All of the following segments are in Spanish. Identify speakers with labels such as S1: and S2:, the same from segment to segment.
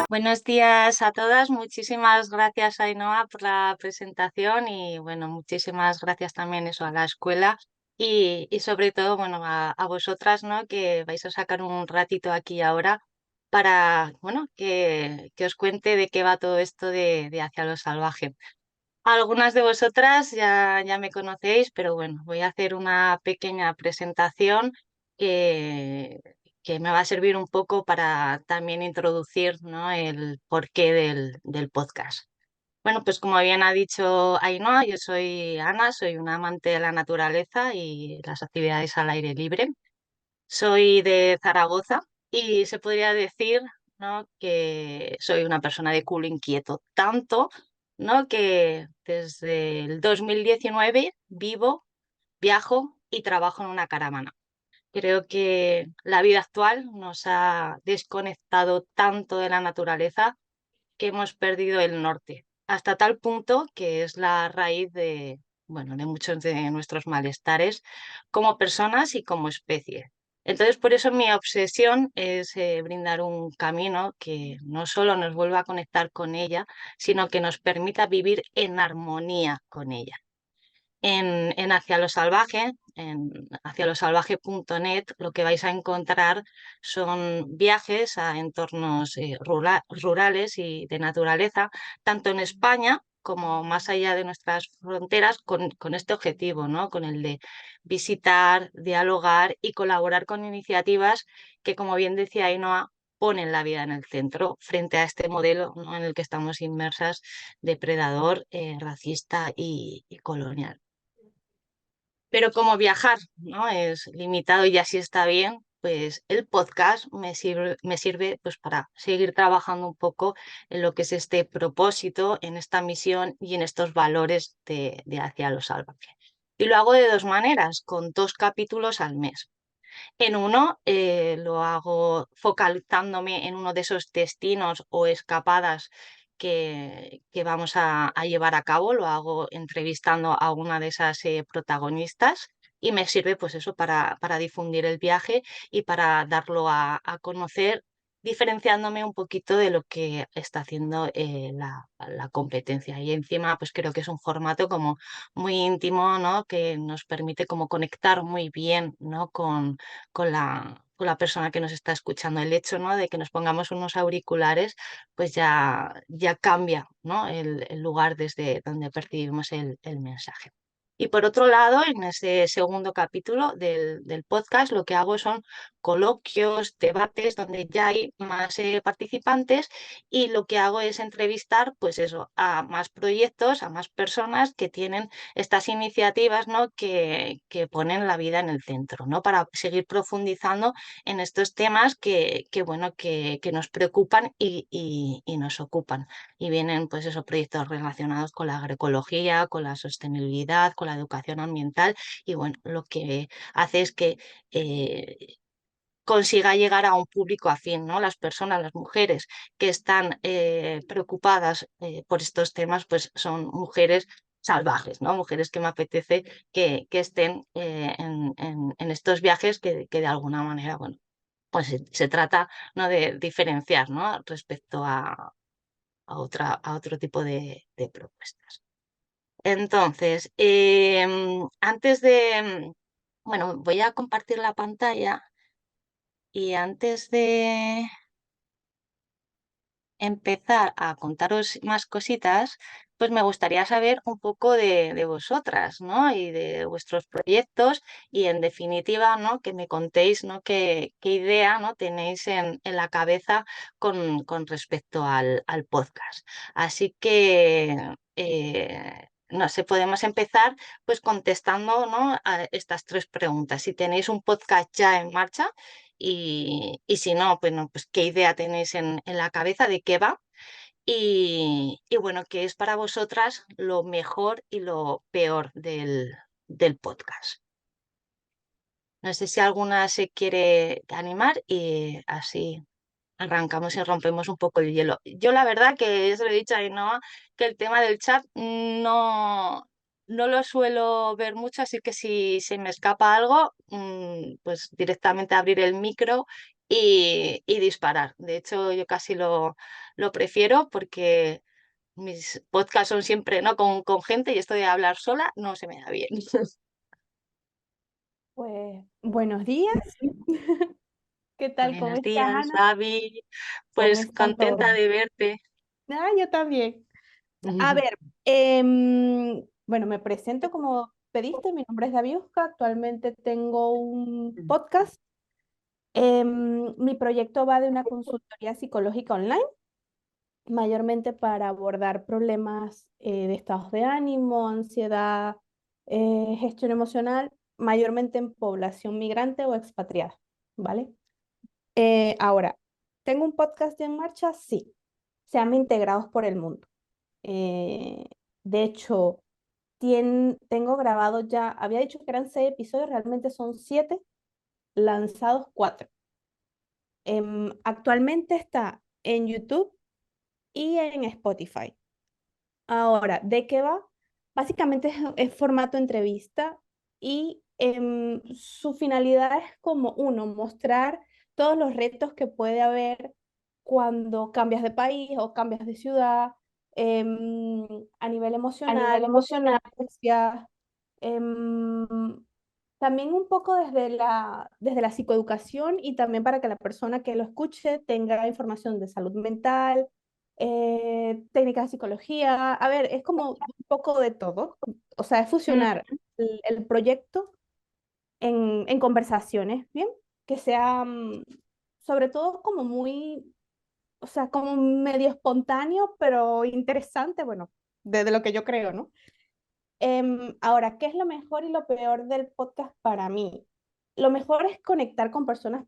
S1: Buenos días a todas, muchísimas gracias Ainhoa por la presentación y bueno, muchísimas gracias también eso a la escuela y sobre todo bueno a vosotras, ¿no? Que vais a sacar un ratito aquí ahora para bueno que os cuente de qué va todo esto de Hacia lo Salvaje. Algunas de vosotras ya me conocéis, pero bueno, voy a hacer una pequeña presentación que, que me va a servir un poco para también introducir, ¿no? El porqué del podcast. Bueno, pues como bien ha dicho Ainhoa, yo soy Ana, soy una amante de la naturaleza y las actividades al aire libre. Soy de Zaragoza y se podría decir, ¿no? Que soy una persona de culo inquieto, tanto, ¿no? Que desde el 2019 vivo, viajo y trabajo en una caravana. Creo que la vida actual nos ha desconectado tanto de la naturaleza que hemos perdido el norte, hasta tal punto que es la raíz de, bueno, de muchos de nuestros malestares como personas y como especie. Entonces, por eso mi obsesión es brindar un camino que no solo nos vuelva a conectar con ella, sino que nos permita vivir en armonía con ella. En Hacia lo Salvaje, en hacialosalvaje.net, lo que vais a encontrar son viajes a entornos rurales y de naturaleza, tanto en España como más allá de nuestras fronteras, con este objetivo, ¿no? Con el de visitar, dialogar y colaborar con iniciativas que, como bien decía Ainhoa, ponen la vida en el centro frente a este modelo, ¿no? En el que estamos inmersas, depredador, racista y colonial. Pero como viajar, ¿no? Es limitado y así está bien, pues el podcast me sirve pues para seguir trabajando un poco en lo que es este propósito, en esta misión y en estos valores de Hacia lo Salvaje. Y lo hago de dos maneras, con 2 capítulos al mes. En uno lo hago focalizándome en uno de esos destinos o escapadas que vamos a llevar a cabo, lo hago entrevistando a una de esas protagonistas y me sirve pues eso para difundir el viaje y para darlo a conocer, diferenciándome un poquito de lo que está haciendo la competencia. Y encima pues creo que es un formato como muy íntimo, ¿no? Que nos permite como conectar muy bien, ¿no? Con la persona que nos está escuchando. El hecho, ¿no? De que nos pongamos unos auriculares, pues ya cambia, ¿no? El lugar desde donde percibimos el mensaje. Y por otro lado, en ese segundo capítulo del podcast, lo que hago son coloquios, debates, donde ya hay más participantes y lo que hago es entrevistar, pues eso, a más proyectos, a más personas que tienen estas iniciativas, ¿no? Que ponen la vida en el centro, ¿no? Para seguir profundizando en estos temas bueno, que nos preocupan y nos ocupan. Y vienen, pues, esos proyectos relacionados con la agroecología, con la sostenibilidad, con la educación ambiental. Y bueno, lo que hace es que consiga llegar a un público afín, ¿no? Las personas, las mujeres que están preocupadas por estos temas, pues son mujeres salvajes, ¿no? Mujeres que me apetece que estén en estos viajes que de alguna manera, bueno, pues se trata, ¿no? De diferenciar, ¿no? Respecto a otro tipo de propuestas. Entonces, antes de, bueno, voy a compartir la pantalla y antes de empezar a contaros más cositas, pues me gustaría saber un poco de vosotras, ¿no? Y de vuestros proyectos y en definitiva, ¿no? Que me contéis, ¿no? Qué idea, ¿no? Tenéis en la cabeza con respecto al podcast. Así que, no sé, podemos empezar pues contestando, ¿no? A estas 3 preguntas. Si tenéis un podcast ya en marcha, y si no, bueno, pues qué idea tenéis en la cabeza de qué va y bueno, qué es para vosotras lo mejor y lo peor del podcast. No sé si alguna se quiere animar y así arrancamos y rompemos un poco el hielo. Yo la verdad que ya se lo he dicho a Ainhoa, que el tema del chat no, no lo suelo ver mucho, así que si se me escapa algo, pues directamente abrir el micro y disparar. De hecho, yo casi lo prefiero porque mis podcasts son siempre, ¿no? Con gente y esto de hablar sola no se me da bien.
S2: Pues buenos días, ¿qué tal? ¿Cómo
S1: Buenos
S2: estás,
S1: días,
S2: Ana?
S1: Gaby.
S2: ¿Cómo
S1: Pues
S2: están
S1: contenta
S2: todos?
S1: de verte.
S2: Ah, yo también. A ver, bueno, me presento como pediste, mi nombre es Daviuska, actualmente tengo un podcast. Mi proyecto va de una consultoría psicológica online, mayormente para abordar problemas de estados de ánimo, ansiedad, gestión emocional, mayormente en población migrante o expatriada, ¿vale? Ahora, ¿tengo un podcast en marcha? Sí, se llama Integrados por el Mundo. Eh, de hecho, tengo grabado ya, había dicho que eran 6 episodios, realmente son 7, lanzados 4. Actualmente está en YouTube y en Spotify. Ahora, ¿de qué va? Básicamente es formato entrevista y su finalidad es como uno, mostrar todos los retos que puede haber cuando cambias de país o cambias de ciudad, a nivel
S1: A nivel
S2: emocional,
S1: emocional.
S2: experiencias, em, también un poco desde la psicoeducación y también para que la persona que lo escuche tenga información de salud mental, técnicas de psicología. A ver, es como un poco de todo. O sea, es fusionar el proyecto en conversaciones, ¿bien? Que sea sobre todo como muy, o sea, como medio espontáneo, pero interesante, bueno, de lo que yo creo, ¿no? Ahora, ¿qué es lo mejor y lo peor del podcast para mí? Lo mejor es conectar con personas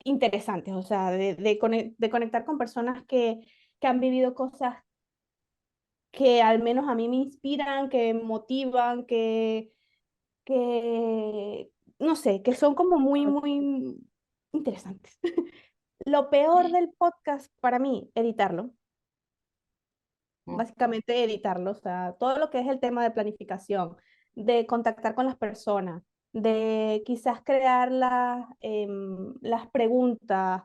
S2: interesantes, o sea, de conectar con personas que han vivido cosas que al menos a mí me inspiran, que motivan, que no sé, que son como muy, muy interesantes. Lo peor del podcast para mí, editarlo. Básicamente editarlo, o sea, todo lo que es el tema de planificación, de contactar con las personas, de quizás crear las preguntas,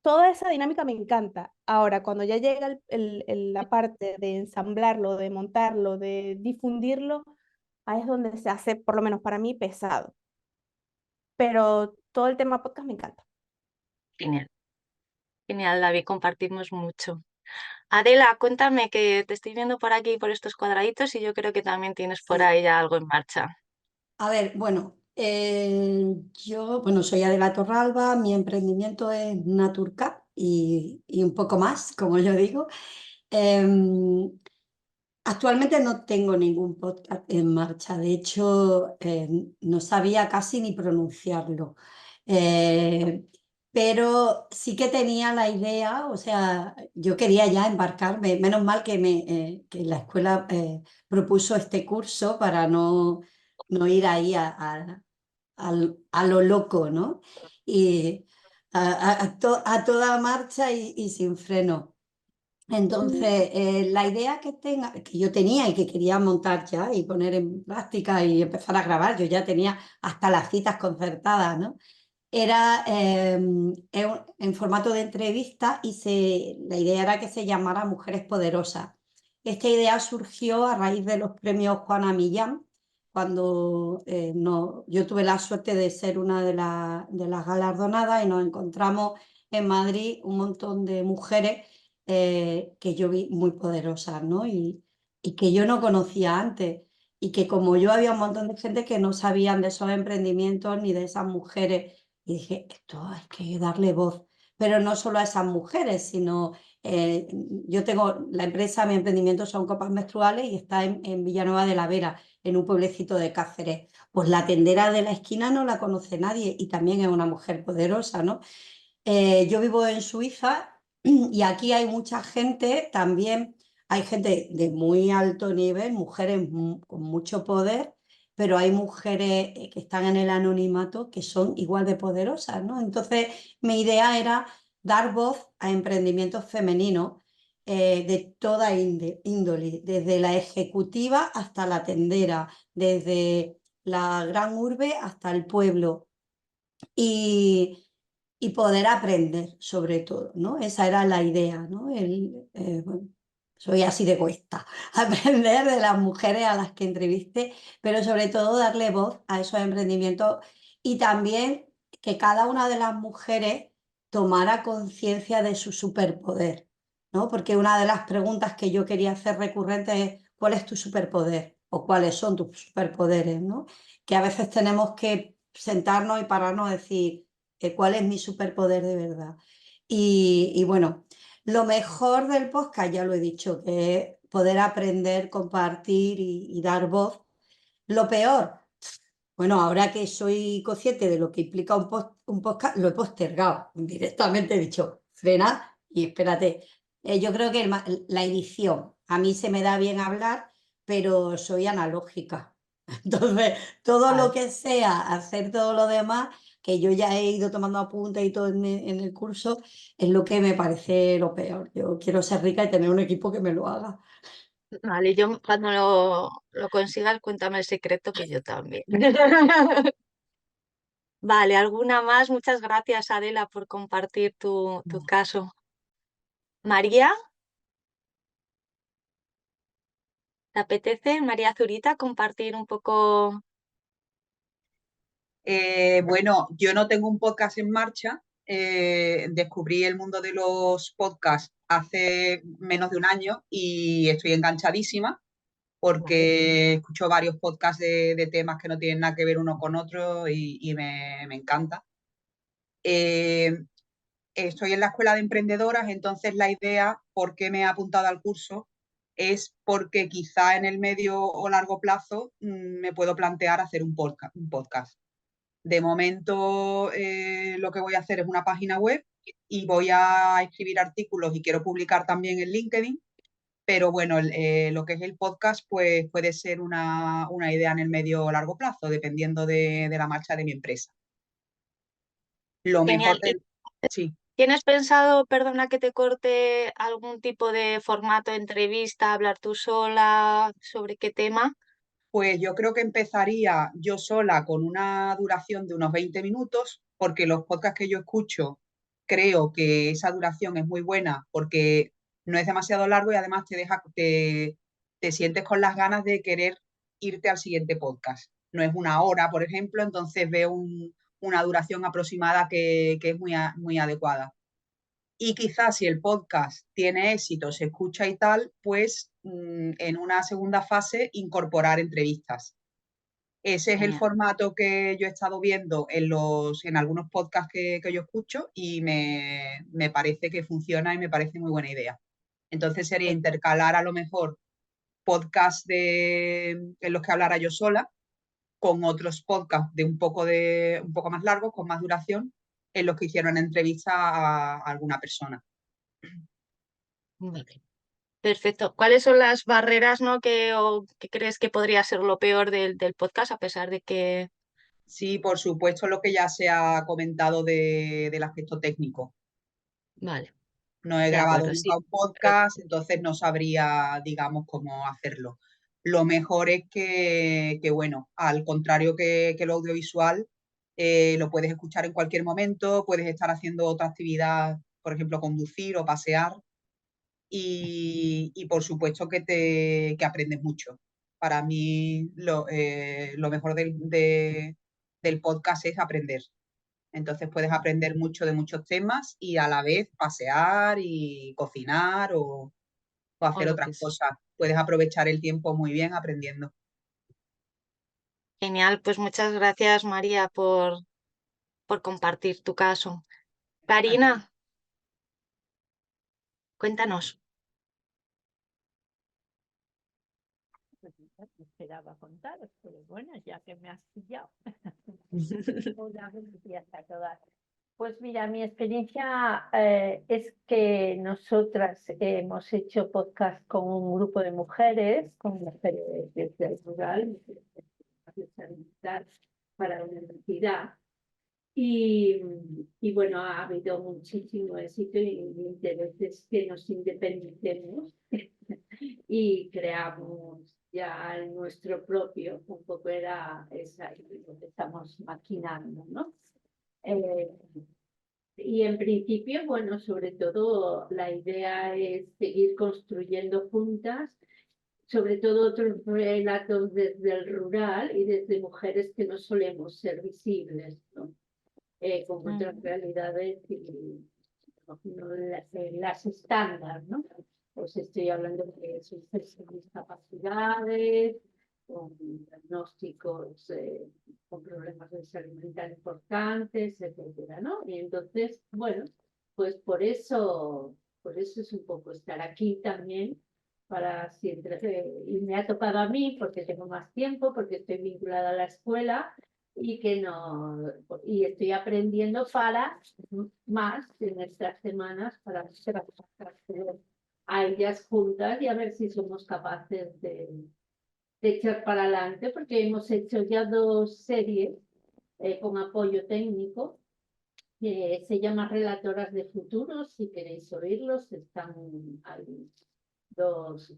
S2: toda esa dinámica me encanta. Ahora, cuando ya llega la parte de ensamblarlo, de montarlo, de difundirlo, ahí es donde se hace, por lo menos para mí, pesado. Pero todo el tema podcast me encanta.
S1: Genial, genial, David, compartimos mucho. Adela, cuéntame que te estoy viendo por aquí por estos cuadraditos y yo creo que también tienes por
S3: Sí.
S1: ahí ya algo en marcha.
S3: A ver, bueno, bueno, soy Adela Torralba, mi emprendimiento es Naturcap y un poco más, como yo digo. Em, Actualmente no tengo ningún podcast en marcha, de hecho, no sabía casi ni pronunciarlo. Eh, pero sí que tenía la idea, o sea, yo quería ya embarcarme, menos mal que la escuela propuso este curso para no ir ahí a lo loco, ¿no? Y a toda marcha y sin freno. Entonces, la idea que yo tenía y que quería montar ya y poner en práctica y empezar a grabar, yo ya tenía hasta las citas concertadas, ¿no? Era en formato de entrevista y la idea era que se llamara Mujeres Poderosas. Esta idea surgió a raíz de los premios Juana Millán, cuando no, yo tuve la suerte de ser una de las galardonadas y nos encontramos en Madrid un montón de mujeres que yo vi muy poderosas, ¿no? Y que yo no conocía antes. Y que como yo había un montón de gente que no sabían de esos emprendimientos ni de esas mujeres y dije, esto hay que darle voz, pero no solo a esas mujeres, sino yo tengo la empresa, mi emprendimiento son copas menstruales y está en Villanueva de la Vera, en un pueblecito de Cáceres. Pues la tendera de la esquina no la conoce nadie y también es una mujer poderosa, ¿no? Yo vivo en Suiza y aquí hay mucha gente, también hay gente de muy alto nivel, mujeres con mucho poder, pero hay mujeres que están en el anonimato que son igual de poderosas, ¿no? Entonces, mi idea era dar voz a emprendimientos femeninos, de toda índole, desde la ejecutiva hasta la tendera, desde la gran urbe hasta el pueblo. Y, y poder aprender sobre todo, ¿no? Esa era la idea, ¿no? Bueno, soy así de egoísta, aprender de las mujeres a las que entrevisté, pero sobre todo darle voz a esos emprendimientos y también que cada una de las mujeres tomara conciencia de su superpoder, ¿no? Porque una de las preguntas que yo quería hacer recurrente es ¿cuál es tu superpoder? O cuáles son tus superpoderes, ¿no? Que a veces tenemos que sentarnos y pararnos a decir cuál es mi superpoder de verdad. Y bueno, lo mejor del podcast, ya lo he dicho, que es poder aprender, compartir y dar voz. Lo peor, bueno, ahora que soy consciente de lo que implica un podcast, lo he postergado. Directamente he dicho, frena y espérate. Yo creo que la edición, a mí se me da bien hablar, pero soy analógica. Entonces, todo lo
S1: Vale.
S3: que sea hacer todo lo demás, que yo ya he ido tomando apuntes y todo en el curso, es lo que me parece lo peor. Yo quiero ser rica y tener un equipo que me lo haga.
S1: Vale, yo cuando lo consigas, cuéntame el secreto que yo también. Vale, ¿alguna más? Muchas gracias, Adela, por compartir tu caso. María, ¿te apetece, María Zurita, compartir un poco?
S4: Bueno, yo no tengo un podcast en marcha. Descubrí el mundo de los podcasts hace menos de un año y estoy enganchadísima porque escucho varios podcasts de temas que no tienen nada que ver uno con otro y me encanta. Eh, Estoy en la escuela de emprendedoras, entonces la idea, por qué me he apuntado al curso, es porque quizá en el medio o largo plazo me puedo plantear hacer un podcast. De momento, lo que voy a hacer es una página web y voy a escribir artículos y quiero publicar también en LinkedIn, pero bueno, lo que es el podcast pues puede ser una idea en el medio o largo plazo, dependiendo de la marcha de mi empresa. Lo
S1: Genial.
S4: mejor del... Sí.
S1: ¿Tienes pensado, perdona que te corte, algún tipo de formato de entrevista, hablar tú sola, sobre qué tema?
S4: Pues yo creo que empezaría yo sola con una duración de unos 20 minutos, porque los podcasts que yo escucho creo que esa duración es muy buena porque no es demasiado largo y además te sientes con las ganas de querer irte al siguiente podcast. No es una hora, por ejemplo, entonces veo una duración aproximada que es muy adecuada. Y quizás si el podcast tiene éxito, se escucha y tal, pues en una segunda fase incorporar entrevistas. Ese es el
S1: Genial.
S4: formato que yo he estado viendo en algunos podcasts que yo escucho y me parece que funciona y me parece muy buena idea. Entonces sería intercalar a lo mejor podcasts en los que hablara yo sola con otros podcasts un poco más largos, con más duración, en los que hicieron entrevista a alguna persona.
S1: Vale. Perfecto. ¿Cuáles son las barreras, ¿no? que crees que podría ser lo peor del podcast, a pesar de que...
S4: Sí, por supuesto, lo que ya se ha comentado del aspecto técnico.
S1: Vale,
S4: No he
S1: de
S4: grabado
S1: acuerdo, sí.
S4: nunca un podcast, entonces no sabría, digamos, cómo hacerlo. Lo mejor es bueno, al contrario que lo audiovisual, lo puedes escuchar en cualquier momento, puedes estar haciendo otra actividad, por ejemplo, conducir o pasear, y por supuesto que aprendes mucho. Para mí, lo mejor del podcast es aprender. Entonces puedes aprender mucho de muchos temas y a la vez pasear y cocinar o
S1: O
S4: hacer
S1: lo
S4: otras
S1: que sea.
S4: cosas. Puedes aprovechar el tiempo muy bien aprendiendo.
S1: Genial, pues muchas gracias, María, por compartir tu caso. Karina, cuéntanos.
S5: Pues no esperaba contaros, pero bueno, ya que me has pillado. Hola, buenos días a todas. Pues mira, mi experiencia es que nosotras hemos hecho podcast con un grupo de mujeres, con mujeres desde el rural, para la universidad. Y bueno, ha habido muchísimo éxito y mi interés es que nos independicemos y creamos ya el nuestro propio, un poco era esa, lo que estamos maquinando, ¿no? Eh, y en principio, bueno, sobre todo la idea es seguir construyendo juntas, sobre todo otros relatos desde el rural y desde mujeres que no solemos ser visibles, ¿no? Con otras realidades y no las estándar, ¿no? Pues estoy hablando de personas con discapacidades, con diagnósticos, con problemas de salud mental importantes, etcétera, ¿no? Y entonces, bueno, pues por eso es un poco estar aquí también para siempre, y me ha tocado a mí porque tengo más tiempo, porque estoy vinculada a la escuela y que no, y estoy aprendiendo para más en estas semanas para trabajar a ellas juntas y a ver si somos capaces de echar para adelante, porque hemos hecho ya 2 series con apoyo técnico que se llama Relatoras de Futuro, si queréis oírlos, están ahí 2,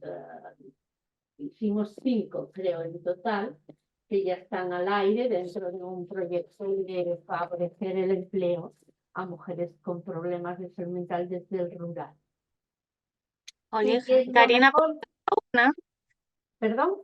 S5: hicimos 5 creo en total, que ya están al aire dentro de un proyecto de favorecer el empleo a mujeres con problemas de salud mental desde el rural.
S1: Oye,
S5: ¿Y qué es lo
S1: Karina,
S5: mejor?
S1: pues,
S5: ¿Perdón?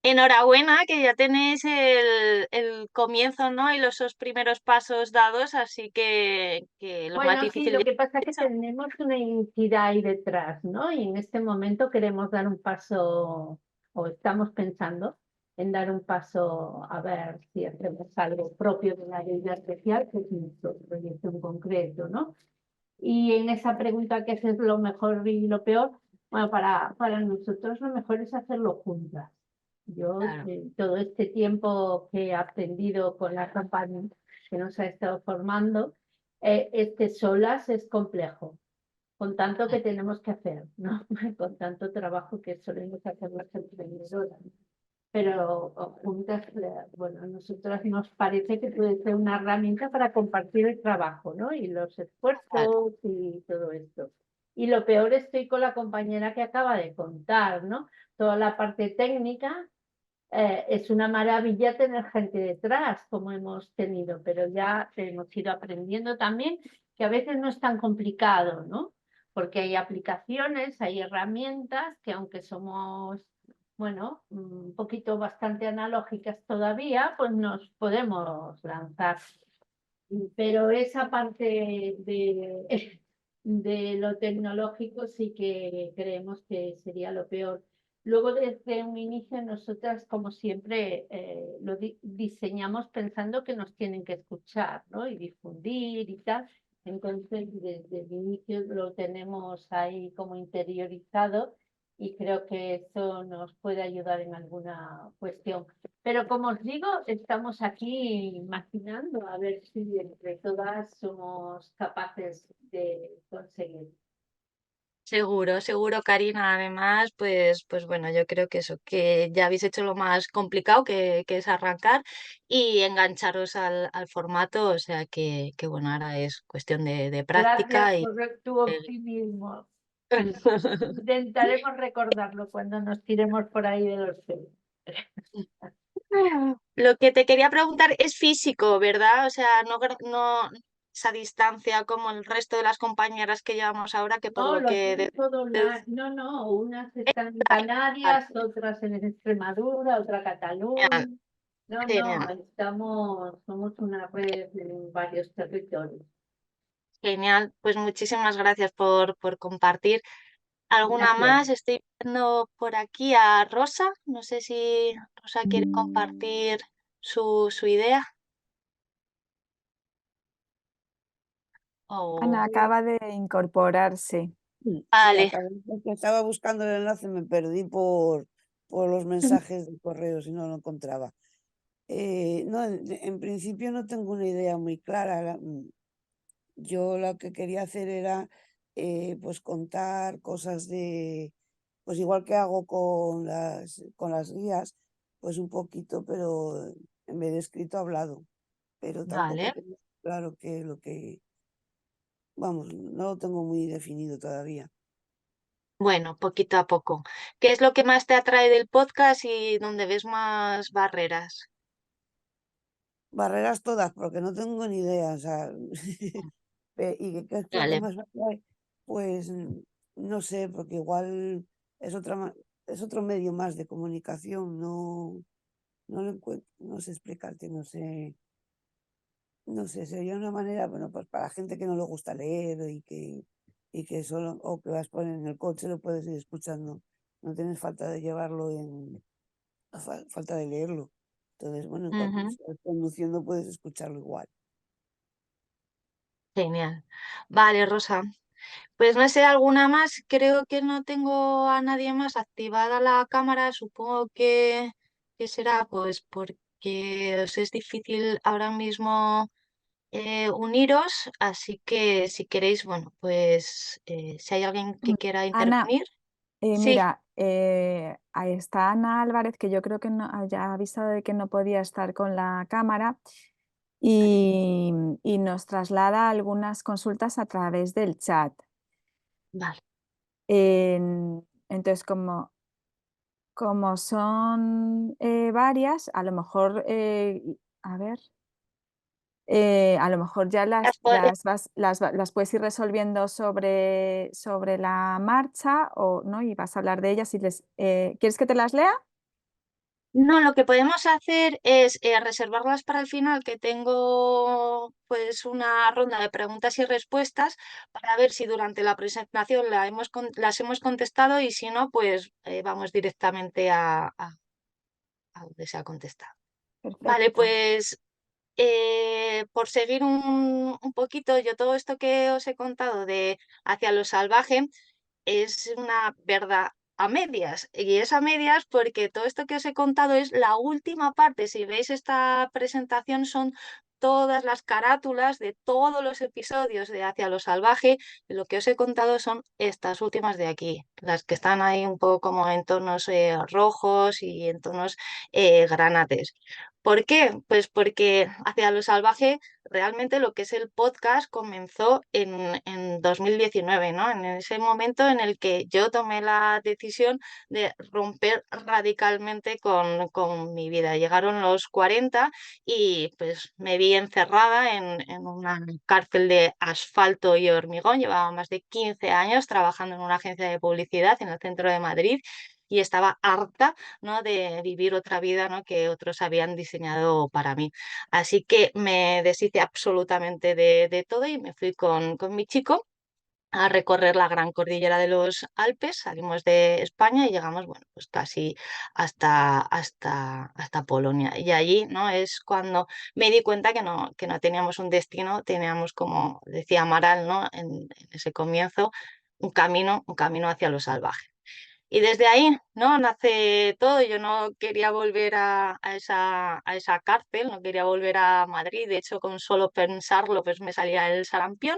S1: enhorabuena que ya tenéis el comienzo, ¿no? Y los primeros pasos dados, así que lo más
S5: Bueno, sí,
S1: difícil
S5: lo
S1: ya
S5: que pasa es que
S1: es hecho.
S5: tenemos una identidad ahí detrás, ¿no? Y en este momento queremos dar un paso, o estamos pensando en dar un paso a ver si hacemos algo propio de la ayuda especial, que es nuestro proyecto en concreto, ¿no? Y en esa pregunta, ¿qué es lo mejor y lo peor? Bueno, para nosotros lo mejor es hacerlo juntas. Yo,
S1: Claro.
S5: todo este tiempo que he aprendido con la campaña que nos ha estado formando, solas es complejo, con tanto que tenemos que hacer, ¿no? Con tanto trabajo que solemos hacer las emprendedoras. Pero juntas, bueno, a nosotras nos parece que puede ser una herramienta para compartir el trabajo, ¿no? Y los esfuerzos y todo esto. Y lo peor, estoy con la compañera que acaba de contar, ¿no? Toda la parte técnica, es una maravilla tener gente detrás, como hemos tenido, pero ya hemos ido aprendiendo también que a veces no es tan complicado, ¿no? Porque hay aplicaciones, hay herramientas que aunque somos, bueno, un poquito bastante analógicas todavía, pues nos podemos lanzar. Pero esa parte de lo tecnológico sí que creemos que sería lo peor. Luego, desde un inicio, nosotras, como siempre, lo diseñamos pensando que nos tienen que escuchar, ¿no? Y difundir y tal. Entonces, desde el inicio lo tenemos ahí como interiorizado y creo que eso nos puede ayudar en alguna cuestión. Pero como os digo, estamos aquí imaginando a ver si entre todas somos capaces de conseguir.
S1: Seguro, seguro, Karina. Además, pues bueno, yo creo que eso, que ya habéis hecho lo más complicado, que es arrancar y engancharos al formato, o sea que bueno, ahora es cuestión de
S5: Gracias
S1: práctica y
S5: por tu optimismo. Intentaremos recordarlo cuando nos tiremos por ahí de los pelos.
S1: lo que te quería preguntar es físico, ¿verdad? O sea, no esa distancia como el resto de las compañeras que llevamos ahora, que por
S5: No,
S1: lo
S5: lo
S1: que
S5: hacemos todo online. No, unas están en Canarias, otras en Extremadura, otra Cataluña.
S1: Genial,
S5: No,
S1: genial.
S5: somos una red en varios territorios.
S1: Genial, pues muchísimas gracias por compartir. ¿Alguna
S5: Gracias.
S1: más? Estoy viendo por aquí a Rosa. No sé si Rosa quiere compartir su idea.
S6: Ana
S1: Oh,
S6: acaba de incorporarse.
S7: Sí,
S1: vale,
S7: estaba buscando el enlace, me perdí por los mensajes de correos y no lo encontraba. No, en principio no tengo una idea muy clara. Yo lo que quería hacer era pues contar cosas pues igual que hago con las guías, pues un poquito, pero en vez de escrito hablado. pero tampoco
S1: Vale.
S7: tengo claro qué es lo que, vamos, no lo tengo muy definido todavía.
S1: Bueno, poquito a poco. ¿Qué es lo que más te atrae del podcast y donde ves más barreras?
S7: Barreras todas, porque no tengo ni idea, o sea, ¿y qué es lo que
S1: Vale.
S7: más me atrae? Pues no sé, porque igual es es otro medio más de comunicación, no lo encuentro, no sé explicarte, no sé, sería una manera, bueno, pues para gente que no le gusta leer y que solo, o que vas a poner en el coche, lo puedes ir escuchando, no tienes falta de llevarlo falta de leerlo. Entonces, bueno,
S1: Ujú.
S7: si estás conduciendo puedes escucharlo igual.
S1: Genial. Vale, Rosa. Pues no sé, alguna más. Creo que no tengo a nadie más activada la cámara. Supongo que será pues porque os es difícil ahora mismo uniros. Así que si queréis, bueno, pues si hay alguien que quiera
S6: Ana,
S1: intervenir. Sí,
S6: mira, ahí está Ana Álvarez, que yo creo que ya ha avisado de que no podía estar con la cámara y nos traslada algunas consultas a través del chat.
S1: vale.
S6: Entonces, como son varias, a lo mejor, a ver, a lo mejor ya
S1: Las po-
S6: las puedes ir resolviendo sobre la marcha o, ¿no? Y vas a hablar de ellas y ¿quieres que te las lea?
S1: No, lo que podemos hacer es reservarlas para el final, que tengo pues una ronda de preguntas y respuestas para ver si durante la presentación las hemos contestado y si no, pues vamos directamente a donde se ha contestado. Vale,
S6: Perfecto.
S1: pues por seguir un poquito, yo todo esto que os he contado de Hacia lo salvaje es una verdad a medias. Y es a medias porque todo esto que os he contado es la última parte. Si veis esta presentación son todas las carátulas de todos los episodios de Hacia lo salvaje. Lo que os he contado son estas últimas de aquí, las que están ahí un poco como en tonos rojos y en tonos granates. ¿Por qué? Pues porque Hacia lo salvaje realmente lo que es el podcast comenzó en 2019, ¿no? En ese momento en el que yo tomé la decisión de romper radicalmente con mi vida. Llegaron los 40 y pues me vi encerrada en una cárcel de asfalto y hormigón. Llevaba más de 15 años trabajando en una agencia de publicidad en el centro de Madrid. Y estaba harta, ¿no? de vivir otra vida, ¿no? que otros habían diseñado para mí. Así que me deshice absolutamente de todo y me fui con mi chico a recorrer la gran cordillera de los Alpes. Salimos de España y llegamos, bueno, pues casi hasta Polonia. Y allí, ¿no? Es cuando me di cuenta que no teníamos un destino, teníamos, como decía Amaral, ¿no? En ese comienzo, un camino hacia lo salvaje. Y desde ahí, ¿no? Nace todo. Yo no quería volver a esa cárcel, no quería volver a Madrid. De hecho, con solo pensarlo, pues me salía el sarampión.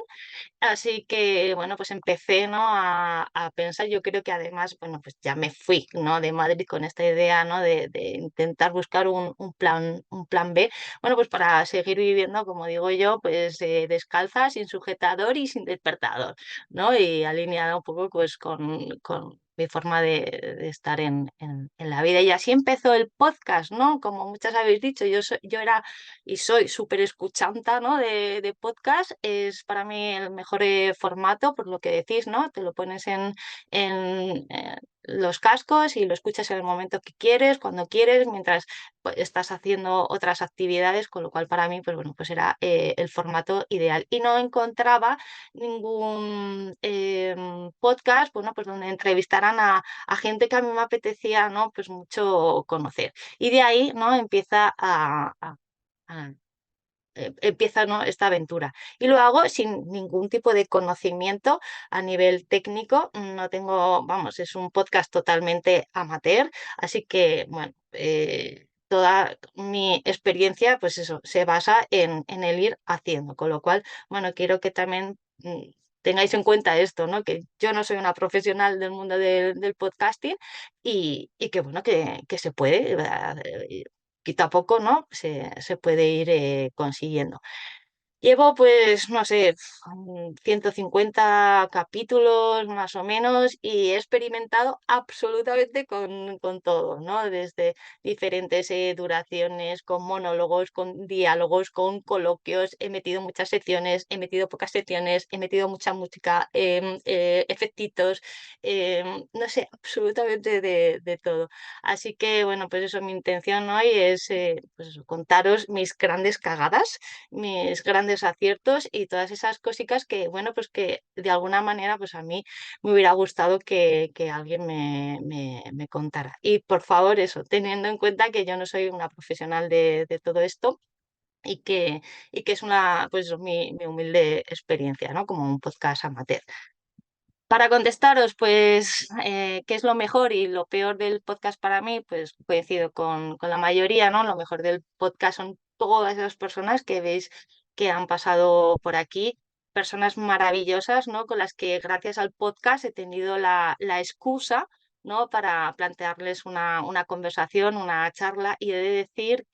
S1: Así que, bueno, pues empecé, ¿no? a pensar. Yo creo que además, bueno, pues ya me fui, ¿no? de Madrid con esta idea, ¿no? de intentar buscar un plan B. Bueno, pues para seguir viviendo, como digo yo, pues descalza, sin sujetador y sin despertador, ¿no? Y alineada un poco pues con mi forma de estar en la vida. Y así empezó el podcast, ¿no? Como muchas habéis dicho, yo era y soy súper escuchanta, ¿no? de podcast. Es para mí el mejor formato, por lo que decís, ¿no? Te lo pones en los cascos y lo escuchas en el momento que quieres, cuando quieres, mientras pues, estás haciendo otras actividades, con lo cual para mí, pues bueno, pues era el formato ideal. Y no encontraba ningún podcast, bueno, pues donde entrevistaran a gente que a mí me apetecía, ¿no? Pues mucho conocer. Y de ahí, ¿no? Empieza a- empieza, ¿no? esta aventura. Y lo hago sin ningún tipo de conocimiento a nivel técnico. No tengo, vamos, es un podcast totalmente amateur, así que, bueno, toda mi experiencia, pues eso, se basa en el ir haciendo. Con lo cual, bueno, quiero que también tengáis en cuenta esto, ¿no? Que yo no soy una profesional del mundo del podcasting y que, bueno, que se puede. poquito a poco, ¿no? Se puede ir consiguiendo. Llevo, pues, no sé, 150 capítulos más o menos y he experimentado absolutamente con todo, ¿no? Desde diferentes duraciones, con monólogos, con diálogos, con coloquios. He metido muchas secciones, he metido pocas secciones, he metido mucha música, efectitos, no sé, absolutamente de todo. Así que, bueno, pues eso, mi intención hoy es pues eso, contaros mis grandes cagadas, mis grandes aciertos y todas esas cositas que, bueno, pues que de alguna manera, pues a mí me hubiera gustado que alguien me contara. Y por favor, eso, teniendo en cuenta que yo no soy una profesional de todo esto y que es una, pues mi humilde experiencia, ¿no? Como un podcast amateur. Para contestaros, pues, qué es lo mejor y lo peor del podcast para mí, pues coincido con la mayoría, ¿no? Lo mejor del podcast son todas esas personas que veis que han pasado por aquí, personas maravillosas, ¿no? Con las que gracias al podcast he tenido la excusa, ¿no? Para plantearles una conversación, una charla, y he de decir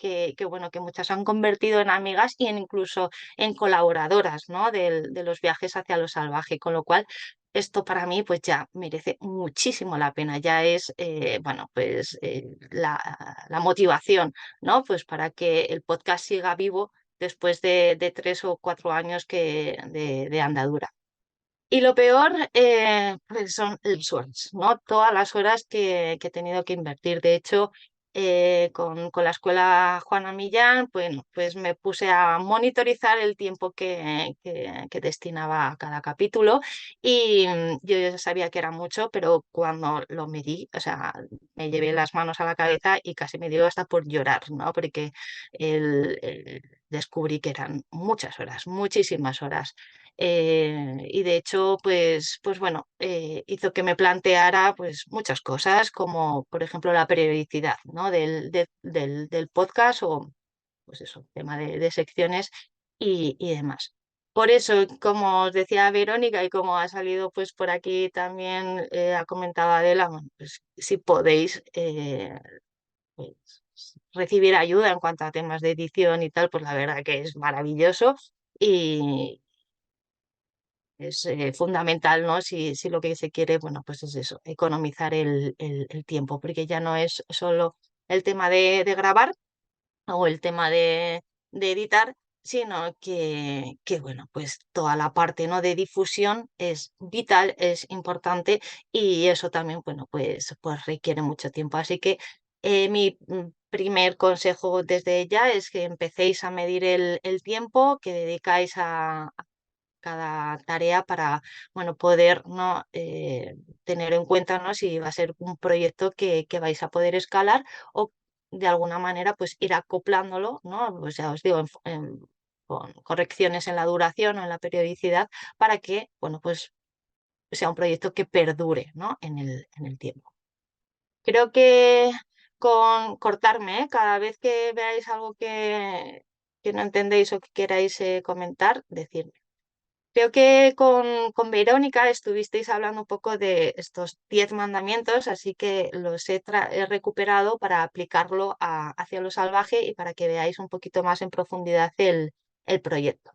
S1: bueno, que muchas se han convertido en amigas y incluso en colaboradoras, ¿no? De los viajes hacia lo salvaje, con lo cual esto para mí pues ya merece muchísimo la pena, ya es bueno pues la motivación, ¿no? Pues para que el podcast siga vivo después de 3 o 4 años de andadura. Y lo peor pues son las horas, ¿no? Todas las horas que he tenido que invertir. De hecho, con la escuela Juana Millán, bueno, pues me puse a monitorizar el tiempo que destinaba a cada capítulo y yo ya sabía que era mucho, pero cuando lo medí, o sea, me llevé las manos a la cabeza y casi me dio hasta por llorar, ¿no? Porque descubrí que eran muchas horas, muchísimas horas. Y de hecho, pues bueno, hizo que me planteara pues muchas cosas, como por ejemplo la periodicidad, ¿no? del podcast o pues eso, tema de secciones y demás. Por eso, como os decía Verónica y como ha salido pues por aquí también ha comentado Adela, bueno, pues si podéis pues, recibir ayuda en cuanto a temas de edición y tal, pues la verdad que es maravilloso. Y, es fundamental, ¿no? Si lo que se quiere, bueno, pues es eso, economizar el tiempo, porque ya no es solo el tema de grabar o el tema de editar, sino bueno, pues toda la parte, ¿no? de difusión es vital, es importante y eso también, bueno, pues requiere mucho tiempo. Así que mi primer consejo desde ya es que empecéis a medir el tiempo que dedicáis a cada tarea para bueno, poder ¿no? Tener en cuenta ¿no? si va a ser un proyecto que vais a poder escalar o de alguna manera pues ir acoplándolo, ¿no? Pues ya os digo, con correcciones en la duración o en la periodicidad para que bueno, pues sea un proyecto que perdure ¿no? en el tiempo. Creo que con cortarme, cada vez que veáis algo que no entendéis o que queráis comentar, decirme. Creo que con Verónica estuvisteis hablando un poco de estos 10 mandamientos, así que los he recuperado para aplicarlo hacia lo salvaje y para que veáis un poquito más en profundidad el proyecto.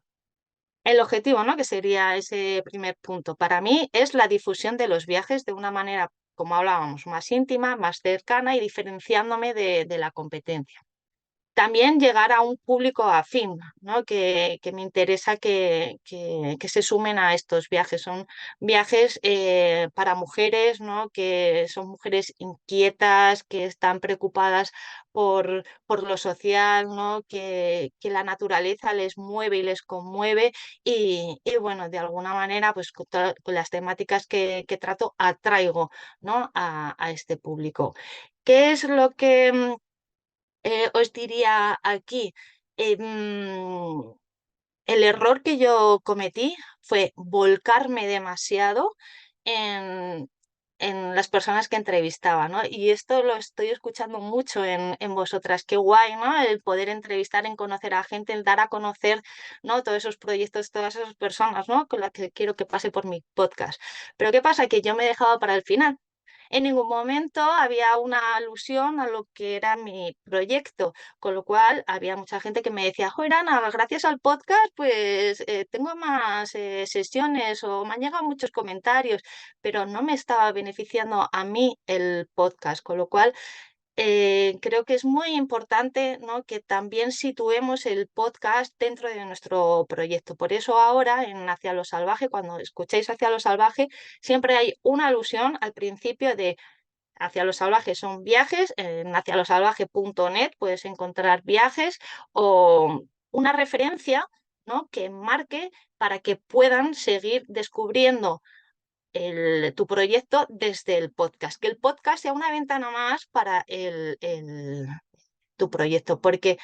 S1: El objetivo, ¿no? Que sería ese primer punto, para mí es la difusión de los viajes de una manera, como hablábamos, más íntima, más cercana y diferenciándome de la competencia. También llegar a un público afín, ¿no? que me interesa que se sumen a estos viajes. Son viajes para mujeres, ¿no? Que son mujeres inquietas, que están preocupadas por lo social, ¿no? Que la naturaleza les mueve y les conmueve y bueno, de alguna manera, pues con las temáticas que trato, atraigo, ¿no? a este público. ¿Qué es lo que os diría aquí? El error que yo cometí fue volcarme demasiado en, en las personas que entrevistaba, ¿no? Y esto lo estoy escuchando mucho en vosotras. Qué guay, ¿no? El poder entrevistar, en conocer a gente, el dar a conocer, ¿no? Todos esos proyectos, todas esas personas, ¿no? Con las que quiero que pase por mi podcast. Pero ¿qué pasa? Que yo me he dejado para el final. en ningún momento había una alusión a lo que era mi proyecto, con lo cual había mucha gente que me decía, joder, Ana, gracias al podcast pues tengo más sesiones o me han llegado muchos comentarios, pero no me estaba beneficiando a mí el podcast, con lo cual creo que es muy importante, ¿no?, que también situemos el podcast dentro de nuestro proyecto. Por eso ahora en Hacia lo Salvaje, cuando escuchéis Hacia lo Salvaje, siempre hay una alusión al principio de Hacia lo Salvaje son viajes. En hacialosalvaje.net puedes encontrar viajes o una referencia, ¿no?, que marque para que puedan seguir descubriendo tu proyecto desde el podcast, que el podcast sea una ventana más para tu proyecto, porque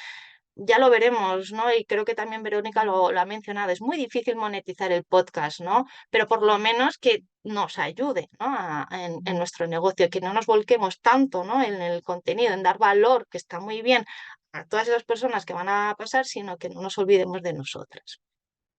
S1: ya lo veremos, ¿no? Y creo que también Verónica lo ha mencionado, es muy difícil monetizar el podcast, ¿no? Pero por lo menos que nos ayude, ¿no?, en nuestro negocio, que no nos volquemos tanto, ¿no?, en el contenido, en dar valor, que está muy bien, a todas esas personas que van a pasar, sino que no nos olvidemos de nosotras.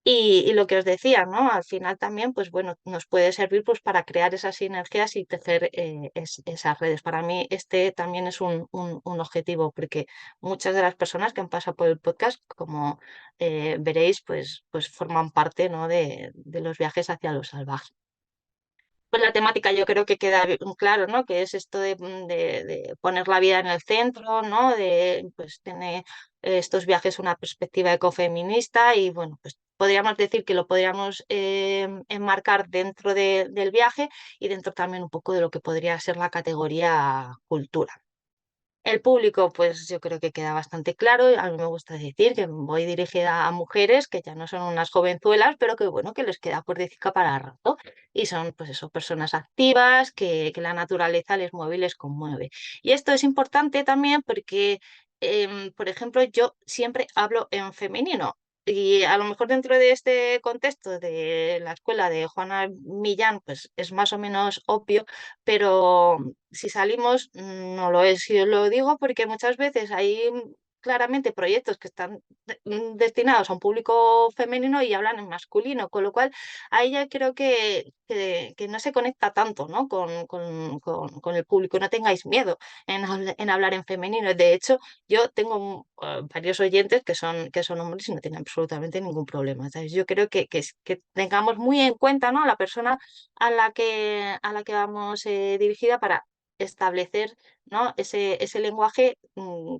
S1: Y lo que os decía, ¿no? Al final también, pues bueno, nos puede servir pues para crear esas sinergias y tejer esas redes. Para mí este también es un objetivo, porque muchas de las personas que han pasado por el podcast, como veréis, pues forman parte, ¿no?, de los viajes hacia lo salvaje. Pues la temática yo creo que queda claro, ¿no?, que es esto de poner la vida en el centro, ¿no?, de pues tener estos viajes una perspectiva ecofeminista y bueno, pues podríamos decir que lo podríamos enmarcar dentro del viaje y dentro también un poco de lo que podría ser la categoría cultura. El público, pues yo creo que queda bastante claro. A mí me gusta decir que voy dirigida a mujeres que ya no son unas jovenzuelas, pero que bueno, que les queda cuerdecica para rato. Y son, pues eso, personas activas, que la naturaleza les mueve y les conmueve. Y esto es importante también porque, por ejemplo, yo siempre hablo en femenino. Y a lo mejor dentro de este contexto de la escuela de Juana Millán, pues es más o menos obvio, pero si salimos, no lo es. Y os lo digo porque muchas veces hay claramente proyectos que están destinados a un público femenino y hablan en masculino, con lo cual ahí ya creo que no se conecta tanto, ¿no?, con el público. No tengáis miedo en hablar en femenino. De hecho, yo tengo varios oyentes que son hombres y no tienen absolutamente ningún problema, ¿sabes? Yo creo que tengamos muy en cuenta, ¿no?, la persona a la que vamos dirigida para establecer, ¿no?, ese lenguaje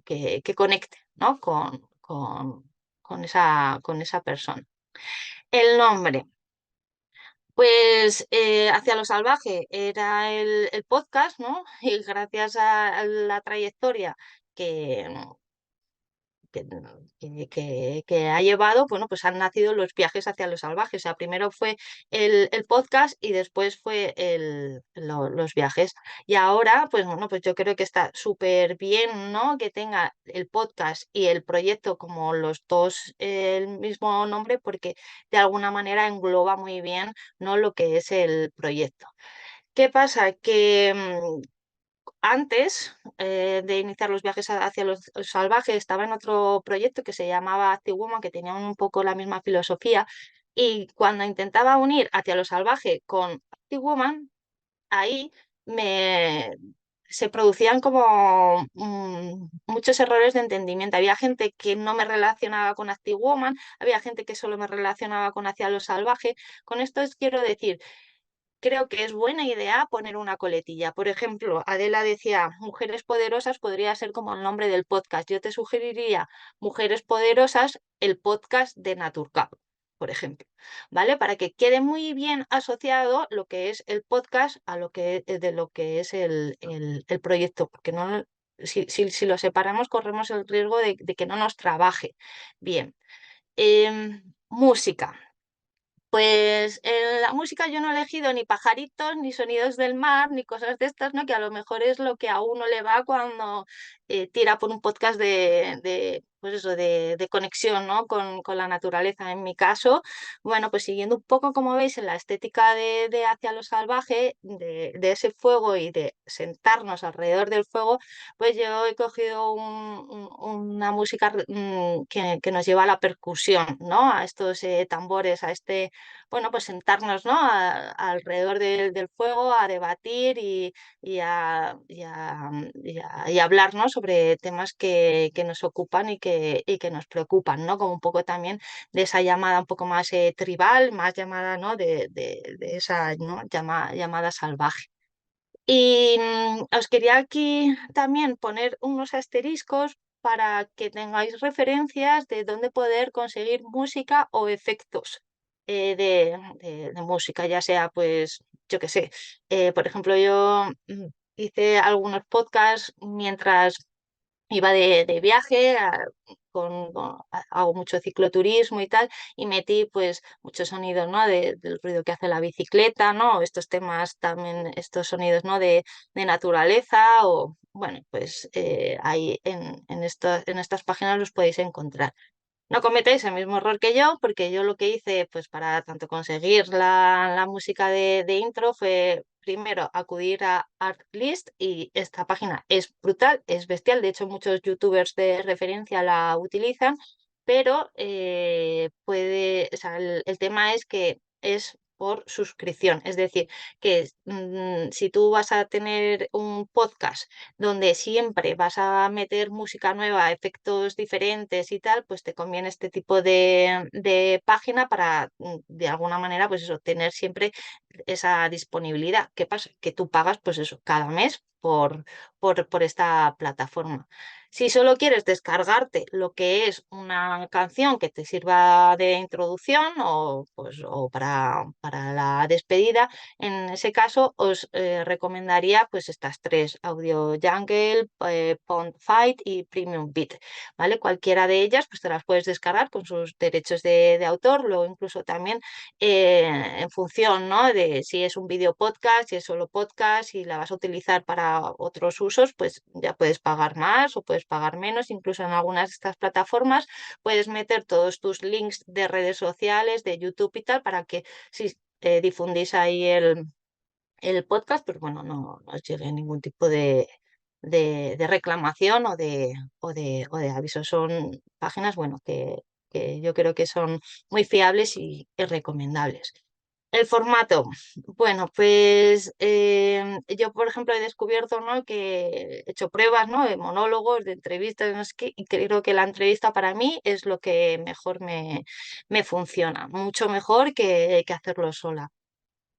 S1: que conecte, ¿no?, con esa persona. El nombre. Pues Hacia lo Salvaje era el podcast, ¿no? Y gracias a la trayectoria que, que ha llevado, bueno, pues han nacido los viajes hacia lo salvaje. O sea, primero fue el podcast y después fue los viajes. Y ahora, pues bueno, pues yo creo que está súper bien, ¿no?, que tenga el podcast y el proyecto como los dos el mismo nombre, porque de alguna manera engloba muy bien, ¿no?, lo que es el proyecto. ¿Qué pasa? Que antes de iniciar los viajes hacia los salvajes, estaba en otro proyecto que se llamaba Active Woman, que tenía un poco la misma filosofía, y cuando intentaba unir Hacia lo Salvaje con Active Woman, ahí se producían como muchos errores de entendimiento. Había gente que no me relacionaba con Active Woman, había gente que solo me relacionaba con Hacia lo Salvaje. Con esto os quiero decir, creo que es buena idea poner una coletilla. Por ejemplo, Adela decía, Mujeres Poderosas podría ser como el nombre del podcast. Yo te sugeriría Mujeres Poderosas, el podcast de Naturcap, por ejemplo, ¿vale? Para que quede muy bien asociado lo que es el podcast a de lo que es el proyecto, porque no, si lo separamos corremos el riesgo de que no nos trabaje bien. Música. Pues en la música yo no he elegido ni pajaritos, ni sonidos del mar, ni cosas de estas, ¿no?, que a lo mejor es lo que a uno le va cuando tira por un podcast pues eso, de conexión, ¿no? Con la naturaleza. En mi caso, bueno, pues siguiendo un poco, como veis, en la estética de Hacia lo salvaje, de ese fuego y de sentarnos alrededor del fuego, pues yo he cogido una música que nos lleva a la percusión, ¿no? A estos tambores, a este, bueno, pues sentarnos, ¿no? Alrededor del fuego, a debatir y hablar, ¿no? Sobre temas que nos ocupan y que nos preocupan, ¿no? Como un poco también de esa llamada un poco más tribal, más llamada, ¿no? De esa, ¿no? Llamada salvaje. Y os quería aquí también poner unos asteriscos para que tengáis referencias de dónde poder conseguir música o efectos de música, ya sea, pues, yo qué sé, por ejemplo, yo hice algunos podcasts mientras iba de viaje, hago mucho cicloturismo y tal, y metí pues muchos sonidos, ¿no? Del ruido que hace la bicicleta, ¿no? Estos temas también, estos sonidos, ¿no? De naturaleza o, bueno, pues ahí en estas páginas los podéis encontrar. No cometáis el mismo error que yo, porque yo lo que hice, pues para tanto conseguir la música de intro, fue primero acudir a Artlist y esta página es brutal, es bestial. De hecho, muchos youtubers de referencia la utilizan, pero o sea, el tema es que es por suscripción. Es decir, que si tú vas a tener un podcast donde siempre vas a meter música nueva, efectos diferentes y tal, pues te conviene este tipo de página para, de alguna manera, pues eso, tener siempre esa disponibilidad. ¿Qué pasa? Que tú pagas, pues eso, cada mes por esta plataforma. Si solo quieres descargarte lo que es una canción que te sirva de introducción o, pues, o para la despedida, en ese caso os recomendaría pues estas tres, Audio Jungle, Pond Fight y Premium Beat, ¿vale? Cualquiera de ellas pues te las puedes descargar con sus derechos de autor, luego incluso también en función, ¿no? De si es un video podcast, si es solo podcast, si la vas a utilizar para otros usos, pues ya puedes pagar más o puedes pagar menos, incluso en algunas de estas plataformas puedes meter todos tus links de redes sociales, de YouTube y tal, para que si difundís ahí el podcast, pues bueno, no os llegue ningún tipo de reclamación o de aviso. Son páginas, bueno, que yo creo que son muy fiables y recomendables. El formato, bueno, pues yo, por ejemplo, he descubierto, ¿no? Que he hecho pruebas, ¿no? De monólogos, de entrevistas, no sé qué, y creo que la entrevista para mí es lo que mejor me funciona, mucho mejor que hacerlo sola.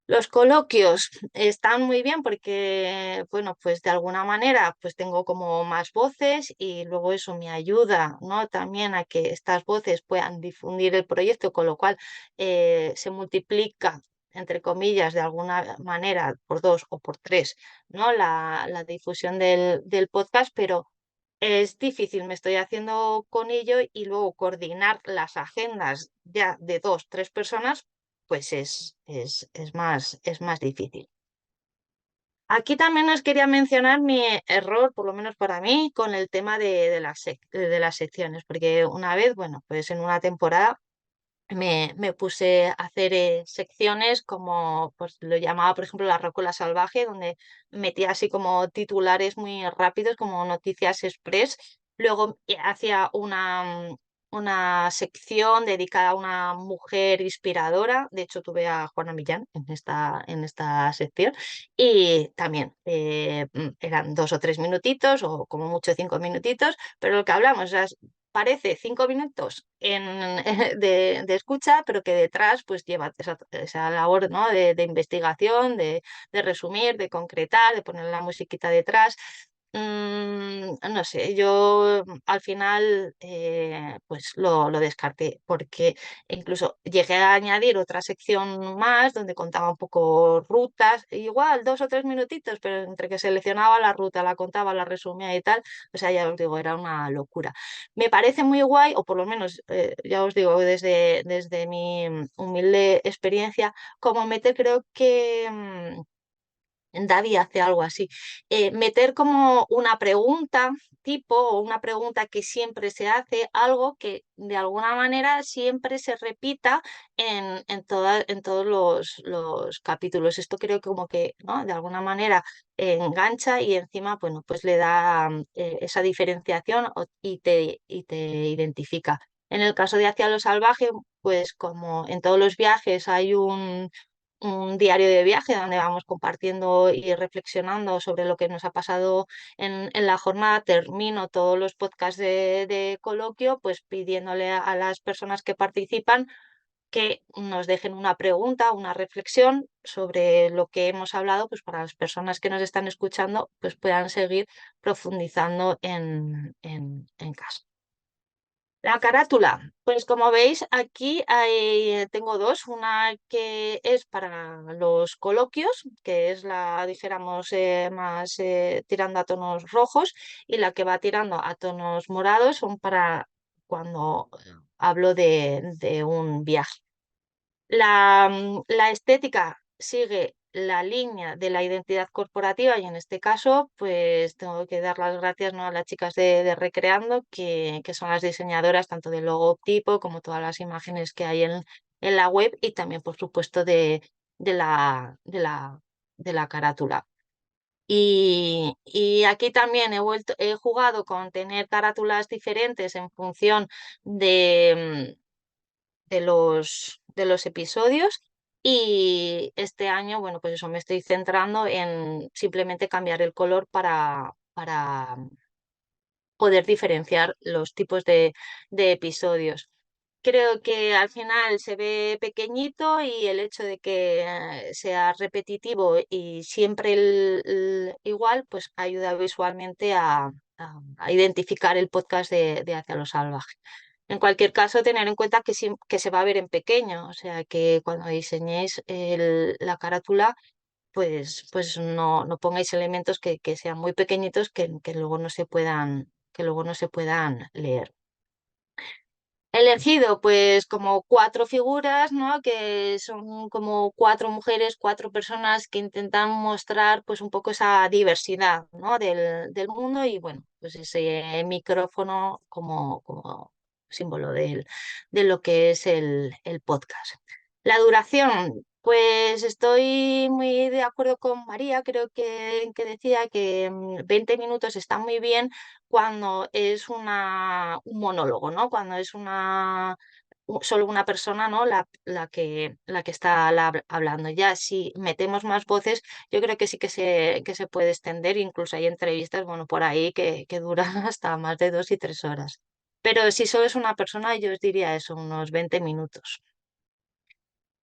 S1: Los coloquios están muy bien porque, bueno, pues de alguna manera pues tengo como más voces y luego eso me ayuda, ¿no? También a que estas voces puedan difundir el proyecto, con lo cual se multiplica, entre comillas, de alguna manera por dos o por tres, ¿no? La difusión del podcast, pero es difícil, me estoy haciendo con ello y luego coordinar las agendas ya de dos, tres personas pues es más difícil. Aquí también os quería mencionar mi error, por lo menos para mí, con el tema de las secciones, porque una vez, bueno, pues en una temporada me puse a hacer secciones como, pues lo llamaba, por ejemplo, la Rócola Salvaje, donde metía así como titulares muy rápidos, como noticias express. Luego hacía una sección dedicada a una mujer inspiradora. De hecho, tuve a Juana Millán en esta sección. Y también eran 2 o 3 minutitos, o como mucho 5 minutitos, pero lo que hablamos, o sea, parece 5 minutos de escucha, pero que detrás pues lleva esa labor, ¿no? de investigación, de resumir, de concretar, de poner la musiquita detrás. No sé, yo al final pues lo descarté porque incluso llegué a añadir otra sección más donde contaba un poco rutas, igual 2 o 3 minutitos, pero entre que seleccionaba la ruta, la contaba, la resumía y tal, o sea, ya os digo, era una locura. Me parece muy guay, o por lo menos, ya os digo, desde mi humilde experiencia, como mete creo que David hace algo así. Meter como una pregunta tipo o una pregunta que siempre se hace, algo que de alguna manera siempre se repita en todos los capítulos. Esto creo que como que, ¿no? De alguna manera engancha y encima, bueno, pues le da esa diferenciación y te identifica. En el caso de Hacia lo salvaje, pues como en todos los viajes hay un diario de viaje donde vamos compartiendo y reflexionando sobre lo que nos ha pasado en la jornada. Termino todos los podcasts de coloquio, pues pidiéndole a las personas que participan que nos dejen una pregunta, una reflexión sobre lo que hemos hablado, pues para las personas que nos están escuchando, pues puedan seguir profundizando en casa. La carátula, pues como veis aquí tengo dos, una que es para los coloquios, que es la, dijéramos, más tirando a tonos rojos, y la que va tirando a tonos morados son para cuando hablo de un viaje. La estética sigue la línea de la identidad corporativa y en este caso pues tengo que dar las gracias, ¿no? A las chicas de Recreando que son las diseñadoras tanto del logotipo como todas las imágenes que hay en la web y también por supuesto de la carátula. Y aquí también he jugado con tener carátulas diferentes en función de los episodios y este año, bueno, pues eso me estoy centrando en simplemente cambiar el color para poder diferenciar los tipos de episodios. Creo que al final se ve pequeñito y el hecho de que sea repetitivo y siempre igual, pues ayuda visualmente a identificar el podcast de Hacia lo Salvaje. En cualquier caso, tener en cuenta que se va a ver en pequeño, o sea que cuando diseñéis la carátula, pues no pongáis elementos que sean muy pequeñitos que luego no se puedan leer. He elegido pues como cuatro figuras, ¿no? Que son como cuatro mujeres, cuatro personas que intentan mostrar pues un poco esa diversidad, ¿no? del mundo y bueno, pues ese micrófono como símbolo de lo que es el podcast. La duración, pues estoy muy de acuerdo con María, creo que decía que 20 minutos está muy bien cuando es un monólogo, ¿no? Cuando es solo una persona, ¿no? La que está hablando. Ya si metemos más voces, yo creo que sí que se puede extender, incluso hay entrevistas, bueno, por ahí que duran hasta más de 2 y 3 horas. Pero si solo es una persona, yo os diría eso, unos 20 minutos.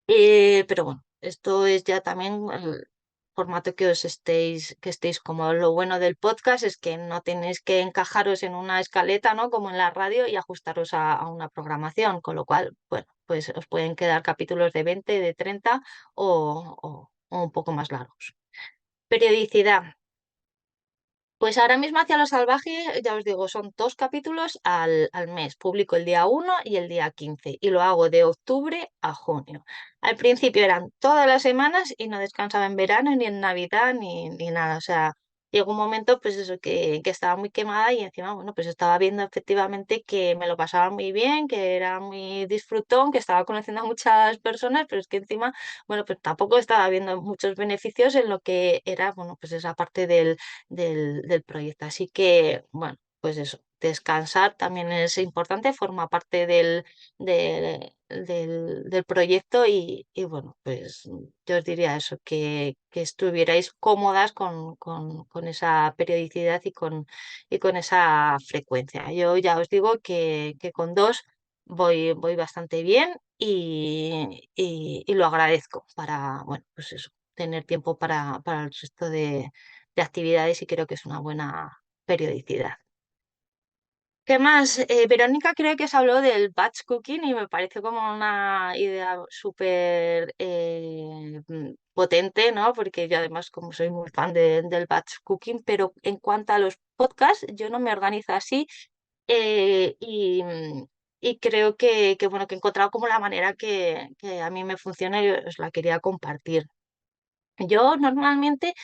S1: Pero bueno, esto es ya también el formato que estéis como lo bueno del podcast es que no tenéis que encajaros en una escaleta, ¿no? Como en la radio y ajustaros a una programación, con lo cual, bueno, pues os pueden quedar capítulos de 20, de 30 o un poco más largos. Periodicidad. Pues ahora mismo Hacia lo Salvaje, ya os digo, son 2 capítulos al mes. Publico el día 1 y el día 15 y lo hago de octubre a junio. Al principio eran todas las semanas y no descansaba en verano, ni en Navidad, ni nada. O sea, llegó un momento, pues eso, que estaba muy quemada y encima, bueno, pues estaba viendo efectivamente que me lo pasaba muy bien, que era muy disfrutón, que estaba conociendo a muchas personas, pero es que encima, bueno, pues tampoco estaba viendo muchos beneficios en lo que era, bueno, pues esa parte del proyecto. Así que, bueno, pues eso, descansar también es importante, forma parte del proyecto y, bueno, pues yo os diría eso, que estuvierais cómodas con esa periodicidad y con esa frecuencia. Yo ya os digo que con 2 voy bastante bien y lo agradezco para, bueno, pues eso, tener tiempo para el resto de actividades y creo que es una buena periodicidad. ¿Qué más? Verónica creo que se habló del batch cooking y me pareció como una idea súper potente, ¿no? Porque yo además como soy muy fan del batch cooking, pero en cuanto a los podcasts, yo no me organizo así eh, y, y creo bueno, que he encontrado como la manera que a mí me funciona y os la quería compartir. Yo normalmente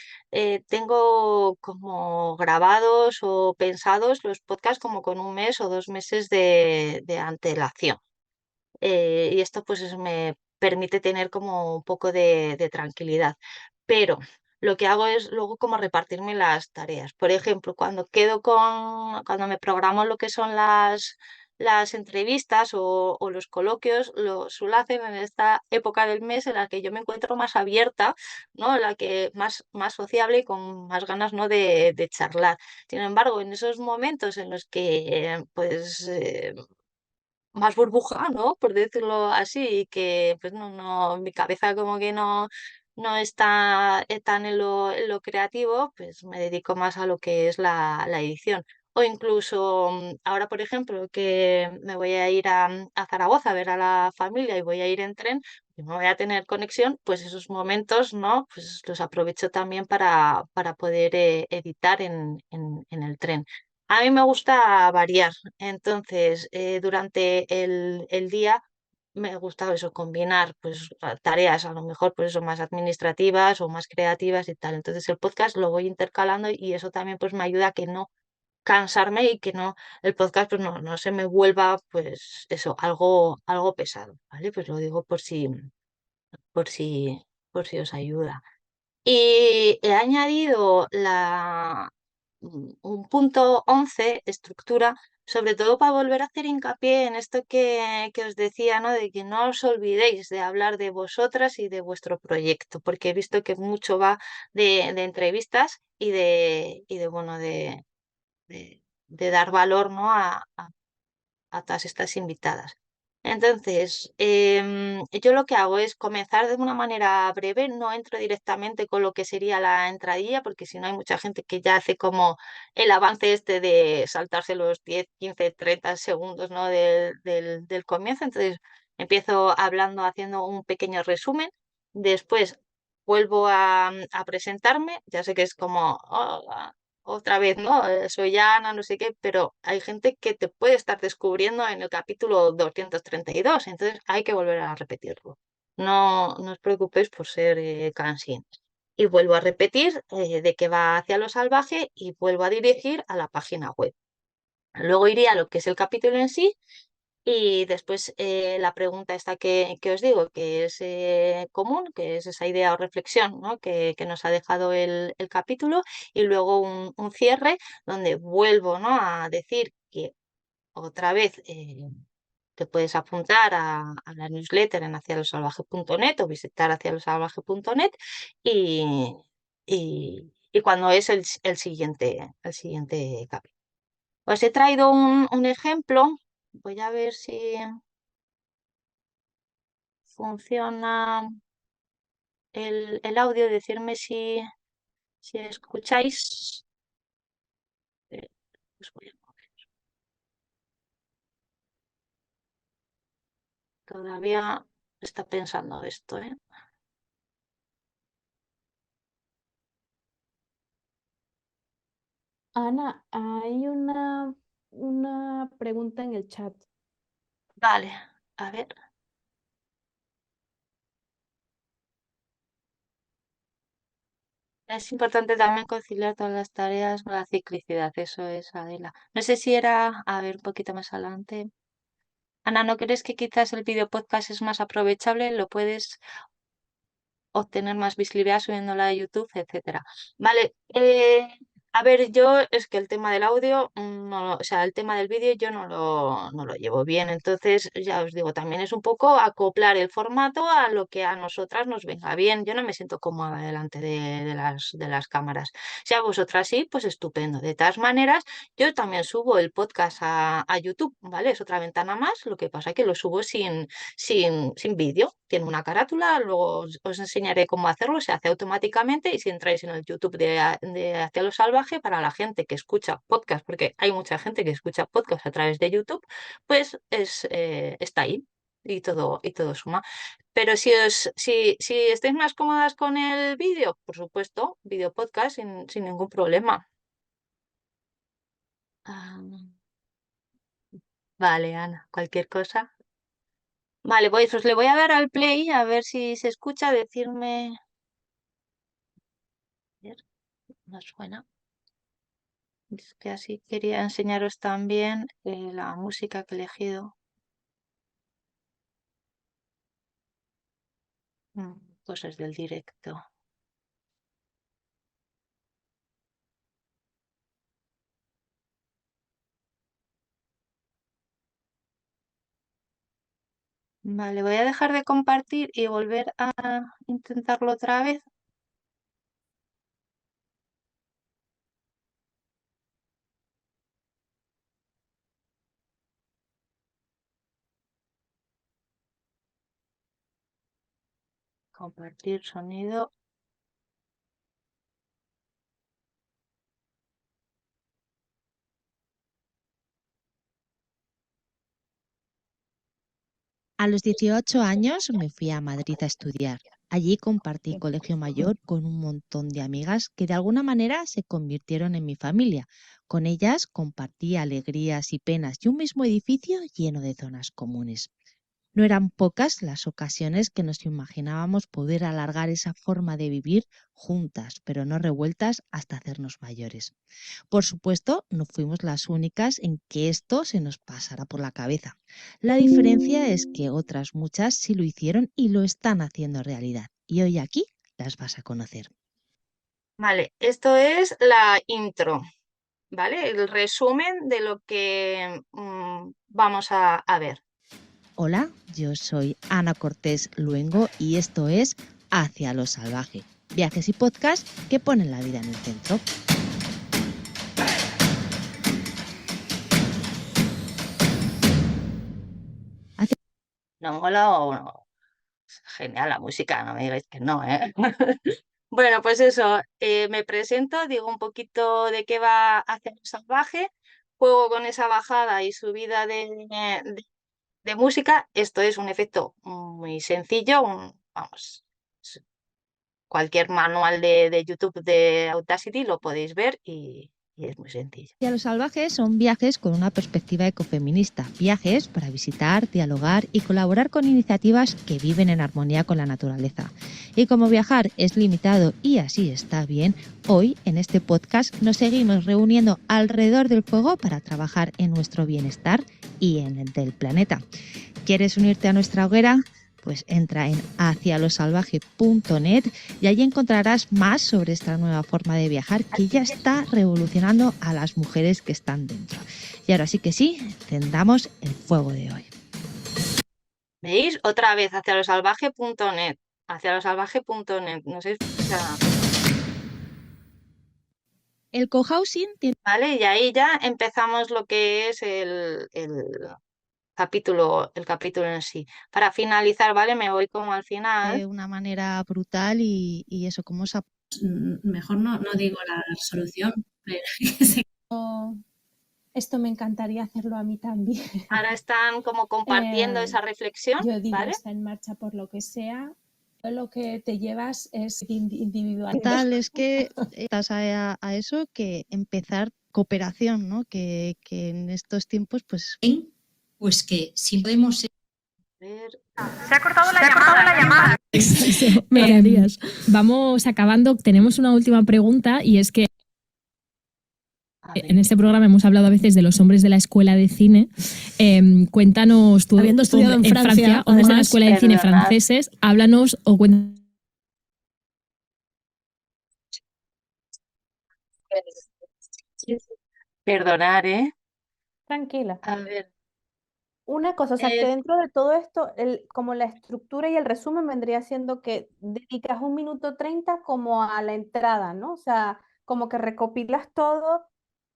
S1: tengo como grabados o pensados los podcasts como con 1 mes o 2 meses de antelación. Y esto pues me permite tener como un poco de tranquilidad. Pero lo que hago es luego como repartirme las tareas. Por ejemplo, cuando me programo lo que son las entrevistas o los coloquios, lo suelo hacer en esta época del mes en la que yo me encuentro más abierta, ¿no? En la que más sociable y con más ganas, ¿no? de charlar. Sin embargo, en esos momentos en los que pues más burbuja, ¿no? Por decirlo así, y que pues mi cabeza como que no está tan en lo creativo, pues me dedico más a lo que es la edición. O incluso ahora, por ejemplo, que me voy a ir a Zaragoza a ver a la familia y voy a ir en tren, y no voy a tener conexión, pues esos momentos, ¿no? Pues los aprovecho también para poder editar en el tren. A mí me gusta variar, entonces durante el día me gusta eso, combinar pues tareas a lo mejor pues eso más administrativas o más creativas y tal. Entonces el podcast lo voy intercalando y eso también pues me ayuda a que no cansarme y que no el podcast pues no se me vuelva pues eso algo pesado, ¿vale? Pues lo digo por si por si os ayuda. Y he añadido un punto 11 estructura, sobre todo para volver a hacer hincapié en esto que os decía, ¿no? De que no os olvidéis de hablar de vosotras y de vuestro proyecto, porque he visto que mucho va de entrevistas bueno, de dar valor, ¿no? a todas estas invitadas. Entonces, yo lo que hago es comenzar de una manera breve, no entro directamente con lo que sería la entradilla, porque si no hay mucha gente que ya hace como el avance este de saltarse los 10, 15, 30 segundos, ¿no? del comienzo. Entonces, empiezo hablando, haciendo un pequeño resumen, después vuelvo a presentarme, ya sé que es como, "Hola, otra vez, ¿no? Soy Ana, no sé qué", pero hay gente que te puede estar descubriendo en el capítulo 232, entonces hay que volver a repetirlo. No os preocupéis por ser cansinos. Y vuelvo a repetir de que va hacia lo salvaje y vuelvo a dirigir a la página web. Luego iría a lo que es el capítulo en sí y después la pregunta esta que os digo, que es común, que es esa idea o reflexión, ¿no? que nos ha dejado el capítulo, y luego un cierre donde vuelvo, ¿no? a decir que otra vez te puedes apuntar a la newsletter en hacialosalvaje.net o visitar hacialosalvaje.net y, y cuando es el siguiente capítulo. Os he traído un ejemplo. Voy a ver si funciona el audio, decirme si escucháis. Eh, os voy a mover. Todavía está pensando esto, ¿eh?
S2: Ana, hay una pregunta en el chat.
S1: Vale, a ver. Es importante también conciliar todas las tareas con la ciclicidad, eso es, Adela. No sé si era, a ver, un poquito más adelante. Ana, ¿no crees que quizás el video podcast es más aprovechable? Lo puedes obtener más visibilidad subiéndola a YouTube, etcétera. Vale, a ver, yo es que el tema del audio, o sea, el tema del vídeo yo no lo llevo bien, entonces ya os digo, también es un poco acoplar el formato a lo que a nosotras nos venga bien. Yo no me siento cómoda delante de las cámaras. Si a vosotras sí, pues estupendo. De todas maneras, yo también subo el podcast a YouTube, ¿vale? Es otra ventana más, lo que pasa es que lo subo sin vídeo. Tiene una carátula, luego os enseñaré cómo hacerlo, se hace automáticamente y si entráis en el YouTube de Hacia lo Salvaje, para la gente que escucha podcast, porque hay mucha gente que escucha podcast a través de YouTube, pues está ahí y todo suma. Pero si estáis más cómodas con el vídeo, por supuesto, vídeo podcast sin ningún problema. Ah, vale, Ana, cualquier cosa. Vale, pues le voy a dar al play a ver si se escucha, decirme. no suena. Es que así quería enseñaros también la música que he elegido. Cosas del directo. Vale, voy a dejar de compartir y volver a intentarlo otra vez. Compartir sonido.
S8: A los 18 años me fui a Madrid a estudiar. Allí compartí colegio mayor con un montón de amigas que de alguna manera se convirtieron en mi familia. Con ellas compartí alegrías y penas y un mismo edificio lleno de zonas comunes. No eran pocas las ocasiones que nos imaginábamos poder alargar esa forma de vivir juntas, pero no revueltas hasta hacernos mayores. Por supuesto, no fuimos las únicas en que esto se nos pasara por la cabeza. La diferencia es que otras muchas sí lo hicieron y lo están haciendo realidad. Y hoy aquí las vas a conocer.
S1: Vale, esto es la intro, ¿vale? El resumen de lo que vamos a ver.
S8: Hola, yo soy Ana Cortés Luengo y esto es Hacia lo Salvaje, viajes y podcast que ponen la vida en el centro.
S1: No mola o no. Genial la música, no me digáis que no, ¿eh? Bueno, pues eso, me presento, digo un poquito de qué va Hacia lo Salvaje, juego con esa bajada y subida de música. Esto es un efecto muy sencillo, vamos, cualquier manual de YouTube de Audacity lo podéis ver y es muy sencillo.
S8: Hacia lo Salvaje son viajes con una perspectiva ecofeminista, viajes para visitar, dialogar y colaborar con iniciativas que viven en armonía con la naturaleza. Y como viajar es limitado y así está bien, hoy en este podcast nos seguimos reuniendo alrededor del fuego para trabajar en nuestro bienestar y en el del planeta. ¿Quieres unirte a nuestra hoguera? Pues entra en hacialosalvaje.net y allí encontrarás más sobre esta nueva forma de viajar que ya está revolucionando a las mujeres que están dentro. Y ahora sí que sí, encendamos el fuego de hoy.
S1: ¿Veis? Otra vez, hacialosalvaje.net. Hacialosalvaje.net. No sé, o sea,
S8: El cohousing tiene...
S1: ¿vale? Y ahí ya empezamos lo que es el capítulo en sí. Para finalizar, ¿vale? Me voy como al final.
S8: de una manera brutal y eso, como esa...
S9: Mejor no digo la solución, pero
S2: Esto me encantaría hacerlo a mí también.
S1: Ahora están como compartiendo esa reflexión,
S2: Yo digo,
S1: ¿vale?
S2: está en marcha por lo que sea, lo que te llevas es individual.
S8: Tal es que estás a eso, que empezar cooperación, ¿no? Que en estos tiempos, pues...
S9: pues que si podemos
S1: A ver,
S10: Se ha cortado la llamada. Vamos acabando. Tenemos una última pregunta y es que
S1: a ver.
S10: en este programa hemos hablado a veces de los hombres de la escuela de cine. Cuéntanos, tú
S9: Habiendo estudiado en Francia,
S10: hombres de la
S9: además,
S10: escuela de cine
S1: perdonad.
S10: franceses, háblanos o cuéntanos.
S1: Perdonar, ¿eh?
S2: Tranquila.
S1: A ver.
S2: Una cosa, o sea, que
S1: Eh,
S2: dentro de todo esto, como la estructura y el resumen vendría siendo que dedicas 1 minuto 30 como a la entrada, ¿no? O sea, como que recopilas todo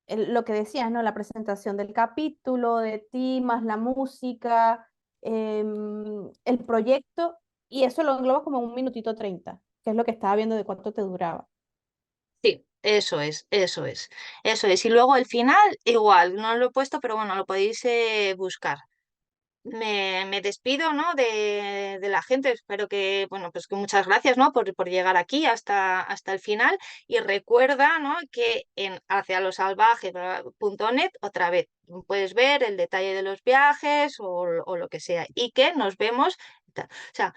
S2: lo que decías, ¿no? La presentación del capítulo, de ti, más la música, el proyecto, y eso lo englobas como en 1 minutito 30, que es lo que estaba viendo de cuánto te duraba.
S1: Sí, eso es, eso es, eso es. Y luego el final, igual, no lo he puesto, pero bueno, lo podéis buscar. Me despido, ¿no? de la gente. Espero que, bueno, pues que muchas gracias, ¿no? por llegar aquí hasta el final. Y recuerda, ¿no? Que en hacialosalvaje.net, otra vez, puedes ver el detalle de los viajes o lo que sea. Y que nos vemos. O sea,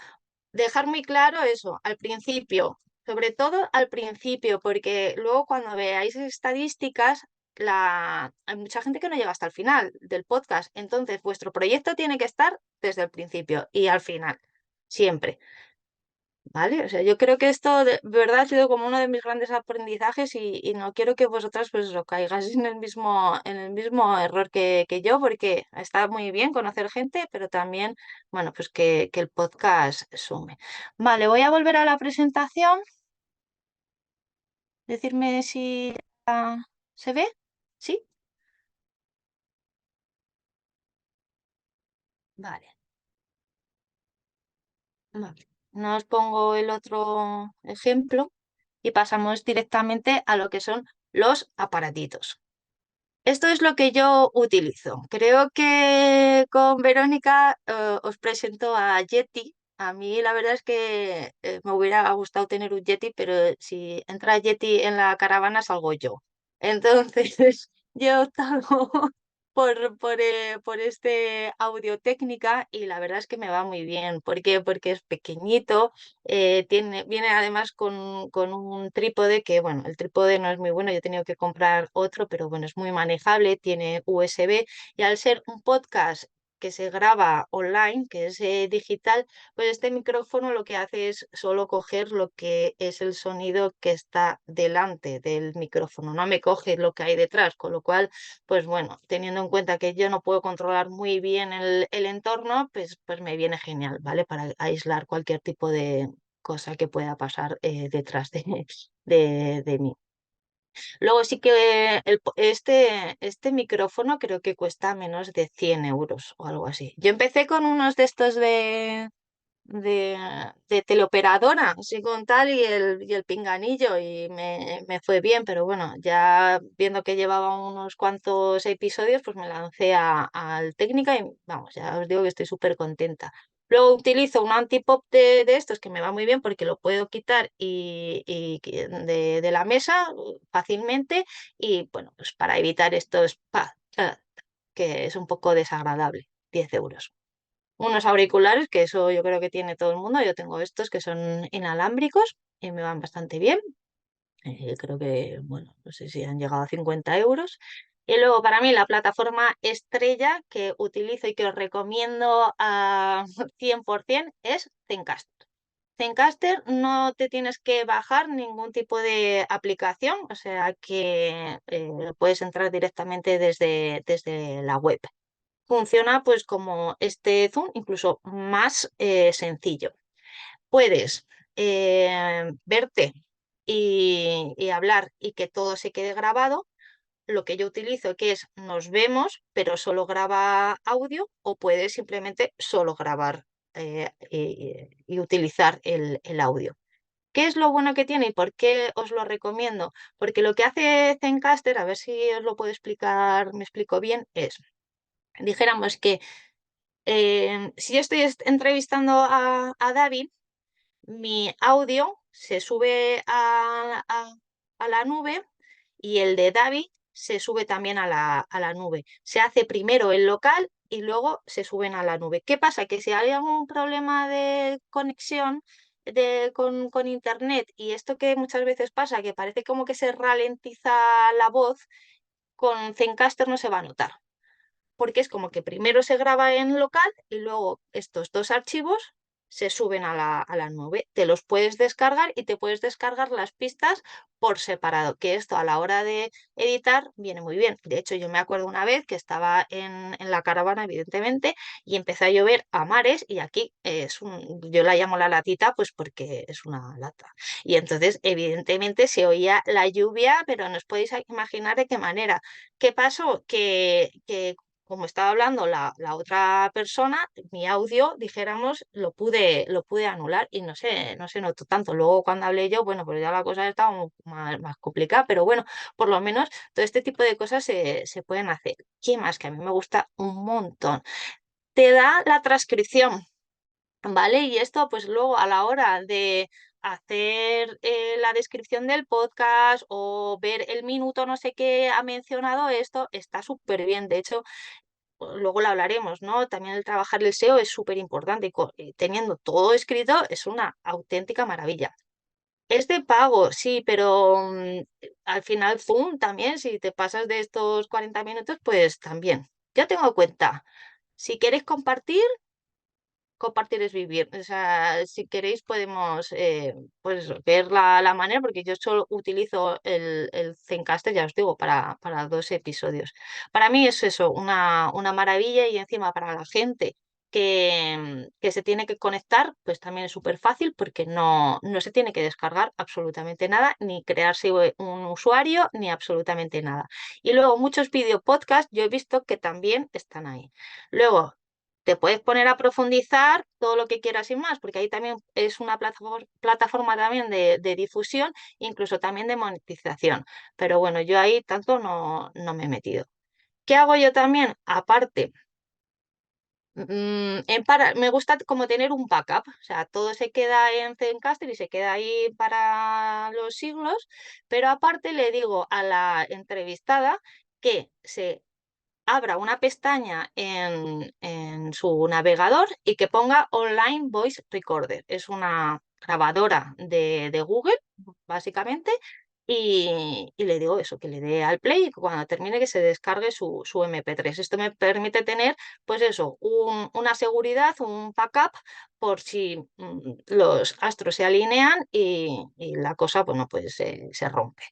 S1: dejar muy claro eso, al principio, sobre todo al principio, porque luego cuando veáis estadísticas, hay mucha gente que no llega hasta el final del podcast. Entonces, vuestro proyecto tiene que estar desde el principio y al final, siempre. ¿Vale? O sea, yo creo que esto de verdad ha sido como uno de mis grandes aprendizajes y no quiero que vosotras pues os caigáis en el mismo error que yo, porque está muy bien conocer gente, pero también, bueno, pues que el podcast sume. Vale, voy a volver a la presentación. Decirme si se ve. ¿Sí? Vale. Vale. No os pongo el otro ejemplo y pasamos directamente a lo que son los aparatitos. Esto es lo que yo utilizo. Creo que con Verónica os presento a Yeti. A mí la verdad es que me hubiera gustado tener un Yeti, pero si entra Yeti en la caravana salgo yo. Entonces yo he optado por este Audio Técnica y la verdad es que me va muy bien. ¿Por qué? Porque es pequeñito, viene además con un trípode que, bueno, el trípode no es muy bueno, yo he tenido que comprar otro, pero bueno, es muy manejable, tiene USB y al ser un podcast que se graba online, que es digital, pues este micrófono lo que hace es solo coger lo que es el sonido que está delante del micrófono, no me coge lo que hay detrás, con lo cual pues bueno, teniendo en cuenta que yo no puedo controlar muy bien el entorno, pues me viene genial, ¿vale? Para aislar cualquier tipo de cosa que pueda pasar detrás de mí. Luego sí que este micrófono creo que cuesta menos de 100 euros o algo así. Yo empecé con unos de estos de, de teleoperadora, así con tal, y el pinganillo, y me fue bien, pero bueno, ya viendo que llevaba unos cuantos episodios, pues me lancé al técnica y vamos, ya os digo que estoy súper contenta. Luego utilizo un antipop de estos que me va muy bien porque lo puedo quitar de la mesa fácilmente y bueno, pues para evitar estos que es un poco desagradable, 10 euros. Unos auriculares, que eso yo creo que tiene todo el mundo. Yo tengo estos que son inalámbricos y me van bastante bien. Creo que, bueno, no sé si han llegado a 50 euros. Y luego para mí la plataforma estrella que utilizo y que os recomiendo a 100% es Zencastr. Zencastr no te tienes que bajar ningún tipo de aplicación, o sea que puedes entrar directamente desde la web. Funciona pues como este Zoom, incluso más sencillo. Puedes verte y hablar y que todo se quede grabado. Lo que yo utilizo que es nos vemos, pero solo graba audio, o puedes simplemente solo grabar y utilizar el audio. ¿Qué es lo bueno que tiene y por qué os lo recomiendo? Porque lo que hace Zencastr, a ver si os lo puedo explicar, me explico bien, es, dijéramos que si yo estoy entrevistando a David, mi audio se sube a la nube y el de David se sube también a la nube. Se hace primero el local y luego se suben a la nube. ¿Qué pasa? Que si hay algún problema de conexión con internet y esto que muchas veces pasa, que parece como que se ralentiza la voz, con Zencastr no se va a notar porque es como que primero se graba en local y luego estos dos archivos se suben a la nube. Te los puedes descargar y te puedes descargar las pistas por separado, que esto a la hora de editar viene muy bien. De hecho, yo me acuerdo una vez que estaba en la caravana, evidentemente, y empezó a llover a mares y aquí yo la llamo la latita pues porque es una lata. Y entonces, evidentemente, se oía la lluvia, pero no os podéis imaginar de qué manera. ¿Qué pasó? Que como estaba hablando la otra persona, mi audio, dijéramos, lo pude anular y no se notó tanto. Luego cuando hablé yo, bueno, pues ya la cosa estaba más complicada, pero bueno, por lo menos todo este tipo de cosas se pueden hacer. ¿Qué más? Que a mí me gusta un montón. Te da la transcripción, ¿vale? Y esto pues luego a la hora de hacer la descripción del podcast o ver el minuto no sé qué ha mencionado esto, está súper bien. De hecho, luego lo hablaremos, ¿no? También el trabajar el SEO es súper importante y teniendo todo escrito es una auténtica maravilla. Es de pago, sí, pero al final Zoom también, si te pasas de estos 40 minutos, pues también. Yo tengo cuenta. Si queréis compartir es vivir. O sea, si queréis podemos pues ver la manera, porque yo solo utilizo el Zencastr, ya os digo, para 2 episodios. Para mí es eso, una maravilla y encima para la gente que se tiene que conectar, pues también es súper fácil porque no se tiene que descargar absolutamente nada, ni crearse un usuario, ni absolutamente nada. Y luego muchos videopodcasts yo he visto que también están ahí. Luego, te puedes poner a profundizar todo lo que quieras y más, porque ahí también es una plataforma también de difusión, incluso también de monetización. Pero bueno, yo ahí tanto no me he metido. ¿Qué hago yo también? Aparte, me gusta como tener un backup, o sea, todo se queda en Zencastr y se queda ahí para los siglos, pero aparte le digo a la entrevistada que se abra una pestaña en su navegador y que ponga Online Voice Recorder. Es una grabadora de Google, básicamente, y le digo eso, que le dé al play y que cuando termine que se descargue su MP3. Esto me permite tener, pues eso, una seguridad, un backup por si los astros se alinean y la cosa, bueno, pues se rompe.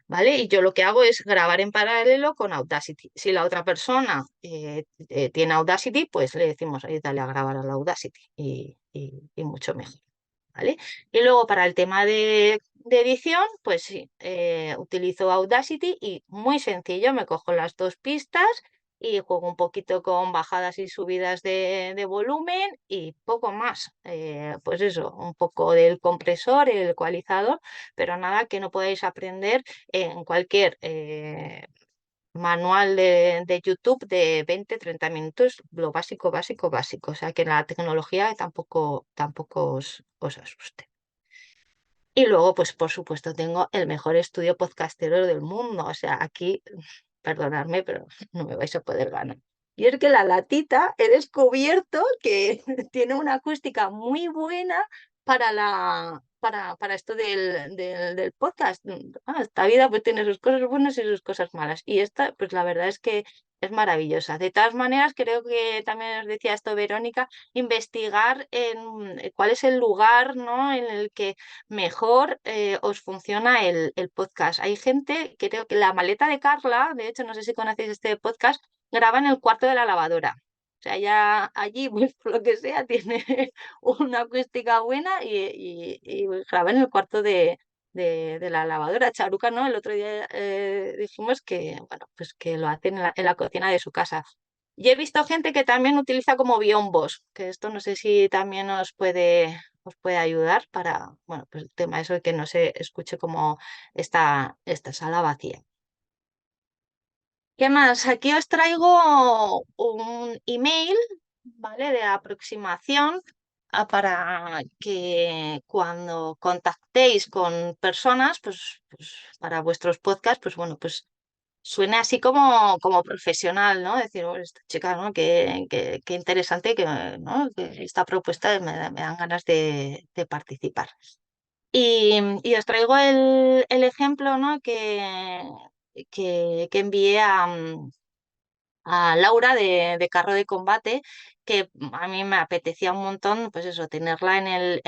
S1: ¿Vale? Y yo lo que hago es grabar en paralelo con Audacity. Si la otra persona tiene Audacity, pues le decimos, ahí dale a grabar a la Audacity y mucho mejor. ¿Vale? Y luego para el tema de edición, pues sí, utilizo Audacity y muy sencillo, me cojo las 2 pistas y juego un poquito con bajadas y subidas de volumen y poco más. Pues eso, un poco del compresor, el ecualizador, pero nada que no podáis aprender en cualquier manual de YouTube de 20-30 minutos, lo básico, básico, básico. O sea que la tecnología tampoco os asuste. Y luego, pues por supuesto, tengo el mejor estudio podcastero del mundo. O sea, aquí, perdonadme, pero no me vais a poder ganar. Y es que la latita he descubierto que tiene una acústica muy buena para esto del podcast. Esta vida pues tiene sus cosas buenas y sus cosas malas. Y esta, pues la verdad es que es maravillosa. De todas maneras, creo que también os decía esto, Verónica, investigar en cuál es el lugar, ¿no?, en el que mejor os funciona el podcast. Hay gente, creo que la maleta de Carla, de hecho, no sé si conocéis este podcast, graba en el cuarto de la lavadora. O sea, ya allí, pues por lo que sea, tiene una acústica buena y graba en el cuarto de la lavadora. Charuca, ¿no? El otro día dijimos que, bueno, pues que lo hacen en la cocina de su casa. Y he visto gente que también utiliza como biombos, que esto no sé si también os puede ayudar para, bueno, pues el tema eso de que no se escuche como esta sala vacía. ¿Qué más? Aquí os traigo un email, ¿vale? De aproximación para que cuando contactéis con personas, pues para vuestros podcasts, pues bueno, pues suene así como profesional, ¿no? Decir, "Oh, esta chica, ¿no? Qué interesante ¿no? Que esta propuesta me dan ganas de participar. Y os traigo el ejemplo, ¿no?, que envié a Laura de Carro de Combate, que a mí me apetecía un montón, pues eso, tenerla en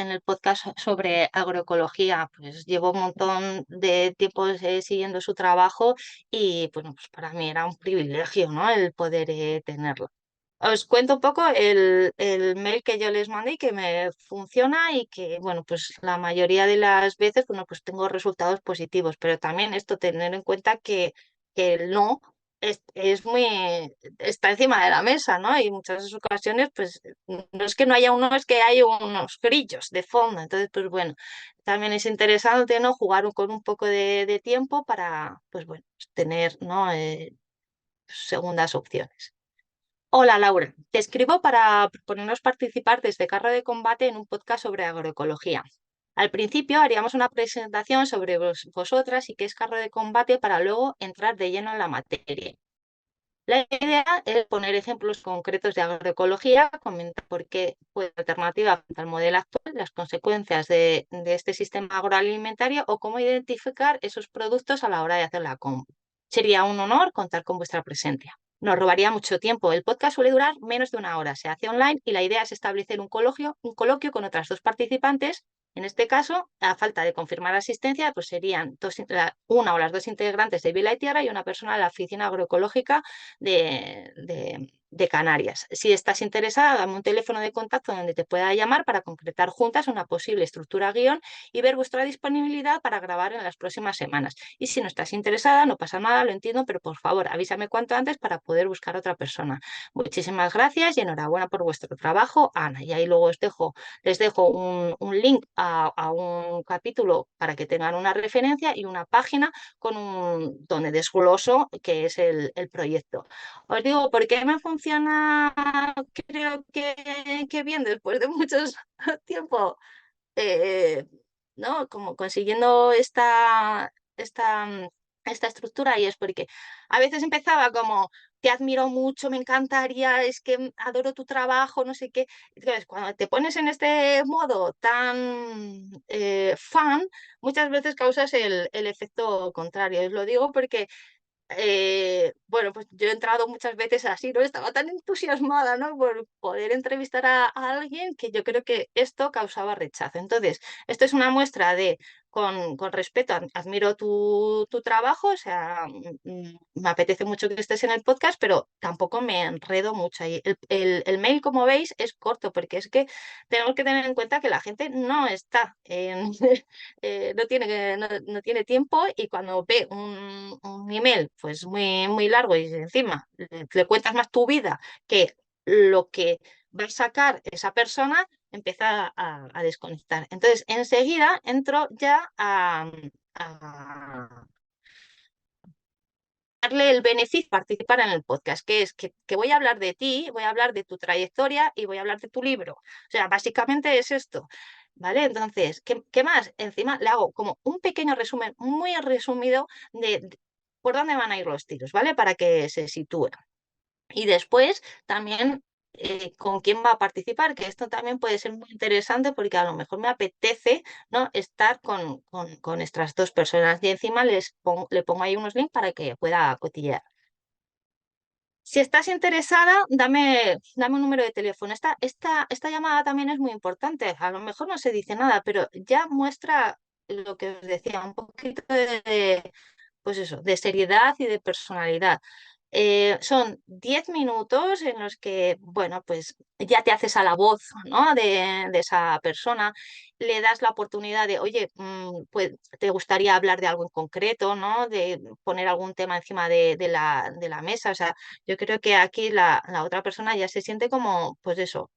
S1: el podcast sobre agroecología. Pues llevo un montón de tiempo siguiendo su trabajo y bueno, pues para mí era un privilegio, ¿no?, el poder tenerla. Os cuento un poco el mail que yo les mandé y que me funciona y que, bueno, pues la mayoría de las veces, bueno, pues tengo resultados positivos, pero también esto tener en cuenta que el no es muy, está encima de la mesa, ¿no? Y muchas ocasiones, pues no es que no haya uno, es que hay unos grillos de fondo. Entonces, pues bueno, también es interesante, ¿no?, jugar con un poco de tiempo para, pues bueno, pues tener, ¿no?, segundas opciones. Hola Laura, te escribo para proponernos participar desde Carro de Combate en un podcast sobre agroecología. Al principio haríamos una presentación sobre vosotras y qué es Carro de Combate para luego entrar de lleno en la materia. La idea es poner ejemplos concretos de agroecología, comentar por qué puede ser alternativa frente al modelo actual, las consecuencias de este sistema agroalimentario o cómo identificar esos productos a la hora de hacer la compra. Sería un honor contar con vuestra presencia. Nos robaría mucho tiempo. El podcast suele durar menos de una hora. Se hace online y la idea es establecer un coloquio con otras dos participantes. En este caso, a falta de confirmar asistencia, pues serían una o las dos integrantes de Vida y Tierra y una persona de la Oficina Agroecológica de Canarias. Si estás interesada, dame un teléfono de contacto donde te pueda llamar para concretar juntas una posible estructura guión y ver vuestra disponibilidad para grabar en las próximas semanas. Y si no estás interesada, no pasa nada, lo entiendo, pero por favor avísame cuanto antes para poder buscar a otra persona. Muchísimas gracias y enhorabuena por vuestro trabajo, Ana. Y ahí luego les dejo un link a un capítulo para que tengan una referencia y una página donde desgloso qué es el proyecto. Os digo, ¿por qué me funciona? Creo que bien después de muchos tiempo, eh, ¿no? Como consiguiendo esta estructura y es porque a veces empezaba como, te admiro mucho, me encantaría, es que adoro tu trabajo, no sé qué. Entonces, cuando te pones en este modo tan fan, muchas veces causas el efecto contrario. Os lo digo porque bueno, pues yo he entrado muchas veces así, ¿no? Estaba tan entusiasmada, ¿no? Por poder entrevistar a alguien que yo creo que esto causaba rechazo. Entonces, esto es una muestra de, con respeto, admiro tu trabajo, o sea, me apetece mucho que estés en el podcast, pero tampoco me enredo mucho ahí. El mail, como veis, es corto, porque es que tenemos que tener en cuenta que la gente no está en, no tiene tiempo y cuando ve un email pues muy largo y encima le cuentas más tu vida que lo que va a sacar esa persona, empieza a desconectar. Entonces, enseguida entro ya a darle el beneficio de participar en el podcast, que es que voy a hablar de ti, voy a hablar de tu trayectoria y voy a hablar de tu libro. O sea, básicamente es esto. ¿Vale? Entonces, ¿qué más? Encima le hago como un pequeño resumen muy resumido de por dónde van a ir los tiros, ¿vale? Para que se sitúen. Y después también con quién va a participar, que esto también puede ser muy interesante porque a lo mejor me apetece, ¿no? Estar con estas dos personas y encima le pongo ahí unos links para que pueda cotillear. Si estás interesada, dame un número de teléfono. Esta llamada también es muy importante. A lo mejor no se dice nada, pero ya muestra lo que os decía, un poquito pues eso, de seriedad y de personalidad. Son 10 minutos en los que, bueno, pues ya te haces a la voz, ¿no? de esa persona, le das la oportunidad de, oye, pues te gustaría hablar de algo en concreto, ¿no? De poner algún tema encima de la mesa. O sea, yo creo que aquí la otra persona ya se siente como, pues eso,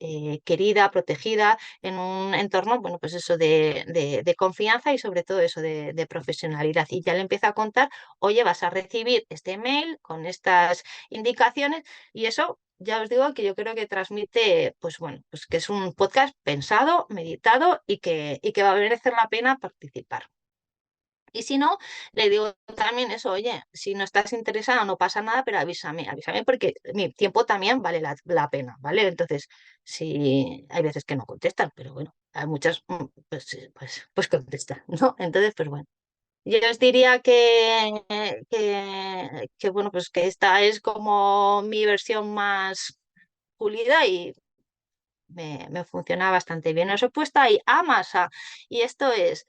S1: querida, protegida en un entorno, bueno, pues eso de confianza y sobre todo eso de profesionalidad. Y ya le empieza a contar, oye, vas a recibir este mail con estas indicaciones y eso ya os digo que yo creo que transmite, pues bueno, pues que es un podcast pensado, meditado y que va a merecer la pena participar. Y si no, le digo también eso, oye, si no estás interesado no pasa nada, pero avísame porque mi tiempo también vale la pena, ¿vale? Entonces, si hay veces que no contestan, pero bueno, hay muchas, pues contestan, ¿no? Entonces, pues bueno. Yo os diría bueno, pues que esta es como mi versión más pulida y me funciona bastante bien. Os he puesto ahí a masa y esto es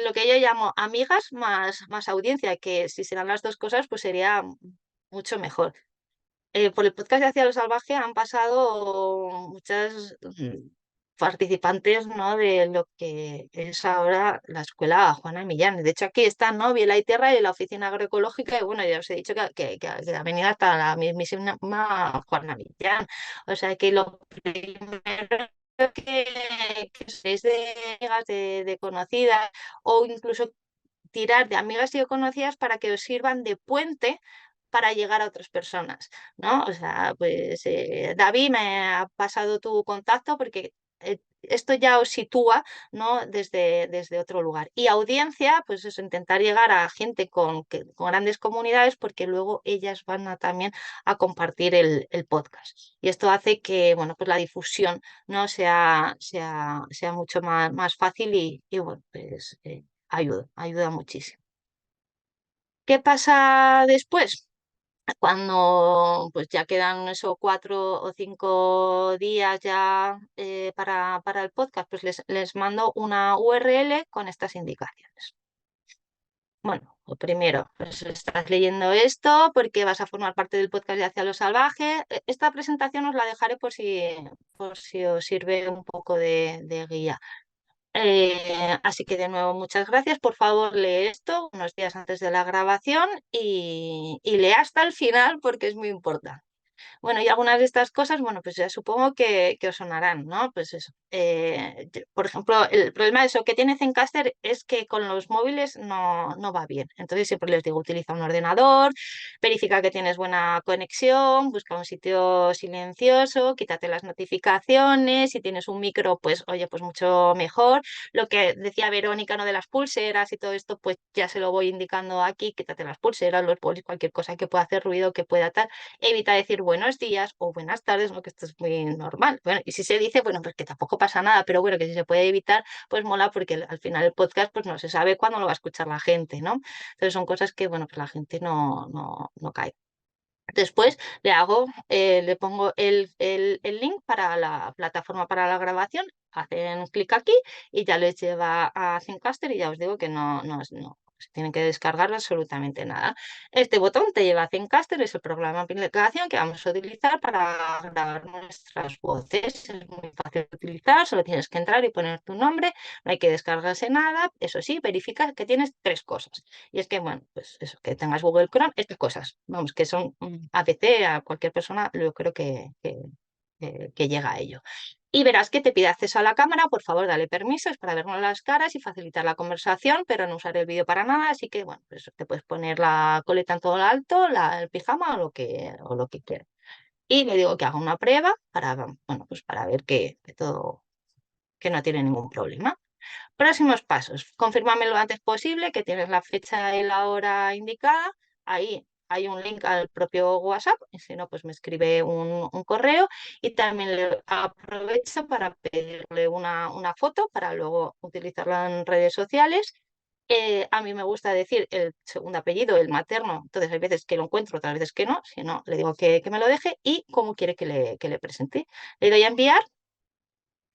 S1: lo que yo llamo amigas más audiencia, que si serán las dos cosas, pues sería mucho mejor. Por el podcast de Hacia lo Salvaje han pasado muchas participantes, ¿no? De lo que es ahora la escuela Juana Millán. De hecho, aquí están, ¿no? Biela y Tierra y la oficina agroecológica, y bueno, ya os he dicho que ha venido hasta la mismísima Juana Millán. O sea que lo primero que seáis de amigas, de conocidas, o incluso tirar de amigas y de conocidas para que os sirvan de puente para llegar a otras personas, ¿no? O sea, pues David me ha pasado tu contacto porque esto ya os sitúa, ¿no? desde otro lugar. Y audiencia, pues es intentar llegar a gente con grandes comunidades, porque luego ellas van también a compartir el podcast. Y esto hace que, bueno, pues la difusión, ¿no? sea mucho más fácil y bueno, pues ayuda muchísimo. ¿Qué pasa después? Cuando pues ya quedan esos 4 o 5 días ya para el podcast, pues les mando una URL con estas indicaciones. Bueno, lo primero, pues estás leyendo esto porque vas a formar parte del podcast de Hacia lo Salvaje. Esta presentación os la dejaré por si os sirve un poco de guía. Así que de nuevo, muchas gracias. Por favor, lee esto unos días antes de la grabación y lee hasta el final porque es muy importante. Bueno, y algunas de estas cosas, bueno, pues ya supongo que os sonarán, ¿no? Pues eso. Por ejemplo, el problema de eso que tiene Zencastr es que con los móviles no va bien. Entonces siempre les digo, utiliza un ordenador, verifica que tienes buena conexión, busca un sitio silencioso, quítate las notificaciones, si tienes un micro, pues oye, pues mucho mejor. Lo que decía Verónica, ¿no? De las pulseras y todo esto, pues ya se lo voy indicando aquí, quítate las pulseras, los polis, cualquier cosa que pueda hacer ruido, que pueda tal. Evita decir buenos días o buenas tardes, ¿no? Que esto es muy normal. Bueno, y si se dice, bueno, pues que tampoco pasa nada, pero bueno, que si se puede evitar, pues mola, porque al final el podcast pues no se sabe cuándo lo va a escuchar la gente, ¿no? Entonces son cosas que, bueno, pues la gente no cae. Después le pongo el link para la plataforma para la grabación, hacen clic aquí y ya les lleva a Zencastr y ya os digo que no se tienen que descargar absolutamente nada. Este botón te lleva a Zencastr, es el programa de aplicación que vamos a utilizar para grabar nuestras voces. Es muy fácil de utilizar, solo tienes que entrar y poner tu nombre, no hay que descargarse nada. Eso sí, verifica que tienes 3 cosas. Y es que, bueno, pues eso, que tengas Google Chrome, estas cosas, vamos, que son APC, a cualquier persona, yo creo que llega a ello. Y verás que te pide acceso a la cámara, por favor, dale permisos para vernos las caras y facilitar la conversación, pero no usar el vídeo para nada, así que, bueno, pues te puedes poner la coleta en todo lo alto, el pijama o lo que quieras. Y le digo que haga una prueba bueno, pues para ver que no tiene ningún problema. Próximos pasos. Confírmame lo antes posible que tienes la fecha y la hora indicada. Ahí hay un link al propio WhatsApp. Y si no, pues me escribe un correo. Y también le aprovecho para pedirle una foto para luego utilizarla en redes sociales. A mí me gusta decir el segundo apellido, el materno. Entonces hay veces que lo encuentro, otras veces que no. Si no, le digo que me lo deje y cómo quiere que le presente. Le doy a enviar.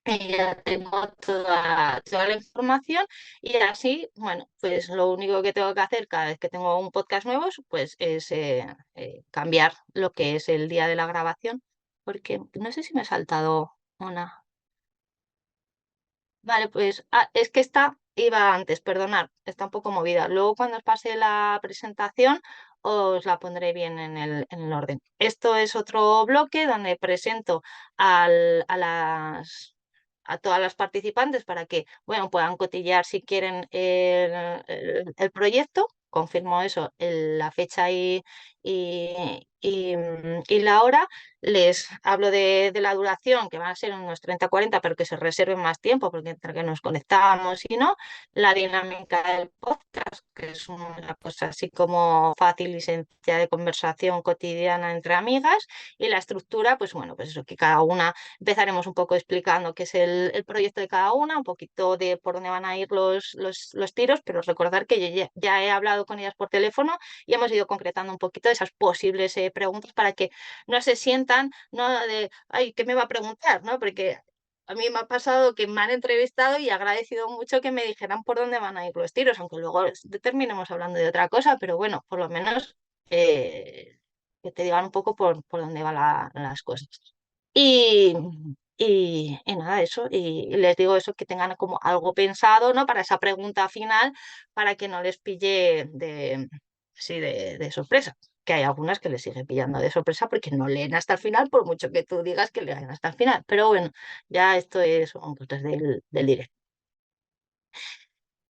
S1: Ya tengo toda la información y así, bueno, pues lo único que tengo que hacer cada vez que tengo un podcast nuevo, pues es cambiar lo que es el día de la grabación, porque no sé si me he saltado una. Vale, pues es que esta iba antes, perdonad, está un poco movida. Luego cuando os pase la presentación os la pondré bien en el orden. Esto es otro bloque donde presento a todas las participantes para que, bueno, puedan cotillear si quieren el proyecto. Confirmo eso, la fecha y la hora. Les hablo de la duración, que van a ser unos 30-40, pero que se reserven más tiempo, porque entre que nos conectamos y no, la dinámica del podcast, que es una cosa así como fácil y sencilla de conversación cotidiana entre amigas, y la estructura, pues bueno, pues eso, que cada una empezaremos un poco explicando qué es el proyecto de cada una, un poquito de por dónde van a ir los tiros, pero recordar que yo ya he hablado con ellas por teléfono y hemos ido concretando un poquito esas posibles preguntas para que no se sientan, ¿no? De, ay, ¿qué me va a preguntar? ¿No? Porque a mí me ha pasado que me han entrevistado y he agradecido mucho que me dijeran por dónde van a ir los tiros, aunque luego terminemos hablando de otra cosa, pero bueno, por lo menos que te digan un poco por dónde van las cosas. Y, y nada, eso, y les digo eso, que tengan como algo pensado, ¿no? Para esa pregunta final, para que no les pille de sorpresa. Que hay algunas que les siguen pillando de sorpresa porque no leen hasta el final, por mucho que tú digas que leen hasta el final. Pero bueno, ya esto son cosas del directo.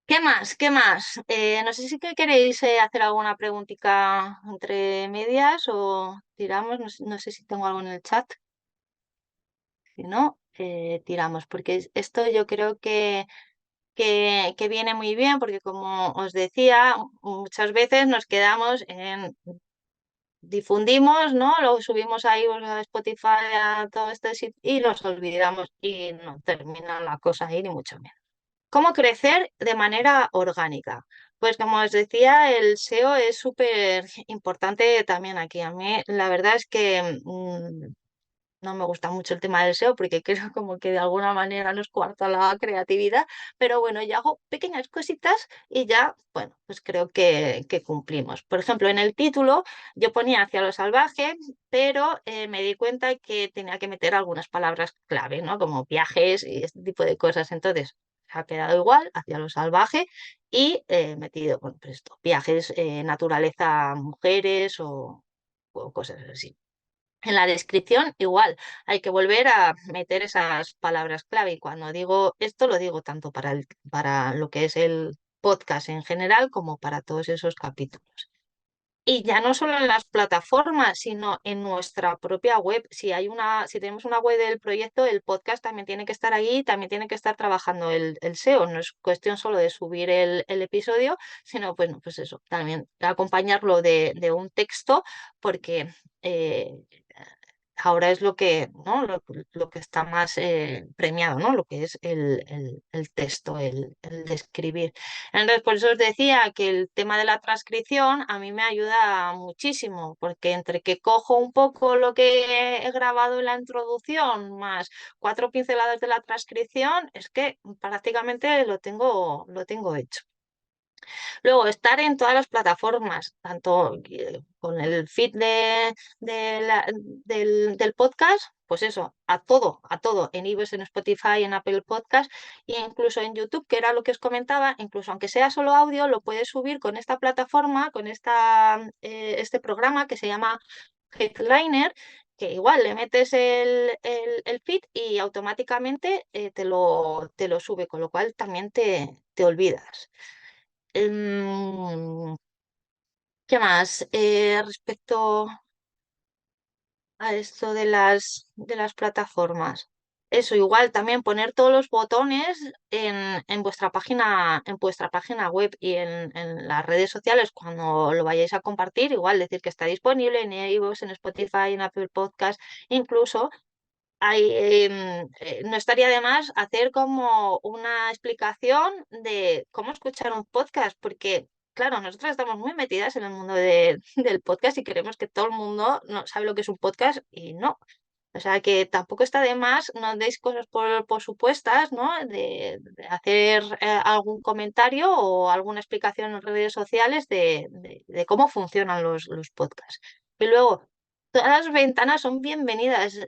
S1: ¿Qué más? ¿Qué más? No sé si queréis hacer alguna preguntita entre medias o tiramos, no sé si tengo algo en el chat. Si no, tiramos, porque esto yo creo que viene muy bien, porque como os decía, muchas veces nos quedamos en difundimos, ¿no? Lo subimos ahí a Spotify, a todo este sitio y nos olvidamos y no termina la cosa ahí ni mucho menos. ¿Cómo crecer de manera orgánica? Pues como os decía, el SEO es súper importante también aquí. A mí la verdad es que no me gusta mucho el tema del SEO porque creo como que de alguna manera nos cuarta la creatividad, pero bueno, yo hago pequeñas cositas y ya, bueno, pues creo que cumplimos. Por ejemplo, en el título yo ponía hacia lo salvaje, pero me di cuenta que tenía que meter algunas palabras clave, ¿no? Como viajes y este tipo de cosas. Entonces, ha quedado igual, hacia lo salvaje y metido, bueno, pues esto, viajes, naturaleza, mujeres o cosas así. En la descripción, igual, hay que volver a meter esas palabras clave. Y cuando digo esto, lo digo tanto para lo que es el podcast en general como para todos esos capítulos. Y ya no solo en las plataformas, sino en nuestra propia web. Si tenemos una web del proyecto, el podcast también tiene que estar ahí, también tiene que estar trabajando el SEO. No es cuestión solo de subir el episodio, sino, bueno, pues eso, también acompañarlo de un texto, porque eh, ahora es lo que, ¿no? Lo que está más premiado, ¿no? Lo que es el texto, el de escribir. Entonces, por eso os decía que el tema de la transcripción a mí me ayuda muchísimo, porque entre que cojo un poco lo que he grabado en la introducción, más 4 pinceladas de la transcripción, es que prácticamente lo tengo hecho. Luego, estar en todas las plataformas, tanto con el feed del podcast, pues eso, a todo, en iVoox, en Spotify, en Apple Podcast e incluso en YouTube, que era lo que os comentaba, incluso aunque sea solo audio, lo puedes subir con esta plataforma, con este programa que se llama Headliner, que igual le metes el feed y automáticamente te lo sube, con lo cual también te olvidas. ¿Qué más? Respecto a esto de las plataformas. Eso, igual también poner todos los botones en vuestra página web y en las redes sociales cuando lo vayáis a compartir, igual decir que está disponible en iVoox, en Spotify, en Apple Podcast, incluso no estaría de más hacer como una explicación de cómo escuchar un podcast, porque, claro, nosotros estamos muy metidas en el mundo del podcast y creemos que todo el mundo no sabe lo que es un podcast y no. O sea que tampoco está de más, no deis cosas por supuestas, ¿no? De hacer algún comentario o alguna explicación en redes sociales de cómo funcionan los podcasts. Y luego, todas las ventanas son bienvenidas.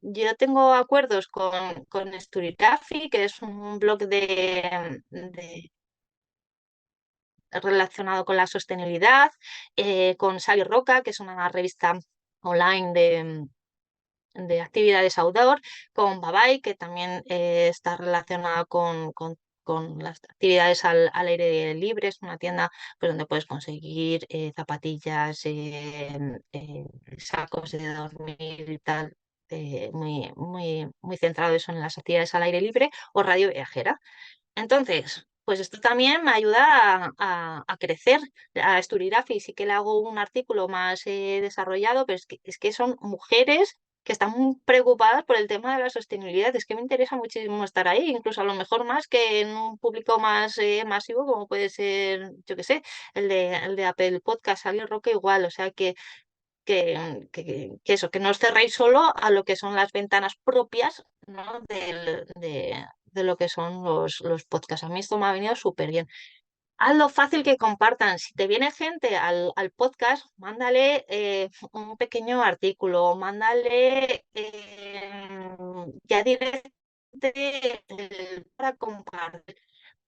S1: Yo tengo acuerdos con Storygraphy, que es un blog relacionado con la sostenibilidad, con Sally Roca, que es una revista online de actividades outdoor, con Babai, que también está relacionada con las actividades al aire libre. Es una tienda pues, donde puedes conseguir zapatillas, sacos de dormir y tal, muy, muy, muy centrado eso en las actividades al aire libre, o Radio Viajera. Entonces, pues esto también me ayuda a crecer. A Sturigrafi sí que le hago un artículo más desarrollado, pero es que son mujeres que están muy preocupadas por el tema de la sostenibilidad. Es que me interesa muchísimo estar ahí, incluso a lo mejor más que en un público más masivo, como puede ser, yo qué sé, el de Apple Podcast, Sally Roca igual. O sea que eso, que no os cerréis solo a lo que son las ventanas propias, ¿no? de lo que son los podcasts. A mí esto me ha venido súper bien. Hazlo fácil que compartan. Si te viene gente al podcast, mándale un pequeño artículo, mándale ya directamente para compartir.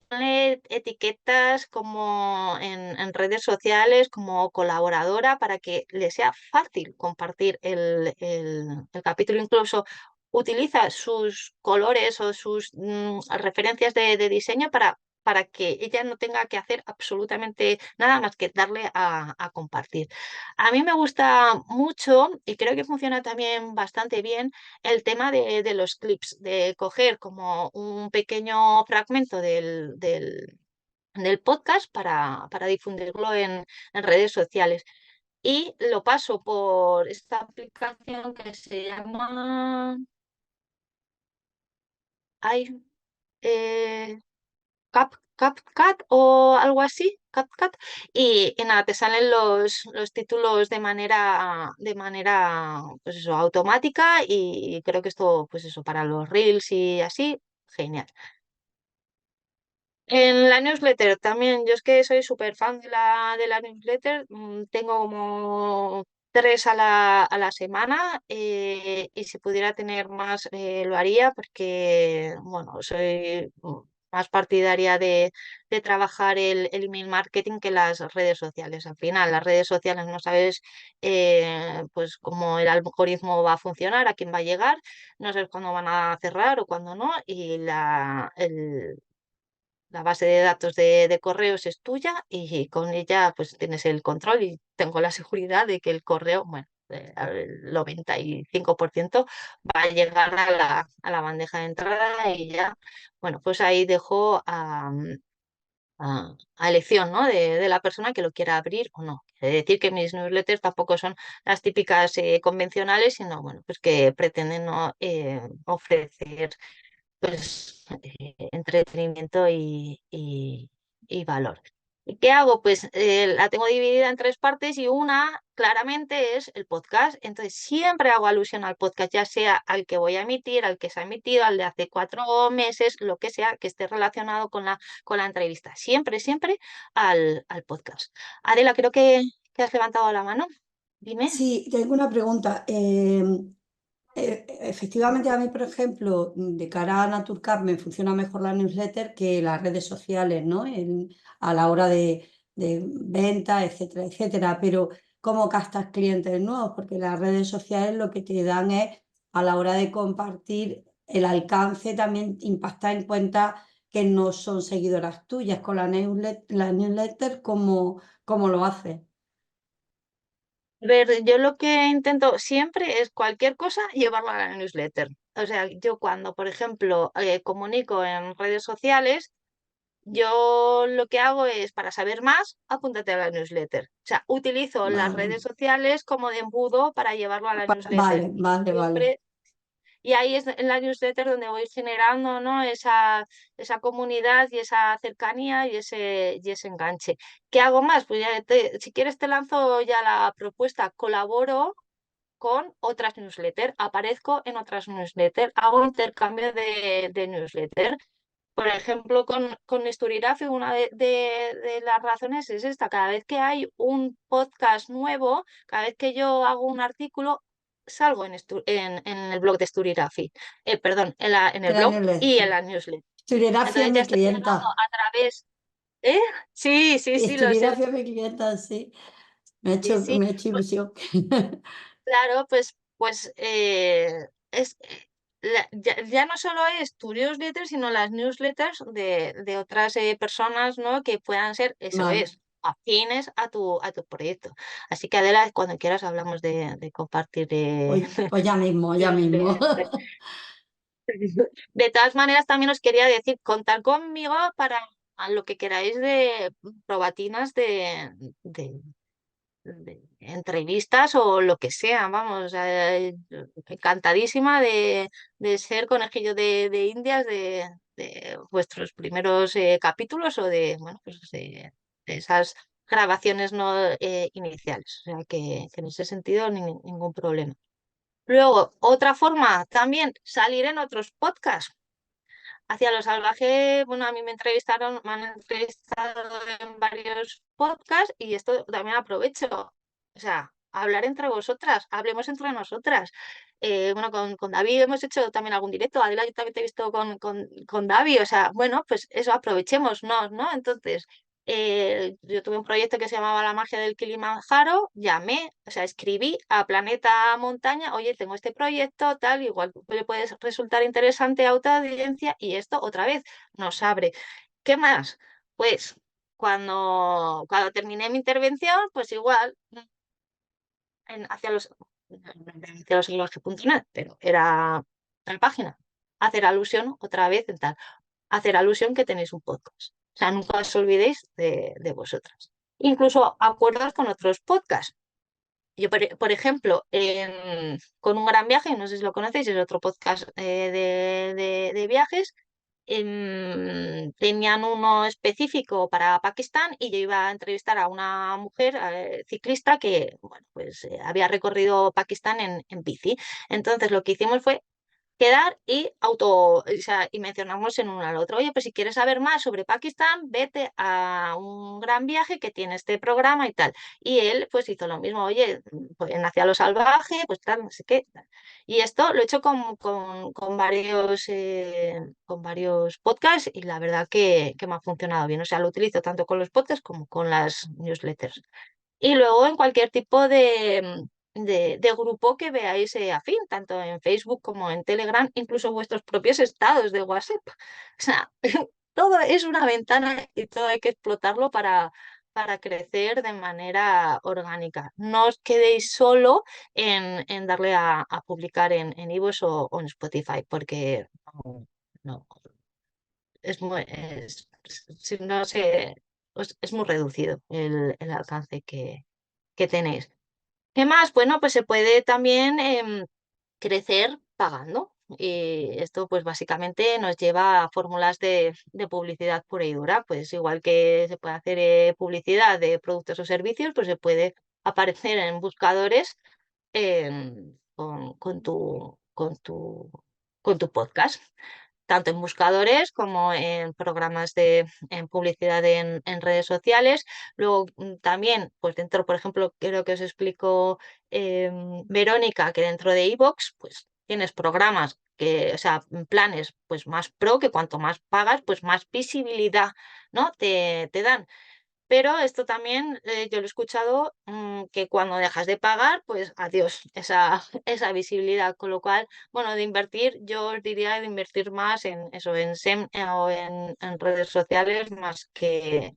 S1: Ponle etiquetas como en redes sociales como colaboradora para que le sea fácil compartir el capítulo. Incluso utiliza sus colores o sus referencias de diseño para para que ella no tenga que hacer absolutamente nada más que darle a compartir. A mí me gusta mucho y creo que funciona también bastante bien el tema de los clips, de coger como un pequeño fragmento del podcast para difundirlo en redes sociales. Y lo paso por esta aplicación que se llama ay, eh, CapCut o algo así, CapCut, y nada, te salen los títulos de manera pues eso, automática, y creo que esto, pues eso, para los reels y así, genial. En la newsletter también, yo es que soy súper fan de la newsletter, tengo como 3 a la semana, y si pudiera tener más lo haría porque, bueno, soy más partidaria de trabajar el email marketing que las redes sociales. Al final, las redes sociales no sabes pues cómo el algoritmo va a funcionar, a quién va a llegar, no sabes cuándo van a cerrar o cuándo no, y la base de datos de correos es tuya y con ella pues tienes el control y tengo la seguridad de que el correo, bueno, el 95% va a llegar a la bandeja de entrada y ya, bueno, pues ahí dejo a elección, ¿no? de la persona que lo quiera abrir o no. Es decir, que mis newsletters tampoco son las típicas convencionales, sino, bueno, pues que pretenden, ¿no? ofrecer pues entretenimiento y valor. ¿Y qué hago? Pues la tengo dividida en 3 partes y una claramente es el podcast. Entonces siempre hago alusión al podcast, ya sea al que voy a emitir, al que se ha emitido, al de hace 4 meses, lo que sea, que esté relacionado con la entrevista. Siempre, siempre al podcast. Adela, creo que has levantado la mano. Dime.
S3: Sí, tengo una pregunta. Efectivamente, a mí, por ejemplo, de cara a Naturcap me funciona mejor la newsletter que las redes sociales, ¿no? A la hora de venta, etcétera, etcétera. Pero ¿cómo captas clientes nuevos? Porque las redes sociales lo que te dan es, a la hora de compartir, el alcance también impacta en cuenta que no son seguidoras tuyas. Con la newsletter, ¿cómo lo haces?
S1: A ver, yo lo que intento siempre es cualquier cosa llevarlo a la newsletter. O sea, yo cuando, por ejemplo, comunico en redes sociales, yo lo que hago es, para saber más, apúntate a la newsletter. O sea, utilizo las
S3: Vale,
S1: redes sociales como de embudo para llevarlo a la newsletter.
S3: vale,
S1: Y
S3: vale, vale.
S1: siempre y ahí es en la newsletter donde voy generando, ¿no? esa comunidad y esa cercanía y ese enganche. ¿Qué hago más? Pues ya si quieres te lanzo ya la propuesta. Colaboro con otras newsletters, aparezco en otras newsletters, hago intercambio de newsletter. Por ejemplo, con Esturirafi, una de las razones es esta: cada vez que hay un podcast nuevo, cada vez que yo hago un artículo, salgo en el blog de Esturirafi, perdón, en el
S3: En la
S1: blog y en
S3: newsletter.
S1: la newsletter.
S3: Esturirafi es
S1: Entonces ya
S3: mi
S1: estoy llegando
S3: clienta.
S1: a través, ¿eh? Sí, sí, sí, lo sé.
S3: Esturirafi es mi clienta, sí. Me ha
S1: Sí,
S3: hecho,
S1: sí.
S3: me ha hecho ilusión.
S1: Claro, pues ya no solo es tu newsletter, sino las newsletters de otras personas, ¿no? Que puedan ser, eso
S3: Vale.
S1: es, afines a tu proyecto. Así que Adela, cuando quieras hablamos de compartir.
S3: Pues ya mismo, ya mismo.
S1: de- de todas maneras, también os quería decir, contar conmigo para a lo que queráis de probatinas de entrevistas o lo que sea, vamos, encantadísima de ser conejillo de Indias de vuestros primeros capítulos o bueno, pues de esas grabaciones no iniciales. O sea que en ese sentido ningún problema. Luego, otra forma también, salir en otros podcasts. Hacia lo salvaje, bueno, a mí me han entrevistado en varios podcasts y esto también aprovecho. O sea, hablar entre vosotras, hablemos entre nosotras. Bueno, con David hemos hecho también algún directo. Adela, yo también te he visto con David. O sea, bueno, pues eso, aprovechémonos, ¿no? Entonces, yo tuve un proyecto que se llamaba La magia del Kilimanjaro, llamé, o sea, escribí a Planeta Montaña: oye, tengo este proyecto, tal, igual le puede resultar interesante a otra audiencia, y esto otra vez nos abre. ¿Qué más? Pues cuando terminé mi intervención, pues igual hacia los salvaje.net, pero era otra página. Hacer alusión otra vez en tal. Hacer alusión que tenéis un podcast. O sea, nunca os olvidéis de vosotras. Incluso acuerdos con otros podcasts. Yo, por ejemplo, con Un Gran Viaje, no sé si lo conocéis, es otro podcast de viajes. Tenían uno específico para Pakistán y yo iba a entrevistar a una mujer ciclista que bueno, pues, había recorrido Pakistán en bici. Entonces lo que hicimos fue quedar o sea, y mencionamos en uno al otro. Oye, pues si quieres saber más sobre Pakistán, vete a Un Gran Viaje que tiene este programa y tal. Y él pues hizo lo mismo. Oye, pues en Hacia lo Salvaje, pues tal, no sé qué. Y esto lo he hecho con varios podcasts y la verdad que me ha funcionado bien. O sea, lo utilizo tanto con los podcasts como con las newsletters. Y luego en cualquier tipo de grupo que veáis afín, tanto en Facebook como en Telegram, incluso vuestros propios estados de WhatsApp. O sea, todo es una ventana y todo hay que explotarlo para crecer de manera orgánica. No os quedéis solo en darle a publicar en iVoox o en Spotify, porque no, no sé, es muy reducido el alcance que tenéis. ¿Qué más? Bueno, pues se puede también crecer pagando. Y esto pues básicamente nos lleva a fórmulas de publicidad pura y dura. Pues igual que se puede hacer publicidad de productos o servicios, pues se puede aparecer en buscadores con tu podcast, tanto en buscadores como en programas en publicidad en redes sociales. Luego también, pues dentro, por ejemplo, creo que os explicó Verónica, que dentro de iVoox, pues tienes programas o sea, planes pues más pro, que cuanto más pagas, pues más visibilidad, ¿no? te dan. Pero esto también yo lo he escuchado que cuando dejas de pagar, pues adiós esa visibilidad. Con lo cual, bueno, de invertir, yo os diría de invertir más en eso, en SEM o en redes sociales, más que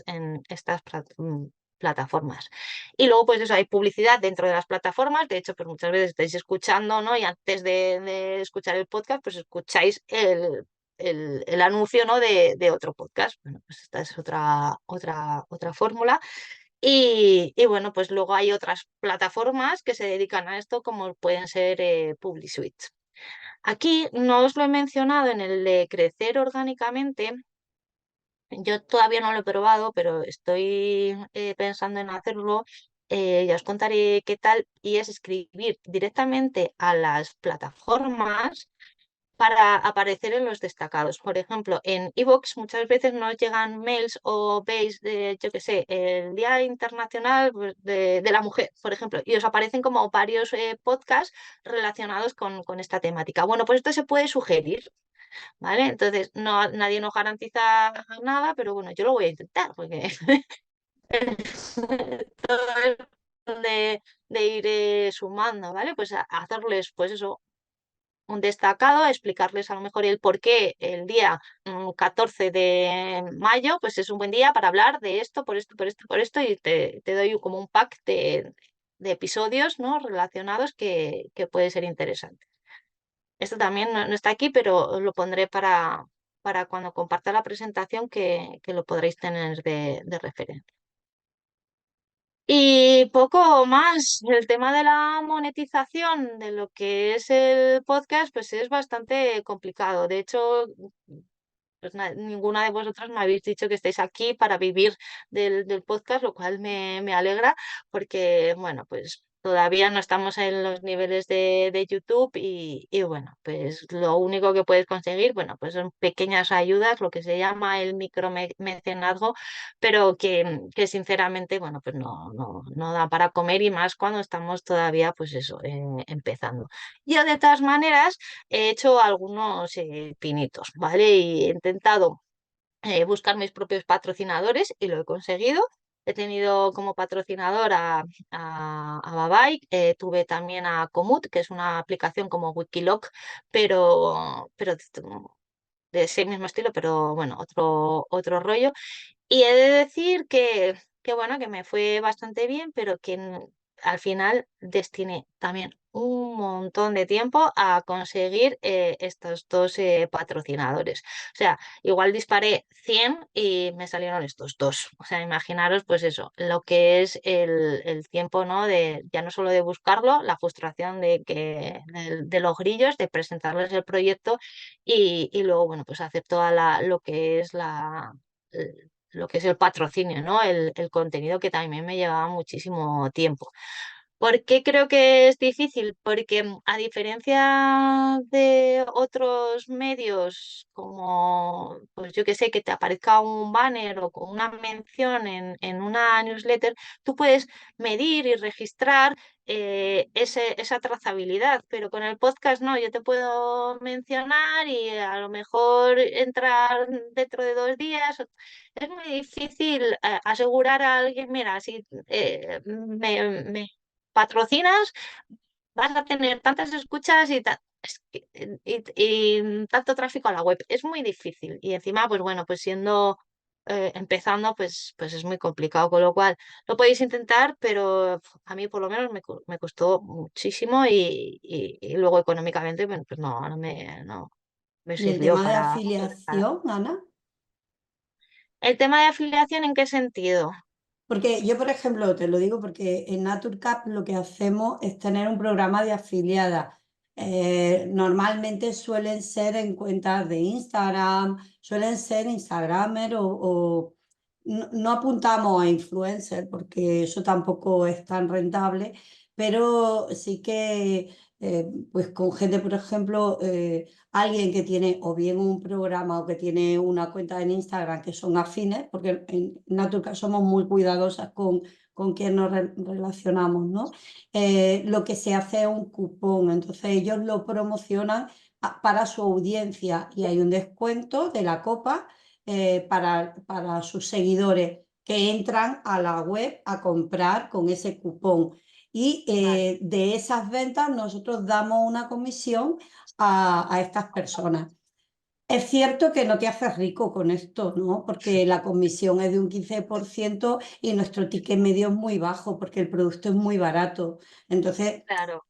S1: en estas plataformas. Y luego, pues eso, hay publicidad dentro de las plataformas. De hecho, pues muchas veces estáis escuchando, ¿no? Y antes de escuchar el podcast, pues escucháis el anuncio, ¿no? de otro podcast. Bueno, pues esta es otra fórmula. Y bueno, pues luego hay otras plataformas que se dedican a esto, como pueden ser PubliSuite. Aquí no os lo he mencionado en el de crecer orgánicamente. Yo todavía no lo he probado, pero estoy pensando en hacerlo. Ya os contaré qué tal. Y es escribir directamente a las plataformas para aparecer en los destacados. Por ejemplo, en iVoox muchas veces nos llegan mails o veis, yo qué sé, el Día Internacional pues, de la Mujer, por ejemplo, y os aparecen como varios podcasts relacionados con esta temática. Bueno, pues esto se puede sugerir, ¿vale? Entonces, nadie nos garantiza nada, pero bueno, yo lo voy a intentar, porque todo es de ir sumando, ¿vale? Pues hacerles, pues eso, un destacado, explicarles a lo mejor el por qué el día 14 de mayo pues es un buen día para hablar de esto, por esto, por esto, por esto, y te doy como un pack de episodios, ¿no? relacionados que puede ser interesante. Esto también no está aquí, pero lo pondré para cuando comparta la presentación que lo podréis tener de referencia. Y poco más, el tema de la monetización de lo que es el podcast, pues es bastante complicado. De hecho, pues ninguna de vosotras me habéis dicho que estáis aquí para vivir del podcast, lo cual me alegra, porque, bueno, pues todavía no estamos en los niveles de YouTube y, bueno, pues lo único que puedes conseguir, bueno, pues son pequeñas ayudas, lo que se llama el micromecenazgo, pero que sinceramente, bueno, pues no da para comer y más cuando estamos todavía, pues eso, empezando. Yo de todas maneras he hecho algunos pinitos, ¿vale? Y he intentado buscar mis propios patrocinadores y lo he conseguido. He tenido como patrocinador a Babai, tuve también a Komoot, que es una aplicación como Wikiloc, pero de ese mismo estilo, pero bueno, otro rollo. Y he de decir que bueno, que me fue bastante bien, pero que al final destiné también un montón de tiempo a conseguir estos dos patrocinadores. O sea, igual disparé 100 y me salieron estos dos. O sea, imaginaros pues eso, lo que es el tiempo, ¿no? De ya no solo de buscarlo, la frustración de los grillos, de presentarles el proyecto y luego, bueno, pues hacer toda lo que es lo que es el patrocinio, ¿no? El contenido que también me llevaba muchísimo tiempo. ¿Por qué creo que es difícil? Porque a diferencia de otros medios, como, pues yo que sé, que te aparezca un banner o con una mención en una newsletter, tú puedes medir y registrar esa trazabilidad, pero con el podcast no, yo te puedo mencionar y a lo mejor entrar dentro de 2 días. Es muy difícil asegurar a alguien, mira, si me patrocinas, vas a tener tantas escuchas y tanto tráfico a la web. Es muy difícil. Y encima, pues bueno, pues siendo empezando, pues es muy complicado. Con lo cual, lo podéis intentar, pero a mí por lo menos me costó muchísimo y luego económicamente, bueno, pues no me
S3: Y el
S1: sirvió
S3: tema de
S1: para nada.
S3: afiliación, Ana.
S1: ¿El tema de afiliación en qué sentido?
S3: Porque yo, por ejemplo, te lo digo porque en Naturcap lo que hacemos es tener un programa de afiliada. Normalmente suelen ser en cuentas de Instagram, suelen ser Instagramer o no apuntamos a influencer porque eso tampoco es tan rentable, pero sí que pues con gente, por ejemplo, alguien que tiene o bien un programa o que tiene una cuenta en Instagram que son afines, porque en Naturcap somos muy cuidadosas con quién nos relacionamos, ¿no? Lo que se hace es un cupón, entonces ellos lo promocionan para su audiencia y hay un descuento de la copa para sus seguidores que entran a la web a comprar con ese cupón. Y
S1: Vale.
S3: de esas ventas nosotros damos una comisión a estas personas. Es cierto que no te haces rico con esto, ¿no? Porque la comisión es de un 15% y nuestro ticket medio es muy bajo porque el producto es muy barato. Entonces,
S1: Claro.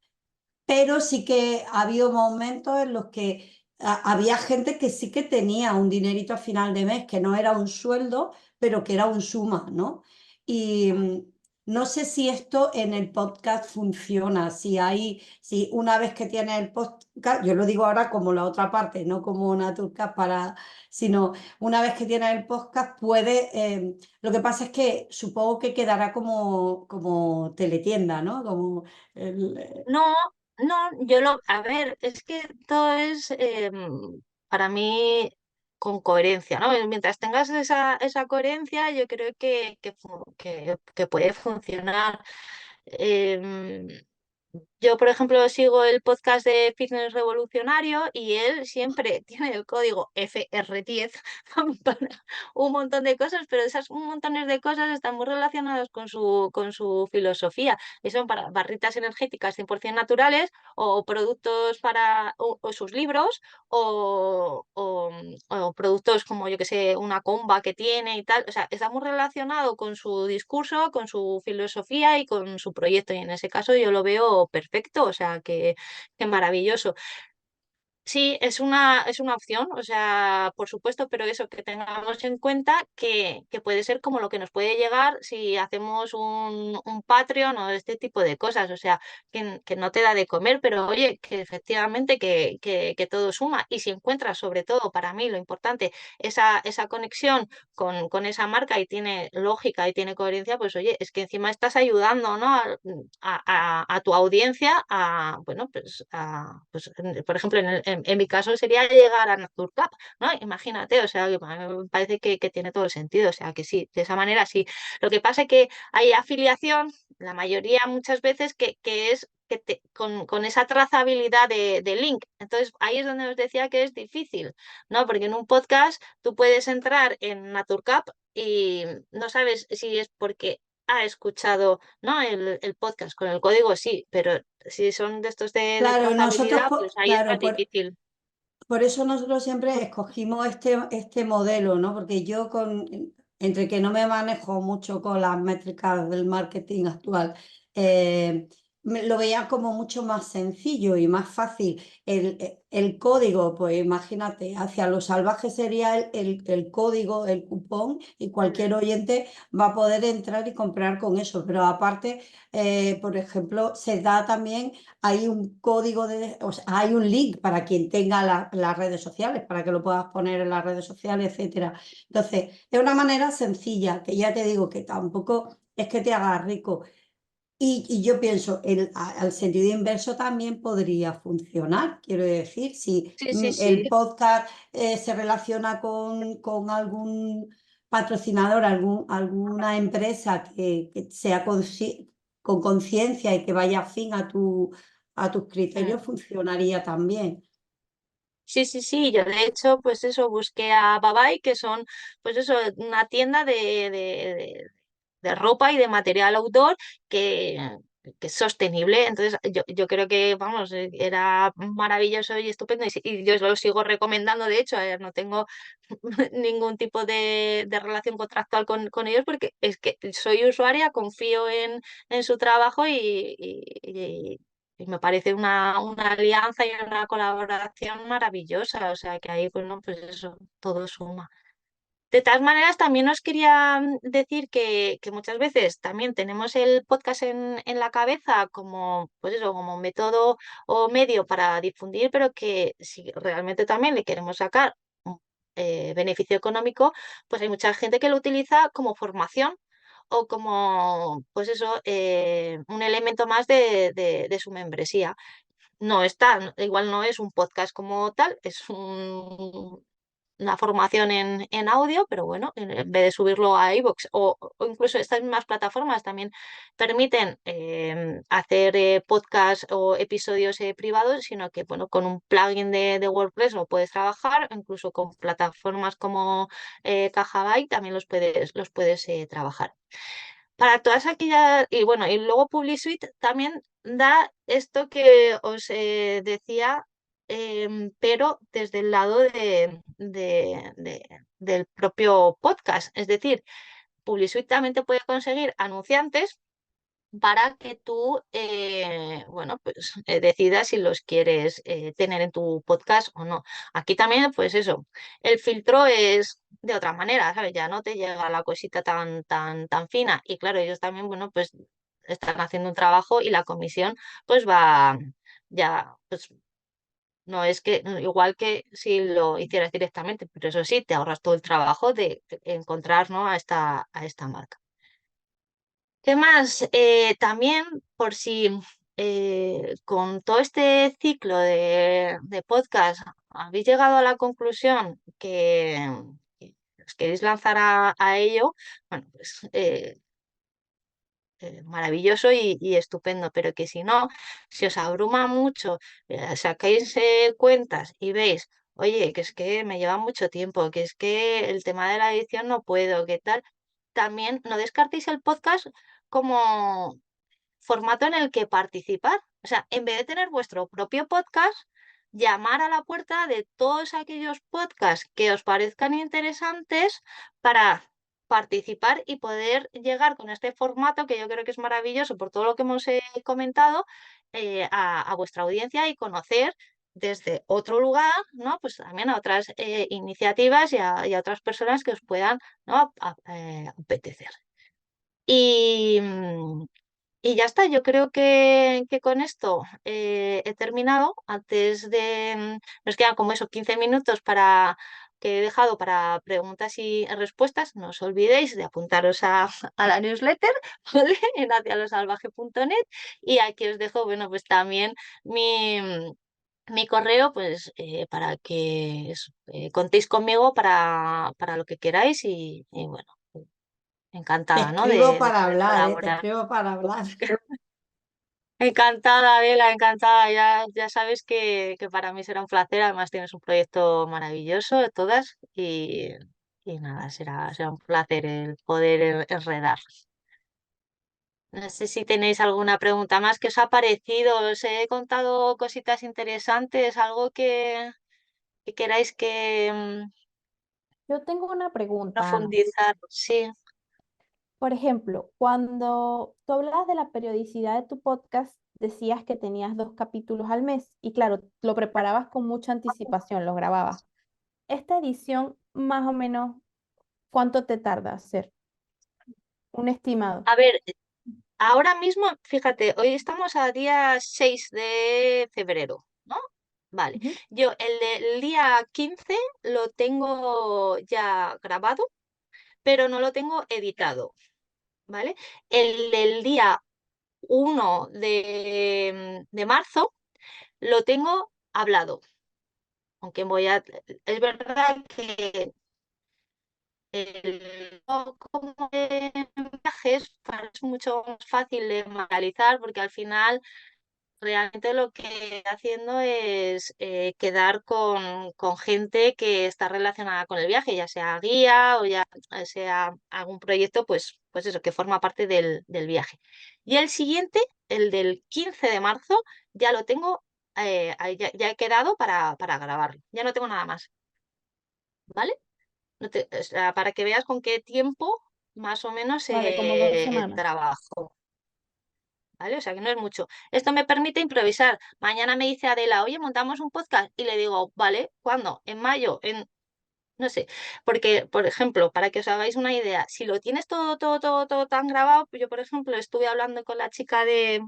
S3: pero sí que ha habido momentos en los que había gente que sí que tenía un dinerito a final de mes, que no era un sueldo, pero que era un suma, ¿no? Y no sé si esto en el podcast funciona, si una vez que tienes el podcast, yo lo digo ahora como la otra parte, no como Naturcast sino una vez que tienes el podcast puede, lo que pasa es que supongo que quedará como teletienda, ¿no? Como el,
S1: No, no, a ver, es que todo es para mí con coherencia, ¿no? Mientras tengas esa coherencia, yo creo que puede funcionar. Em, yo, por ejemplo, sigo el podcast de Fitness Revolucionario y él siempre tiene el código FR10 para un montón de cosas, pero esas un montones de cosas están muy relacionadas con su filosofía. Y son para barritas energéticas 100% naturales o productos o sus libros o productos como, yo que sé, una comba que tiene y tal. O sea, está muy relacionado con su discurso, con su filosofía y con su proyecto. Y en ese caso yo lo veo perfecto, o sea, que maravilloso. Sí, es una opción, o sea, por supuesto, pero eso que tengamos en cuenta que puede ser como lo que nos puede llegar si hacemos un Patreon o este tipo de cosas, o sea, que no te da de comer, pero oye, que efectivamente que todo suma. Y si encuentras, sobre todo para mí, lo importante, esa conexión con esa marca y tiene lógica y tiene coherencia, pues oye, es que encima estás ayudando, ¿no? a tu audiencia bueno, pues, por ejemplo, en mi caso sería llegar a Naturcap, ¿no? Imagínate, o sea, que a mí me parece que tiene todo el sentido, o sea, que sí, de esa manera sí. Lo que pasa es que hay afiliación, la mayoría muchas veces, que es con esa trazabilidad de link. Entonces, ahí es donde os decía que es difícil, ¿no? Porque en un podcast tú puedes entrar en Naturcap y no sabes si es porque ha escuchado, ¿no? el podcast con el código, sí, pero si son de estos de
S3: claro, nosotros,
S1: trazabilidad, pues ahí es
S3: claro,
S1: más difícil.
S3: por eso nosotros siempre escogimos este modelo, ¿no? Porque yo entre que no me manejo mucho con las métricas del marketing actual, lo veía como mucho más sencillo y más fácil. El código, pues imagínate, hacia lo salvaje sería el código, el cupón, y cualquier oyente va a poder entrar y comprar con eso. Pero aparte, por ejemplo, se da también, hay un código o sea, hay un link para quien tenga las redes sociales, para que lo puedas poner en las redes sociales, etcétera. Entonces, es una manera sencilla, que ya te digo que tampoco es que te haga rico. Y yo pienso, al sentido inverso también podría funcionar. Quiero decir, si
S1: Sí, sí,
S3: el
S1: sí.
S3: podcast se relaciona con algún patrocinador, alguna empresa que sea con conciencia y que vaya afín a tus criterios, funcionaría también.
S1: Sí, sí, sí, yo de hecho, pues eso, busqué a Babai, que son, pues eso, una tienda de ropa y de material outdoor que es sostenible. Entonces, yo creo que, vamos, era maravilloso y estupendo y yo lo sigo recomendando. De hecho, no tengo ningún tipo de relación contractual con ellos porque es que soy usuaria, confío en su trabajo y me parece una alianza y una colaboración maravillosa. O sea que ahí, bueno, pues eso, todo suma. De todas maneras, también os quería decir que muchas veces también tenemos el podcast en la cabeza como, pues eso, como método o medio para difundir, pero que si realmente también le queremos sacar un beneficio económico, pues hay mucha gente que lo utiliza como formación o como, pues eso, un elemento más de su membresía. No está, igual no es un podcast como tal, es una formación en audio, pero bueno, en vez de subirlo a iVoox o incluso estas mismas plataformas también permiten hacer podcast o episodios privados, sino que bueno, con un plugin de WordPress lo puedes trabajar, incluso con plataformas como Cajabyte también los puedes trabajar. Para todas aquellas, y bueno, y luego PubliSuite también da esto que os decía, pero desde el lado del propio podcast. Es decir, PubliSuite también te puede conseguir anunciantes para que tú, bueno, pues decidas si los quieres tener en tu podcast o no. Aquí también, pues eso, el filtro es de otra manera, ¿sabes? Ya no te llega la cosita tan, tan, tan fina. Y claro, ellos también, bueno, pues están haciendo un trabajo y la comisión, pues va, ya, pues no es que, igual que si lo hicieras directamente, pero eso sí, te ahorras todo el trabajo de encontrar, ¿no? a esta marca. ¿Qué más? También, por si con todo este ciclo de podcast habéis llegado a la conclusión que os queréis lanzar a ello, bueno, pues maravilloso y estupendo, pero que si no, si os abruma mucho, sacáis cuentas y veis, oye, que es que me lleva mucho tiempo, que es que el tema de la edición no puedo, ¿qué tal? También no descartéis el podcast como formato en el que participar. O sea, en vez de tener vuestro propio podcast, llamar a la puerta de todos aquellos podcasts que os parezcan interesantes para participar y poder llegar con este formato que yo creo que es maravilloso por todo lo que hemos comentado a vuestra audiencia y conocer desde otro lugar, ¿no? Pues también a otras iniciativas y a otras personas que os puedan, ¿no? apetecer. Y, y ya está, yo creo que con esto he terminado. Antes nos quedan como esos 15 minutos que he dejado para preguntas y respuestas. No os olvidéis de apuntaros a la newsletter, ¿vale? En hacialosalvaje.net. Y aquí os dejo, bueno, pues también mi correo, pues para que contéis conmigo para lo que queráis y bueno,
S3: Te
S1: encantada, ¿no?
S3: escribo
S1: de
S3: para
S1: poder
S3: hablar, ¿eh? Te
S1: colaborar.
S3: escribo para hablar.
S1: Encantada, Adela, encantada. Ya sabes que para mí será un placer. Además, tienes un proyecto maravilloso, todas, y nada, será un placer el poder enredar. No sé si tenéis alguna pregunta más que os ha parecido. Os he contado cositas interesantes, algo que queráis que
S2: Yo tengo una pregunta, Ana.
S1: profundizar. Sí.
S2: Por ejemplo, cuando tú hablabas de la periodicidad de tu podcast, decías que tenías 2 capítulos al mes y claro, lo preparabas con mucha anticipación, lo grababas. Esta edición, más o menos, ¿cuánto te tarda hacer? Un estimado.
S1: A ver, ahora mismo, fíjate, hoy estamos a día 6 de febrero, ¿no? Vale.
S2: Ujú.
S1: Yo el del día 15 lo tengo ya grabado, pero no lo tengo editado, ¿vale? El del día 1 de marzo lo tengo hablado, aunque voy a... Es verdad que el como en viajes pues, es mucho más fácil de analizar porque al final realmente lo que haciendo es quedar con gente que está relacionada con el viaje, ya sea guía o ya sea algún proyecto, pues eso, que forma parte del viaje. Y el siguiente, el del 15 de marzo, ya lo tengo, ahí ya he quedado para grabarlo. Ya no tengo nada más, ¿vale? O sea, para que veas con qué tiempo más o menos
S2: Vale, como 2 semanas.
S1: trabajo. ¿Vale? O sea que no es mucho. Esto me permite improvisar. Mañana me dice Adela, oye, montamos un podcast y le digo, vale, ¿cuándo? ¿En mayo? No sé. Porque, por ejemplo, para que os hagáis una idea, si lo tienes todo tan grabado, yo, por ejemplo, estuve hablando con la chica de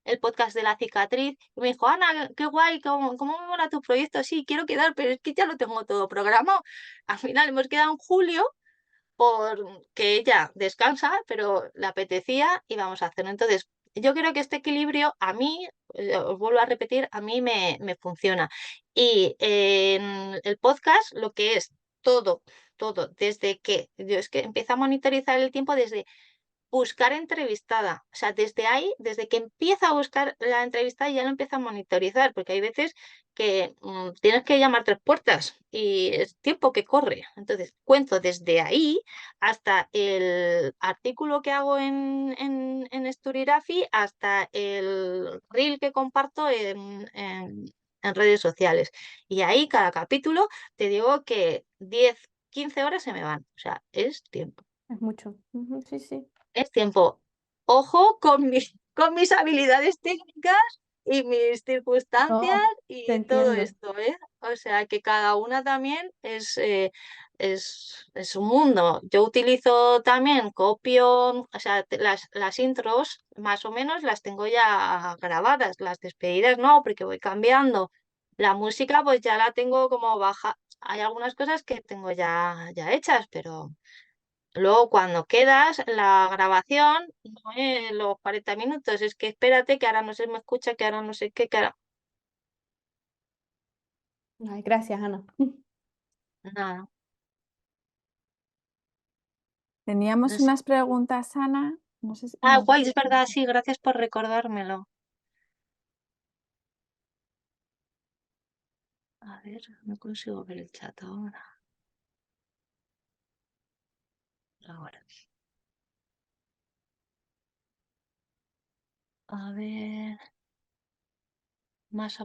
S1: el podcast de la cicatriz y me dijo, Ana, qué guay, cómo me mola tu proyecto. Sí, quiero quedar, pero es que ya lo tengo todo programado. Al final hemos quedado en julio porque ella descansa, pero le apetecía y vamos a hacerlo. Entonces, yo creo que este equilibrio a mí, os vuelvo a repetir, a mí me funciona. Y en el podcast, lo que es todo, desde que yo es que empiezo a monitorizar el tiempo desde buscar entrevistada. O sea, desde ahí, desde que empieza a buscar la entrevistada, ya lo empieza a monitorizar, porque hay veces que tienes que llamar 3 puertas y es tiempo que corre. Entonces, cuento desde ahí hasta el artículo que hago en Storirafi, hasta el reel que comparto en redes sociales. Y ahí, cada capítulo, te digo que 10, 15 horas se me van. O sea, es tiempo.
S2: Es mucho. Ujú, sí, sí.
S1: Es tiempo. Ojo con mis habilidades técnicas y mis circunstancias
S2: No, te
S1: y todo
S2: entiendo.
S1: esto, ¿eh? O sea, que cada una también es un mundo. Yo utilizo también, copio, o sea, las intros más o menos las tengo ya grabadas, las despedidas no, porque voy cambiando. La música pues ya la tengo como baja. Hay algunas cosas que tengo ya hechas, pero... Luego, cuando quedas, la grabación, no es los 40 minutos, es que espérate, que ahora no se me escucha, que ahora no sé qué, que ahora...
S2: Ay, gracias, Ana.
S1: Nada.
S6: Teníamos
S1: No sé.
S6: unas preguntas, Ana. No sé si...
S1: Ah,
S6: no sé
S1: guay,
S6: si-
S1: es verdad, sí, gracias por recordármelo. A ver, no consigo ver el chat ahora. Ahora. A ver, más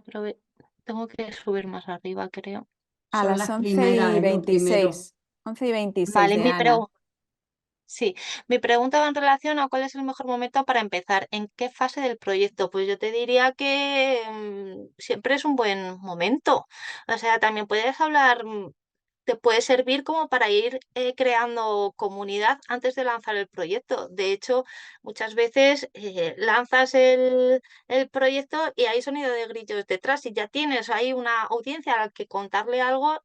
S1: Tengo que subir más arriba, creo.
S6: A
S3: Son
S6: las
S3: las
S6: 11
S3: primeras,
S6: y
S3: es lo primero.
S6: 26. 11 y 26
S1: Vale,
S6: de Ana.
S1: sí, mi pregunta va en relación a cuál es el mejor momento para empezar. ¿En qué fase del proyecto? Pues yo te diría que siempre es un buen momento. O sea, también puedes hablar, te puede servir como para ir creando comunidad antes de lanzar el proyecto. De hecho, muchas veces lanzas el proyecto y hay sonido de grillos detrás y ya tienes ahí una audiencia a la que contarle algo,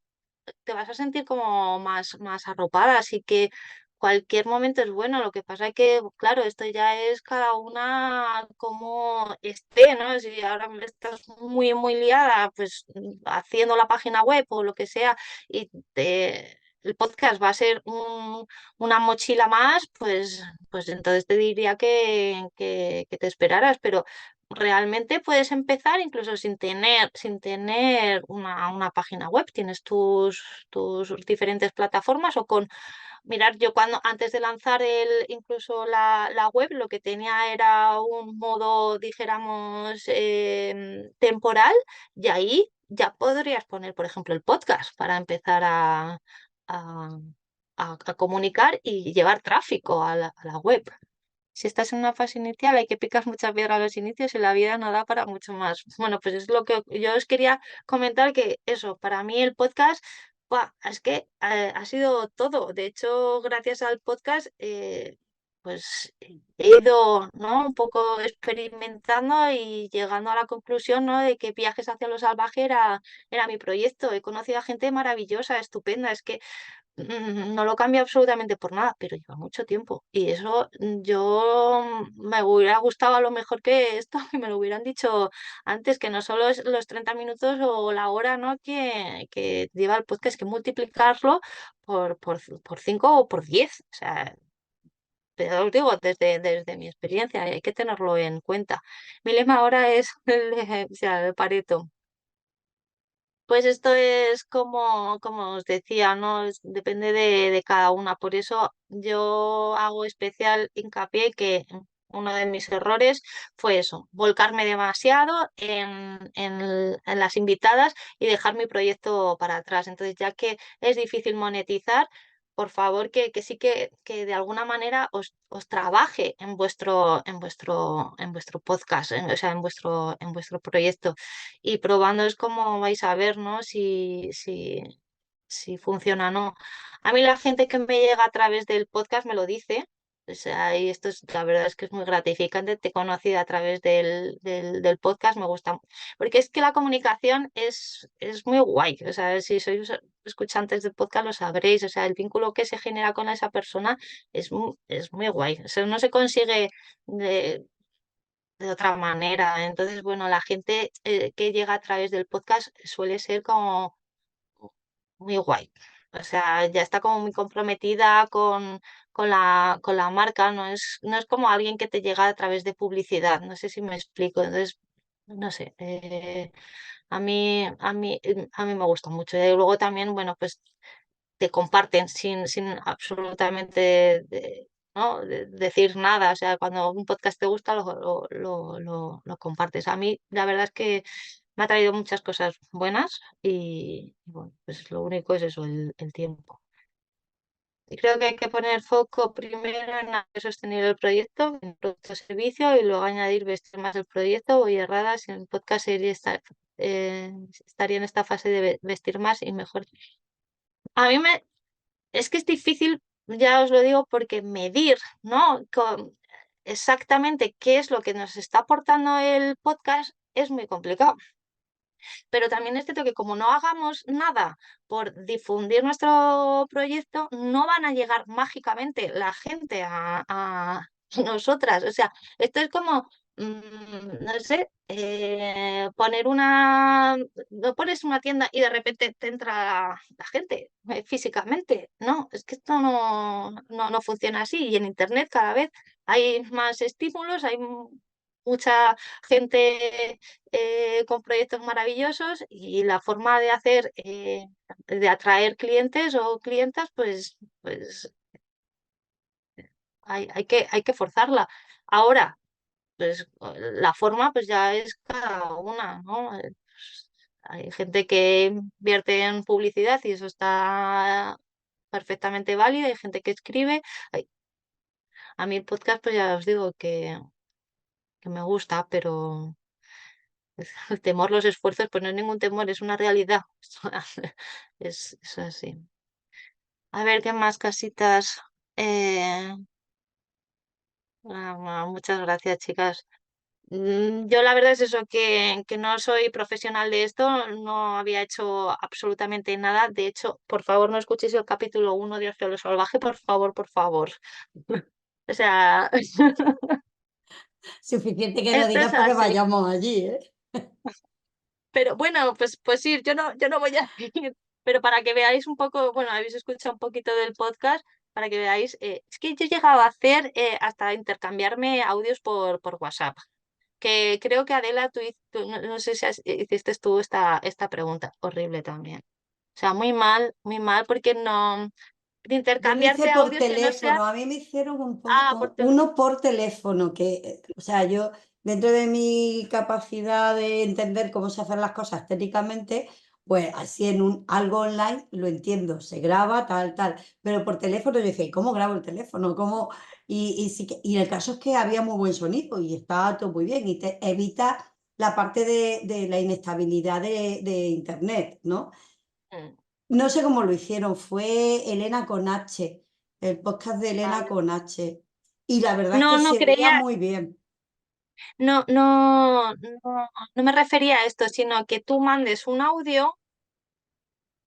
S1: te vas a sentir como más arropada, así que cualquier momento es bueno. Lo que pasa es que, claro, esto ya es cada una como esté, ¿no? Si ahora estás muy liada, pues haciendo la página web o lo que sea, y el podcast va a ser una mochila más, pues entonces te diría que te esperaras, pero realmente puedes empezar incluso sin tener una página web. Tienes tus diferentes plataformas o con... Mirar, yo cuando antes de lanzar incluso la web, lo que tenía era un modo, dijéramos, temporal, y ahí ya podrías poner, por ejemplo, el podcast para empezar a, a comunicar y llevar tráfico a la web. Si estás en una fase inicial, hay que picar mucha piedra a los inicios y la vida no da para mucho más. Bueno, pues es lo que yo os quería comentar, que eso, para mí el podcast, ¡buah! Es que ha sido todo. De hecho, gracias al podcast, pues he ido, ¿no? Un poco experimentando y llegando a la conclusión, ¿no? De que Viajes hacia lo salvaje era mi proyecto. He conocido a gente maravillosa, estupenda. Es que no lo cambio absolutamente por nada, pero lleva mucho tiempo. Y eso me hubiera gustado a lo mejor que esto que me lo hubieran dicho antes, que no solo es los 30 minutos o la hora, ¿no? que lleva el podcast, que multiplicarlo por 5 o por 10. O sea, pero os digo, desde mi experiencia, hay que tenerlo en cuenta. Mi lema ahora es o sea, el Pareto. Pues esto es como os decía, ¿no? Depende de cada una. Por eso yo hago especial hincapié que uno de mis errores fue eso, volcarme demasiado en las invitadas y dejar mi proyecto para atrás. Entonces, ya que es difícil monetizar, por favor, que sí que de alguna manera os trabaje en vuestro podcast, o sea, en vuestro proyecto, y probando es como vais a ver, ¿no? Si funciona o no. A mí la gente que me llega a través del podcast me lo dice. O sea, y esto es, la verdad es que es muy gratificante. Te he conocido a través del podcast, me gusta. Porque es que la comunicación es muy guay. O sea, si sois escuchantes del podcast lo sabréis. O sea, el vínculo que se genera con esa persona es muy guay. O sea, no se consigue de otra manera. Entonces, bueno, la gente que llega a través del podcast suele ser como muy guay. O sea, ya está como muy comprometida con la marca, no es como alguien que te llega a través de publicidad, no sé si me explico. Entonces, no sé, a mí me gusta mucho. Y luego también, bueno, pues te comparten sin absolutamente ¿no? Decir nada. O sea, cuando un podcast te gusta, lo compartes. A mí, la verdad es que me ha traído muchas cosas buenas y bueno, pues lo único es eso, el tiempo. Y creo que hay que poner foco primero en sostener el proyecto, en el producto o servicio, y luego añadir vestir más el proyecto. Voy errada, si el podcast estaría en esta fase de vestir más y mejor. A mí es que es difícil, ya os lo digo, porque medir, ¿no? Exactamente qué es lo que nos está aportando el podcast es muy complicado. Pero también es cierto que como no hagamos nada por difundir nuestro proyecto, no van a llegar mágicamente la gente a nosotras. O sea, esto es como, no sé, no pones una tienda y de repente te entra la gente físicamente. No, es que esto no funciona así. Y en Internet cada vez hay más estímulos, hay mucha gente con proyectos maravillosos, y la forma de atraer clientes o clientas, pues hay que forzarla. Ahora, pues la forma pues ya es cada una, ¿no? Hay gente que invierte en publicidad y eso está perfectamente válido, hay gente que escribe. A mí el podcast, pues ya os digo que me gusta, pero el temor, los esfuerzos, pues no es ningún temor, es una realidad. Es así. A ver, ¿qué más casitas? Eh, muchas gracias, chicas. Yo la verdad es eso, que no soy profesional de esto, no había hecho absolutamente nada. De hecho, por favor, no escuchéis el capítulo 1 de Hacia lo Salvaje, por favor, por favor. O sea,
S3: Suficiente que lo
S1: esto
S3: digas
S1: es
S3: porque
S1: así.
S3: vayamos allí, ¿eh?
S1: Pero bueno, pues sí, yo no voy a ir, pero para que veáis un poco, bueno, habéis escuchado un poquito del podcast, para que veáis, es que yo he llegado a hacer hasta intercambiarme audios por WhatsApp, que creo que Adela, no sé si hiciste tú esta pregunta, horrible también. O sea, muy mal, porque no, de
S3: Yo lo hice
S1: intercambiarse
S3: por
S1: audios que no sea,
S3: teléfono, a mí me hicieron uno por teléfono, o sea, yo dentro de mi capacidad de entender cómo se hacen las cosas técnicamente, pues así algo online lo entiendo, se graba, tal, tal. Pero por teléfono yo decía, ¿y cómo grabo el teléfono? ¿Cómo? Y el caso es que había muy buen sonido y estaba todo muy bien y te evita la parte de la inestabilidad de internet, ¿no?
S1: Mm.
S3: No sé cómo lo hicieron, fue Elena con H, el podcast de Elena con H. Y la verdad es
S1: No,
S3: que
S1: no
S3: se oía
S1: creía,
S3: muy bien.
S1: no me refería a esto, sino que tú mandes un audio,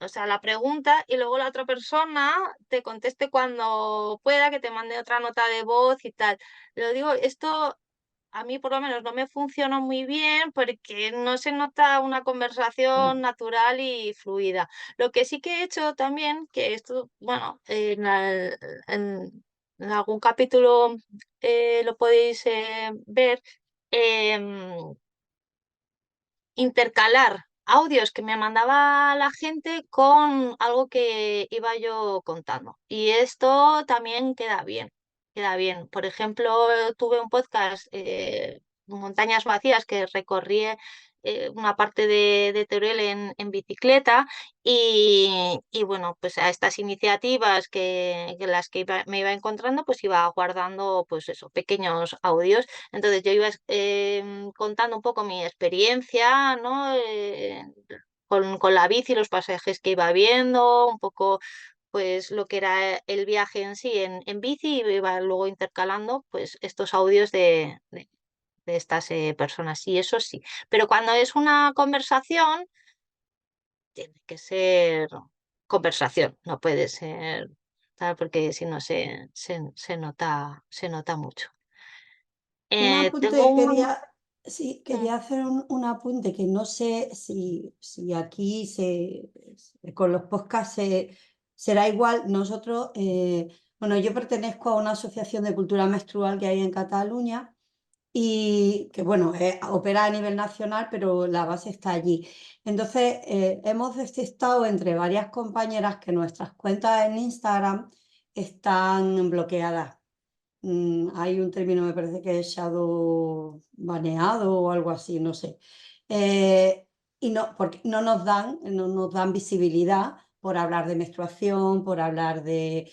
S1: o sea, la pregunta, y luego la otra persona te conteste cuando pueda, que te mande otra nota de voz y tal. Lo digo, esto a mí por lo menos no me funciona muy bien porque no se nota una conversación natural y fluida. Lo que sí que he hecho también, que esto, bueno, en algún capítulo lo podéis ver, em, intercalar audios que me mandaba la gente con algo que iba yo contando. Y esto también queda bien, queda bien. Por ejemplo, tuve un podcast, Montañas Vacías, que recorrí una parte de Teruel en bicicleta y bueno, pues a estas iniciativas que las que me iba encontrando, pues iba guardando pues eso, pequeños audios. Entonces yo iba contando un poco mi experiencia, ¿no? Con la bici, los pasajes que iba viendo, un poco pues lo que era el viaje en sí en bici y iba luego intercalando pues estos audios de estas personas. Y eso sí, pero cuando es una conversación, tiene que ser conversación, no puede ser tal, porque si no se nota mucho.
S3: Un
S1: Tengo
S3: apunte,
S1: un...
S3: sí,
S1: Mm,
S3: quería hacer un apunte que no sé si aquí con los podcasts será igual. Nosotros, bueno, yo pertenezco a una asociación de cultura menstrual que hay en Cataluña y que, bueno, opera a nivel nacional, pero la base está allí. Entonces, hemos detectado entre varias compañeras que nuestras cuentas en Instagram están bloqueadas. Hay un término, me parece que es shadow baneado o algo así, no sé. Eh, y no, porque no nos dan visibilidad por hablar de menstruación, por hablar de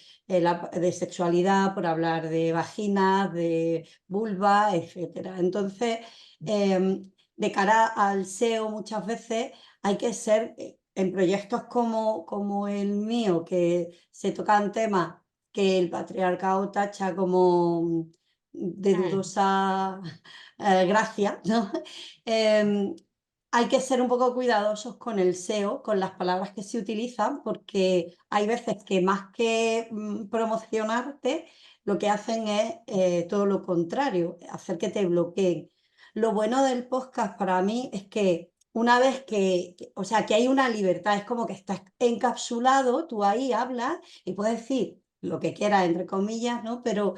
S3: sexualidad, por hablar de vaginas, de vulva, etcétera. Entonces, de cara al SEO, muchas veces hay que ser, en proyectos como el mío, que se tocan temas que el patriarcado tacha como de
S1: mm,
S3: dudosa gracia, ¿no? Em, Hay que ser un poco cuidadosos con el SEO, con las palabras que se utilizan, porque hay veces que más que promocionarte, lo que hacen es todo lo contrario, hacer que te bloqueen. Lo bueno del podcast para mí es que una vez o sea, que hay una libertad, es como que estás encapsulado, tú ahí hablas y puedes decir lo que quieras, entre comillas, ¿no? Pero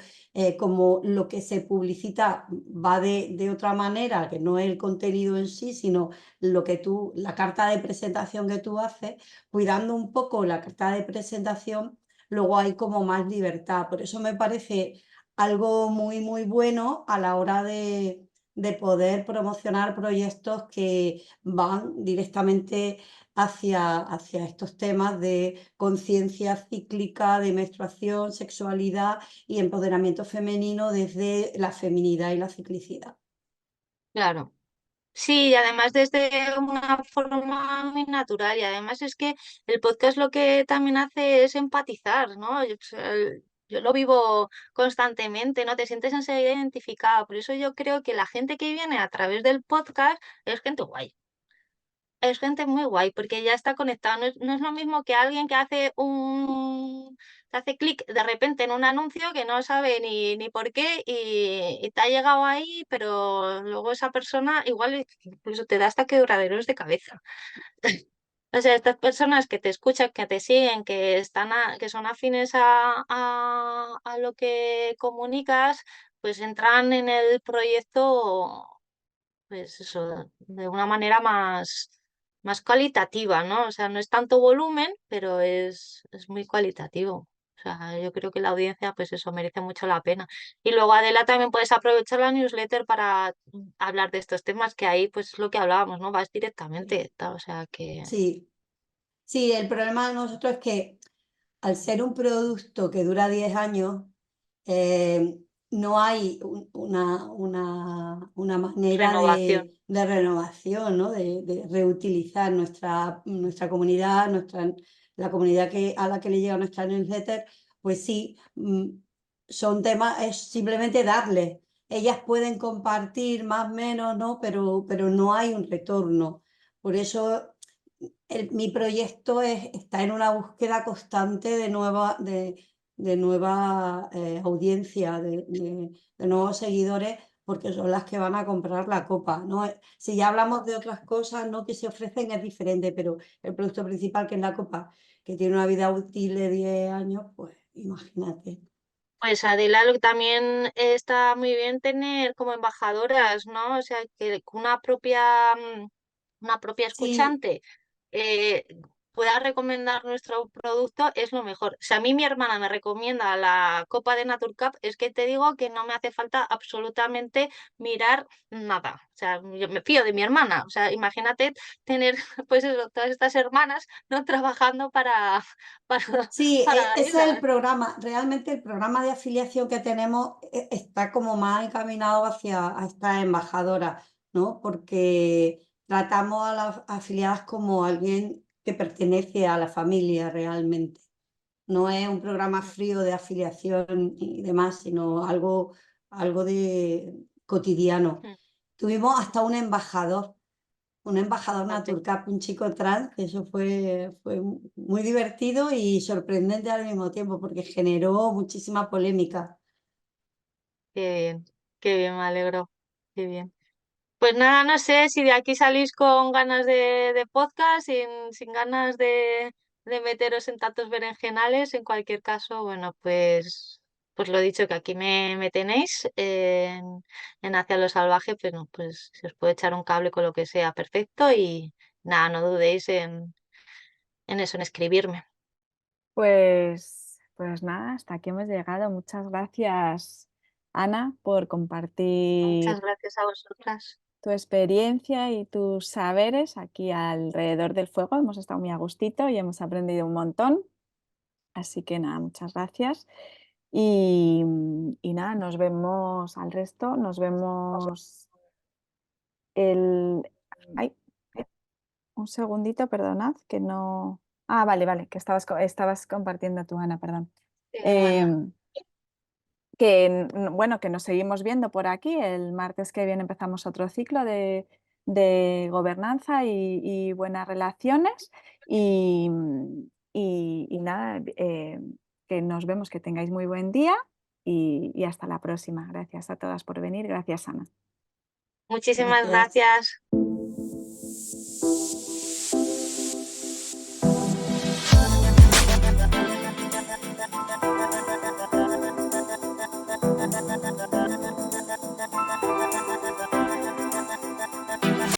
S3: como lo que se publicita va de otra manera, que no es el contenido en sí, sino la carta de presentación que tú haces, cuidando un poco la carta de presentación, luego hay como más libertad. Por eso me parece algo muy, muy bueno a la hora de poder promocionar proyectos que van directamente hacia estos temas de conciencia cíclica, de menstruación, sexualidad y empoderamiento femenino desde la feminidad y la ciclicidad.
S1: claro. Sí, y además desde una forma muy natural y además es que el podcast lo que también hace es empatizar, ¿no? Yo lo vivo constantemente, ¿no? Te sientes enseguida identificada. Por eso yo creo que la gente que viene a través del podcast es gente guay. Es gente muy guay porque ya está conectada. No es lo mismo que alguien que que hace clic de repente en un anuncio que no sabe ni por qué y te ha llegado ahí, pero luego esa persona igual incluso te da hasta quebraderos de cabeza. O sea, estas personas que te escuchan, que te siguen, que son afines a lo que comunicas, pues entran en el proyecto pues eso, de una manera más cualitativa, ¿no? O sea, no es tanto volumen, pero es muy cualitativo. O sea, yo creo que la audiencia, pues eso, merece mucho la pena. Y luego, Adela, también puedes aprovechar la newsletter para hablar de estos temas, que ahí, pues es lo que hablábamos, ¿no? Vas directamente, o sea que...
S3: Sí, sí, el problema de nosotros es que al ser un producto que dura 10 años, eh, no hay una manera
S1: Renovación.
S3: de renovación, ¿no? De reutilizar nuestra comunidad, la comunidad a la que le llega nuestra newsletter, pues sí, son temas, es simplemente darles. Ellas pueden compartir más o menos, ¿no? Pero no hay un retorno. Por eso mi proyecto está en una búsqueda constante de nueva audiencia, de nuevos seguidores, porque son las que van a comprar la copa, ¿no? Si ya hablamos de otras cosas, ¿no?, que se ofrecen, es diferente, pero el producto principal, que es la copa, que tiene una vida útil de 10 años, pues imagínate.
S1: Pues Adela, lo que también está muy bien tener como embajadoras, ¿no? O sea, que una propia
S3: Sí,
S1: escuchante eh, pueda recomendar nuestro producto es lo mejor. Si a mí mi hermana me recomienda la copa de Naturcap, es que te digo que no me hace falta absolutamente mirar nada. O sea, yo me fío de mi hermana. O sea, imagínate tener pues eso, todas estas hermanas no trabajando para,
S3: sí,
S1: para
S3: ese es el
S1: ella.
S3: programa. Realmente el programa de afiliación que tenemos está como más encaminado hacia a estas embajadoras, ¿no? Porque tratamos a las afiliadas como alguien que pertenece a la familia realmente. No es un programa frío de afiliación y demás, sino algo de cotidiano.
S1: Mm,
S3: Tuvimos hasta un embajador
S1: fíjate.
S3: Naturcap, un chico trans, que eso fue muy divertido y sorprendente al mismo tiempo, porque generó muchísima polémica.
S1: Qué bien, me alegro. Qué bien. Pues nada, no sé si de aquí salís con ganas de podcast, sin ganas de meteros en tantos berenjenales. En cualquier caso, bueno, pues lo dicho, que aquí me tenéis en Hacia lo Salvaje, pues, no, pues si os puedo echar un cable con lo que sea, perfecto. Y nada, no dudéis en eso, en escribirme.
S6: Pues nada, hasta aquí hemos llegado. Muchas gracias, Ana, por
S1: Muchas
S6: compartir
S1: gracias a vosotras.
S6: tu experiencia y tus saberes aquí alrededor del fuego. Hemos estado muy a gustito y hemos aprendido un montón. Así que nada, muchas gracias. Y nada, nos vemos al resto, nos vemos el... Ay, un segundito, perdonad, que no... Ah, vale, que estabas compartiendo tú, Ana, perdón.
S1: Sí, nada.
S6: Bueno, que nos seguimos viendo por aquí. El martes que viene empezamos otro ciclo de gobernanza y buenas relaciones. Y nada, que nos vemos, que tengáis muy buen día y hasta la próxima. Gracias a todas por venir. Gracias, Ana.
S1: Muchísimas
S3: Gracias.
S1: gracias.